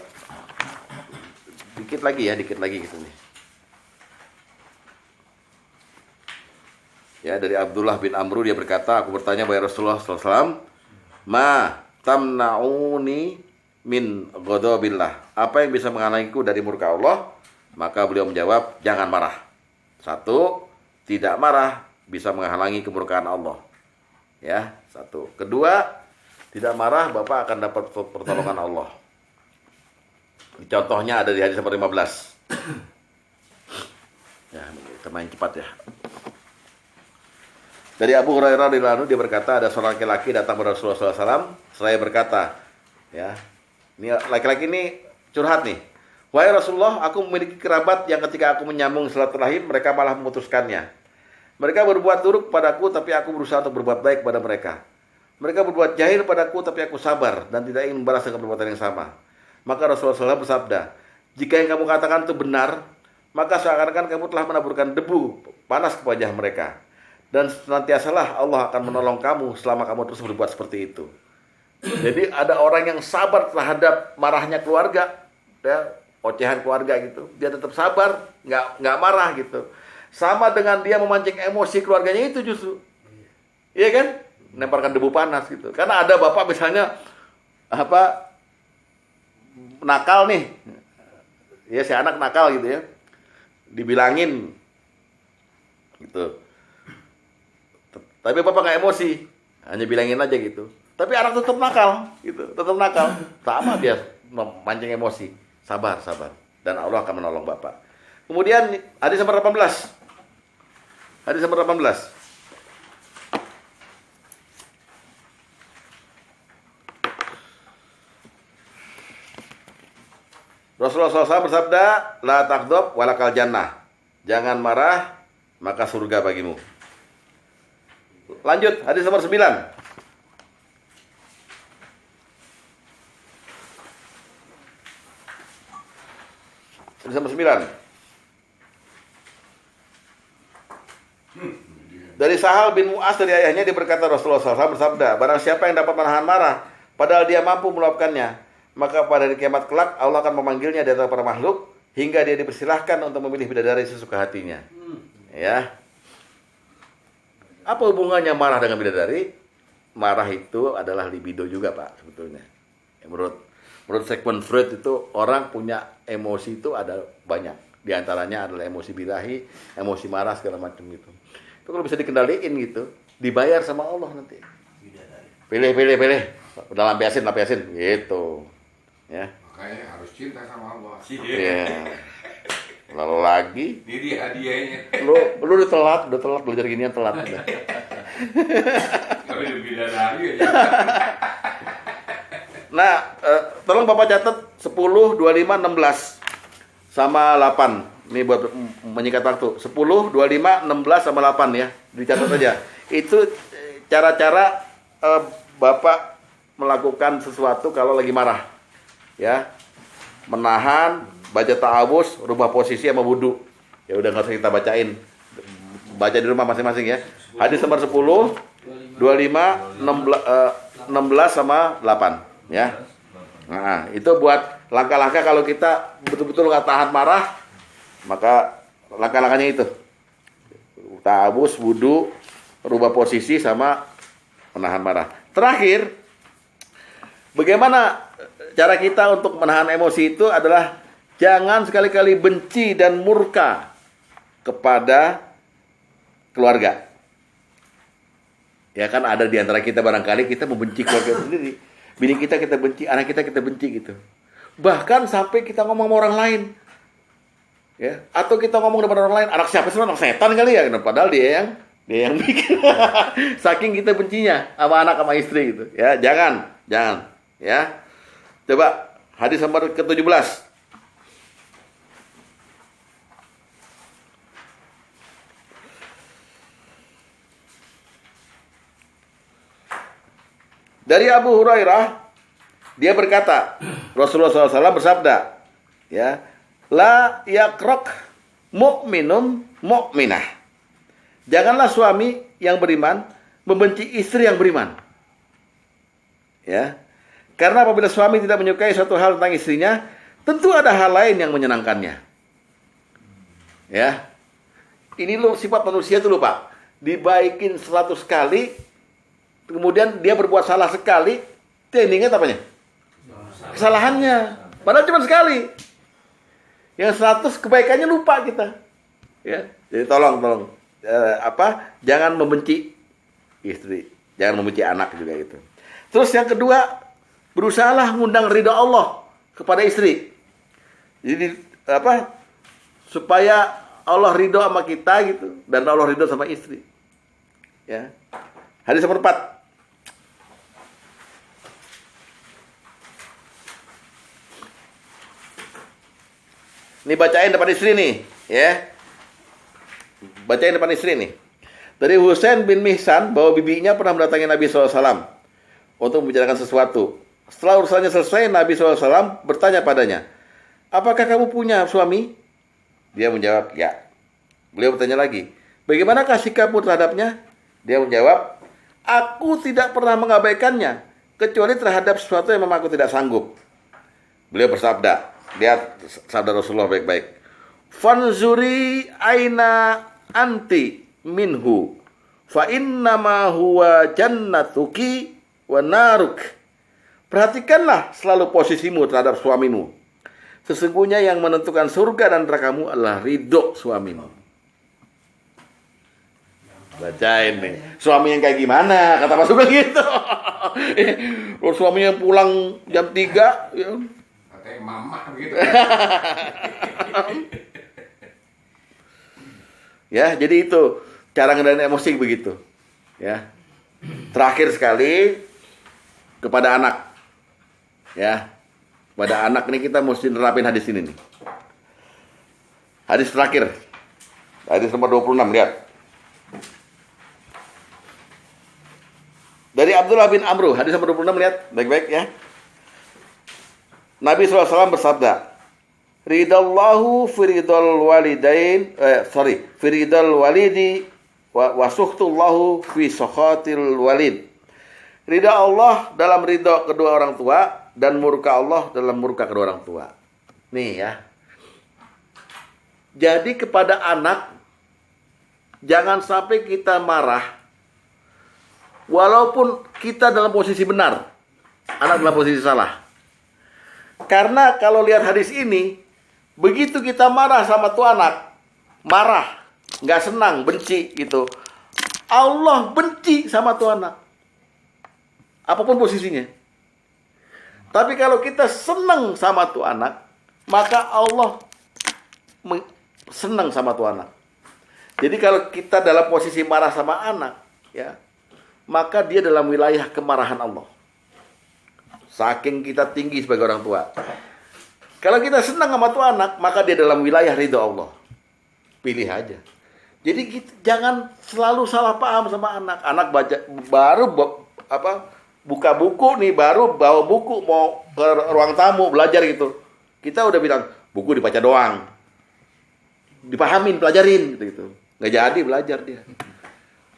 Dikit lagi gitu nih. Ya, dari Abdullah bin Amru, dia berkata, aku bertanya kepada Rasulullah SAW, ma tamna'uni min ghadabillah, apa yang bisa menghalangiku dari murka Allah? Maka beliau menjawab, jangan marah. Satu, tidak marah bisa menghalangi kemurkaan Allah. Ya, satu. Kedua, tidak marah Bapak akan dapat pertolongan Allah. Contohnya ada di hadis nomor 15. Ya, kita main cepat ya. Dari Abu Hurairah radhiyallahu anhu, dia berkata, ada seorang laki-laki datang kepada Rasulullah SAW. Seraya berkata, ya, ini laki-laki ini curhat nih. Wahai Rasulullah, aku memiliki kerabat yang ketika aku menyambung silaturahim, mereka malah memutuskannya. Mereka berbuat buruk padaku, tapi aku berusaha untuk berbuat baik pada mereka. Mereka berbuat jahil padaku, tapi aku sabar dan tidak ingin membalas dengan perbuatan yang sama. Maka Rasulullah SAW bersabda, jika yang kamu katakan itu benar, maka seakan-akan kamu telah menaburkan debu panas ke wajah mereka. Dan senantiasalah Allah akan menolong kamu selama kamu terus berbuat seperti itu. Jadi ada orang yang sabar terhadap marahnya keluarga, ya, ocehan keluarga gitu. Dia tetap sabar, nggak marah gitu. Sama dengan dia memancing emosi keluarganya itu justru, iya kan? Melemparkan debu panas gitu. Karena ada bapak misalnya nakal nih, ya si anak nakal gitu ya, dibilangin gitu. Tapi bapak nggak emosi, hanya bilangin aja gitu. Tapi anak tetap nakal, gitu, tetap nakal. Sama dia memancing emosi, sabar, dan Allah akan menolong bapak. Kemudian hadis nomor 18. Hadis nomor 18. Rasulullah SAW bersabda, la taghdab walakal jannah. Jangan marah, maka surga bagimu. Lanjut, hadis nomor 9. Hadis nomor 9. Dari Sahal bin Mu'az dari ayahnya, dia berkata, Rasulullah SAW bersabda, barang siapa yang dapat menahan marah, padahal dia mampu meluapkannya, maka pada hari kiamat kelak Allah akan memanggilnya di antara para makhluk hingga dia dipersilahkan untuk memilih bidadari sesuka hatinya. Ya. Apa hubungannya marah dengan bidadari? Marah itu adalah libido juga, Pak, sebetulnya. Ya, menurut Sigmund Freud itu orang punya emosi itu ada banyak. Di antaranya adalah emosi birahi, emosi marah segala macam gitu. Itu kalau bisa dikendaliin gitu, dibayar sama Allah nanti. Pilih. Udah lampiasin gitu. Ya. Makanya harus cinta sama Allah. Iya. Lalu lagi, Ini dia hadiahnya. lu udah telat belajar ginian telat udah. Kalau lebih dari aja. Nah, tolong Bapak catat 10, 25, 16 sama 8. Ini buat menyikat waktu. 10, 25, 16 sama 8 ya. Dicatat aja. Itu cara-cara Bapak melakukan sesuatu kalau lagi marah. Ya. Menahan, baca ta'awuz, rubah posisi sama wudu. Ya udah nggak usah kita bacain. Baca di rumah masing-masing ya. Hadis nomor 10, 25, 16 sama 8 ya. Nah, itu buat langkah-langkah kalau kita betul-betul nggak tahan marah, maka langkah-langkahnya itu. Ta'awuz, wudu, rubah posisi sama menahan marah. Terakhir, bagaimana cara kita untuk menahan emosi itu adalah jangan sekali-kali benci dan murka kepada keluarga. Ya kan ada di antara kita barangkali kita membenci keluarga sendiri. Bini kita benci, anak kita benci gitu. Bahkan sampai kita ngomong sama orang lain. Ya, atau kita ngomong depan orang lain, anak siapa sih, anak setan kali ya. Padahal dia yang bikin. Saking kita bencinya sama anak sama istri gitu. Ya, jangan. Ya. Coba hadis nomor ke-17. Dari Abu Hurairah, dia berkata, Rasulullah SAW bersabda, ya, la yakrok mu'minum mu'minah. Janganlah suami yang beriman membenci istri yang beriman. Ya, karena apabila suami tidak menyukai suatu hal tentang istrinya, tentu ada hal lain yang menyenangkannya. Ya, ini lo sifat manusia itu, Pak. dibaikin 100 kali, kemudian dia berbuat salah sekali, dia yang diingat apanya? Kesalahannya. Padahal cuma sekali. Yang 100 kebaikannya lupa kita. Ya, jadi tolong jangan membenci istri, jangan membenci anak juga gitu. Terus yang kedua, berusahalah mengundang ridha Allah kepada istri. Jadi supaya Allah ridho sama kita gitu, dan Allah ridho sama istri. Ya. Hadis nomor 4. Ini bacain depan istri nih, ya. Bacain depan istri nih. Dari Husain bin Mihsan bahwa bibinya pernah mendatangi Nabi SAW untuk membicarakan sesuatu. Setelah urusannya selesai, Nabi SAW bertanya padanya, apakah kamu punya suami? Dia menjawab, ya. Beliau bertanya lagi, bagaimanakah sikapmu terhadapnya? Dia menjawab, aku tidak pernah mengabaikannya, kecuali terhadap sesuatu yang memang aku tidak sanggup. Beliau bersabda, lihat sabda Rasulullah baik-baik. Fanzuri aina anti minhu, fa innama huwa jannatuki wa naruk. Perhatikanlah selalu posisimu terhadap suamimu. Sesungguhnya yang menentukan surga dan nerakamu adalah ridho suamimu. Bacain nih. Suami yang kayak gimana? Kata Mas Sugeng gitu. Kalau suaminya pulang jam 3, ya. Katanya mama gitu. Ya, jadi itu cara ngendaliin emosi begitu. Ya. Terakhir sekali kepada anak. Ya. Pada anak ini kita mesti nerapin hadis ini nih. Hadis terakhir. Hadis nomor 26, lihat. Dari Abdullah bin Amru, hadis nomor 26, lihat baik-baik ya. Nabi SAW bersabda, ridallahu firidal walidain, firidal walidi wa suhtullahu fi sakhatil walid. Ridha Allah dalam ridha kedua orang tua, dan murka Allah dalam murka kedua orang tua. Nih ya. Jadi kepada anak, jangan sampai kita marah, walaupun kita dalam posisi benar, anak dalam posisi salah. Karena kalau lihat hadis ini, begitu kita marah sama tuh anak, marah, nggak senang, benci gitu, Allah benci sama tuh anak. Apapun posisinya. Tapi kalau kita senang sama tuh anak, maka Allah senang sama tuh anak. Jadi kalau kita dalam posisi marah sama anak, ya, maka dia dalam wilayah kemarahan Allah. Saking kita tinggi sebagai orang tua. Kalau kita senang sama tuh anak, maka dia dalam wilayah ridho Allah. Pilih aja. Jadi jangan selalu salah paham sama anak. Anak buka buku nih, baru bawa buku mau ke ruang tamu belajar gitu. Kita udah bilang, buku dibaca doang. Dipahamin, pelajarin gitu. Nggak jadi belajar dia.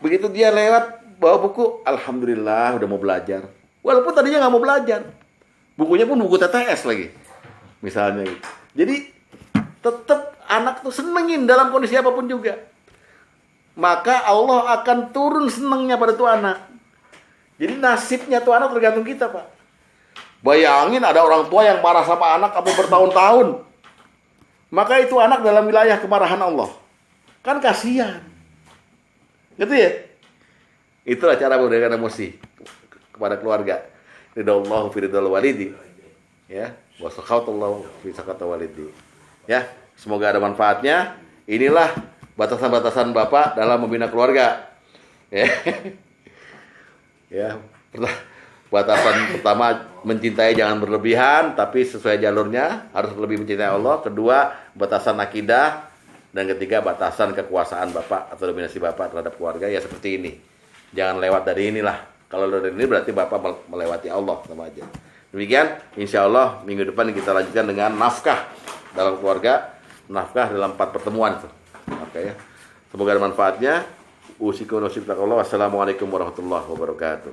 Begitu dia lewat bawa buku, alhamdulillah udah mau belajar. Walaupun tadinya nggak mau belajar. Bukunya pun buku TTS lagi. Misalnya gitu. Jadi tetap anak tuh senengin dalam kondisi apapun juga. Maka Allah akan turun senengnya pada tuh anak. Jadi nasibnya tuh anak tergantung kita, Pak. Bayangin ada orang tua yang marah sama anak sampai bertahun-tahun. Maka itu anak dalam wilayah kemarahan Allah. Kan kasihan. Gitu ya? Itulah cara memberikan emosi kepada keluarga. Ridallahu fi ridal walidi. Ya, wa sakhatullahu fi sakhatil walidi. Ya, semoga ada manfaatnya. Inilah batasan-batasan Bapak dalam membina keluarga. Ya. Ya, batasan pertama, mencintai jangan berlebihan, tapi sesuai jalurnya, harus lebih mencintai Allah. Kedua, batasan akidah. Dan ketiga, batasan kekuasaan Bapak atau dominasi Bapak terhadap keluarga, ya seperti ini. Jangan lewat dari inilah. Kalau dari ini berarti Bapak melewati Allah, sama aja. Demikian, insya Allah minggu depan kita lanjutkan dengan nafkah dalam keluarga. Nafkah dalam 4 pertemuan itu. Oke ya. Semoga ada manfaatnya. Wassalamualaikum warahmatullahi wabarakatuh.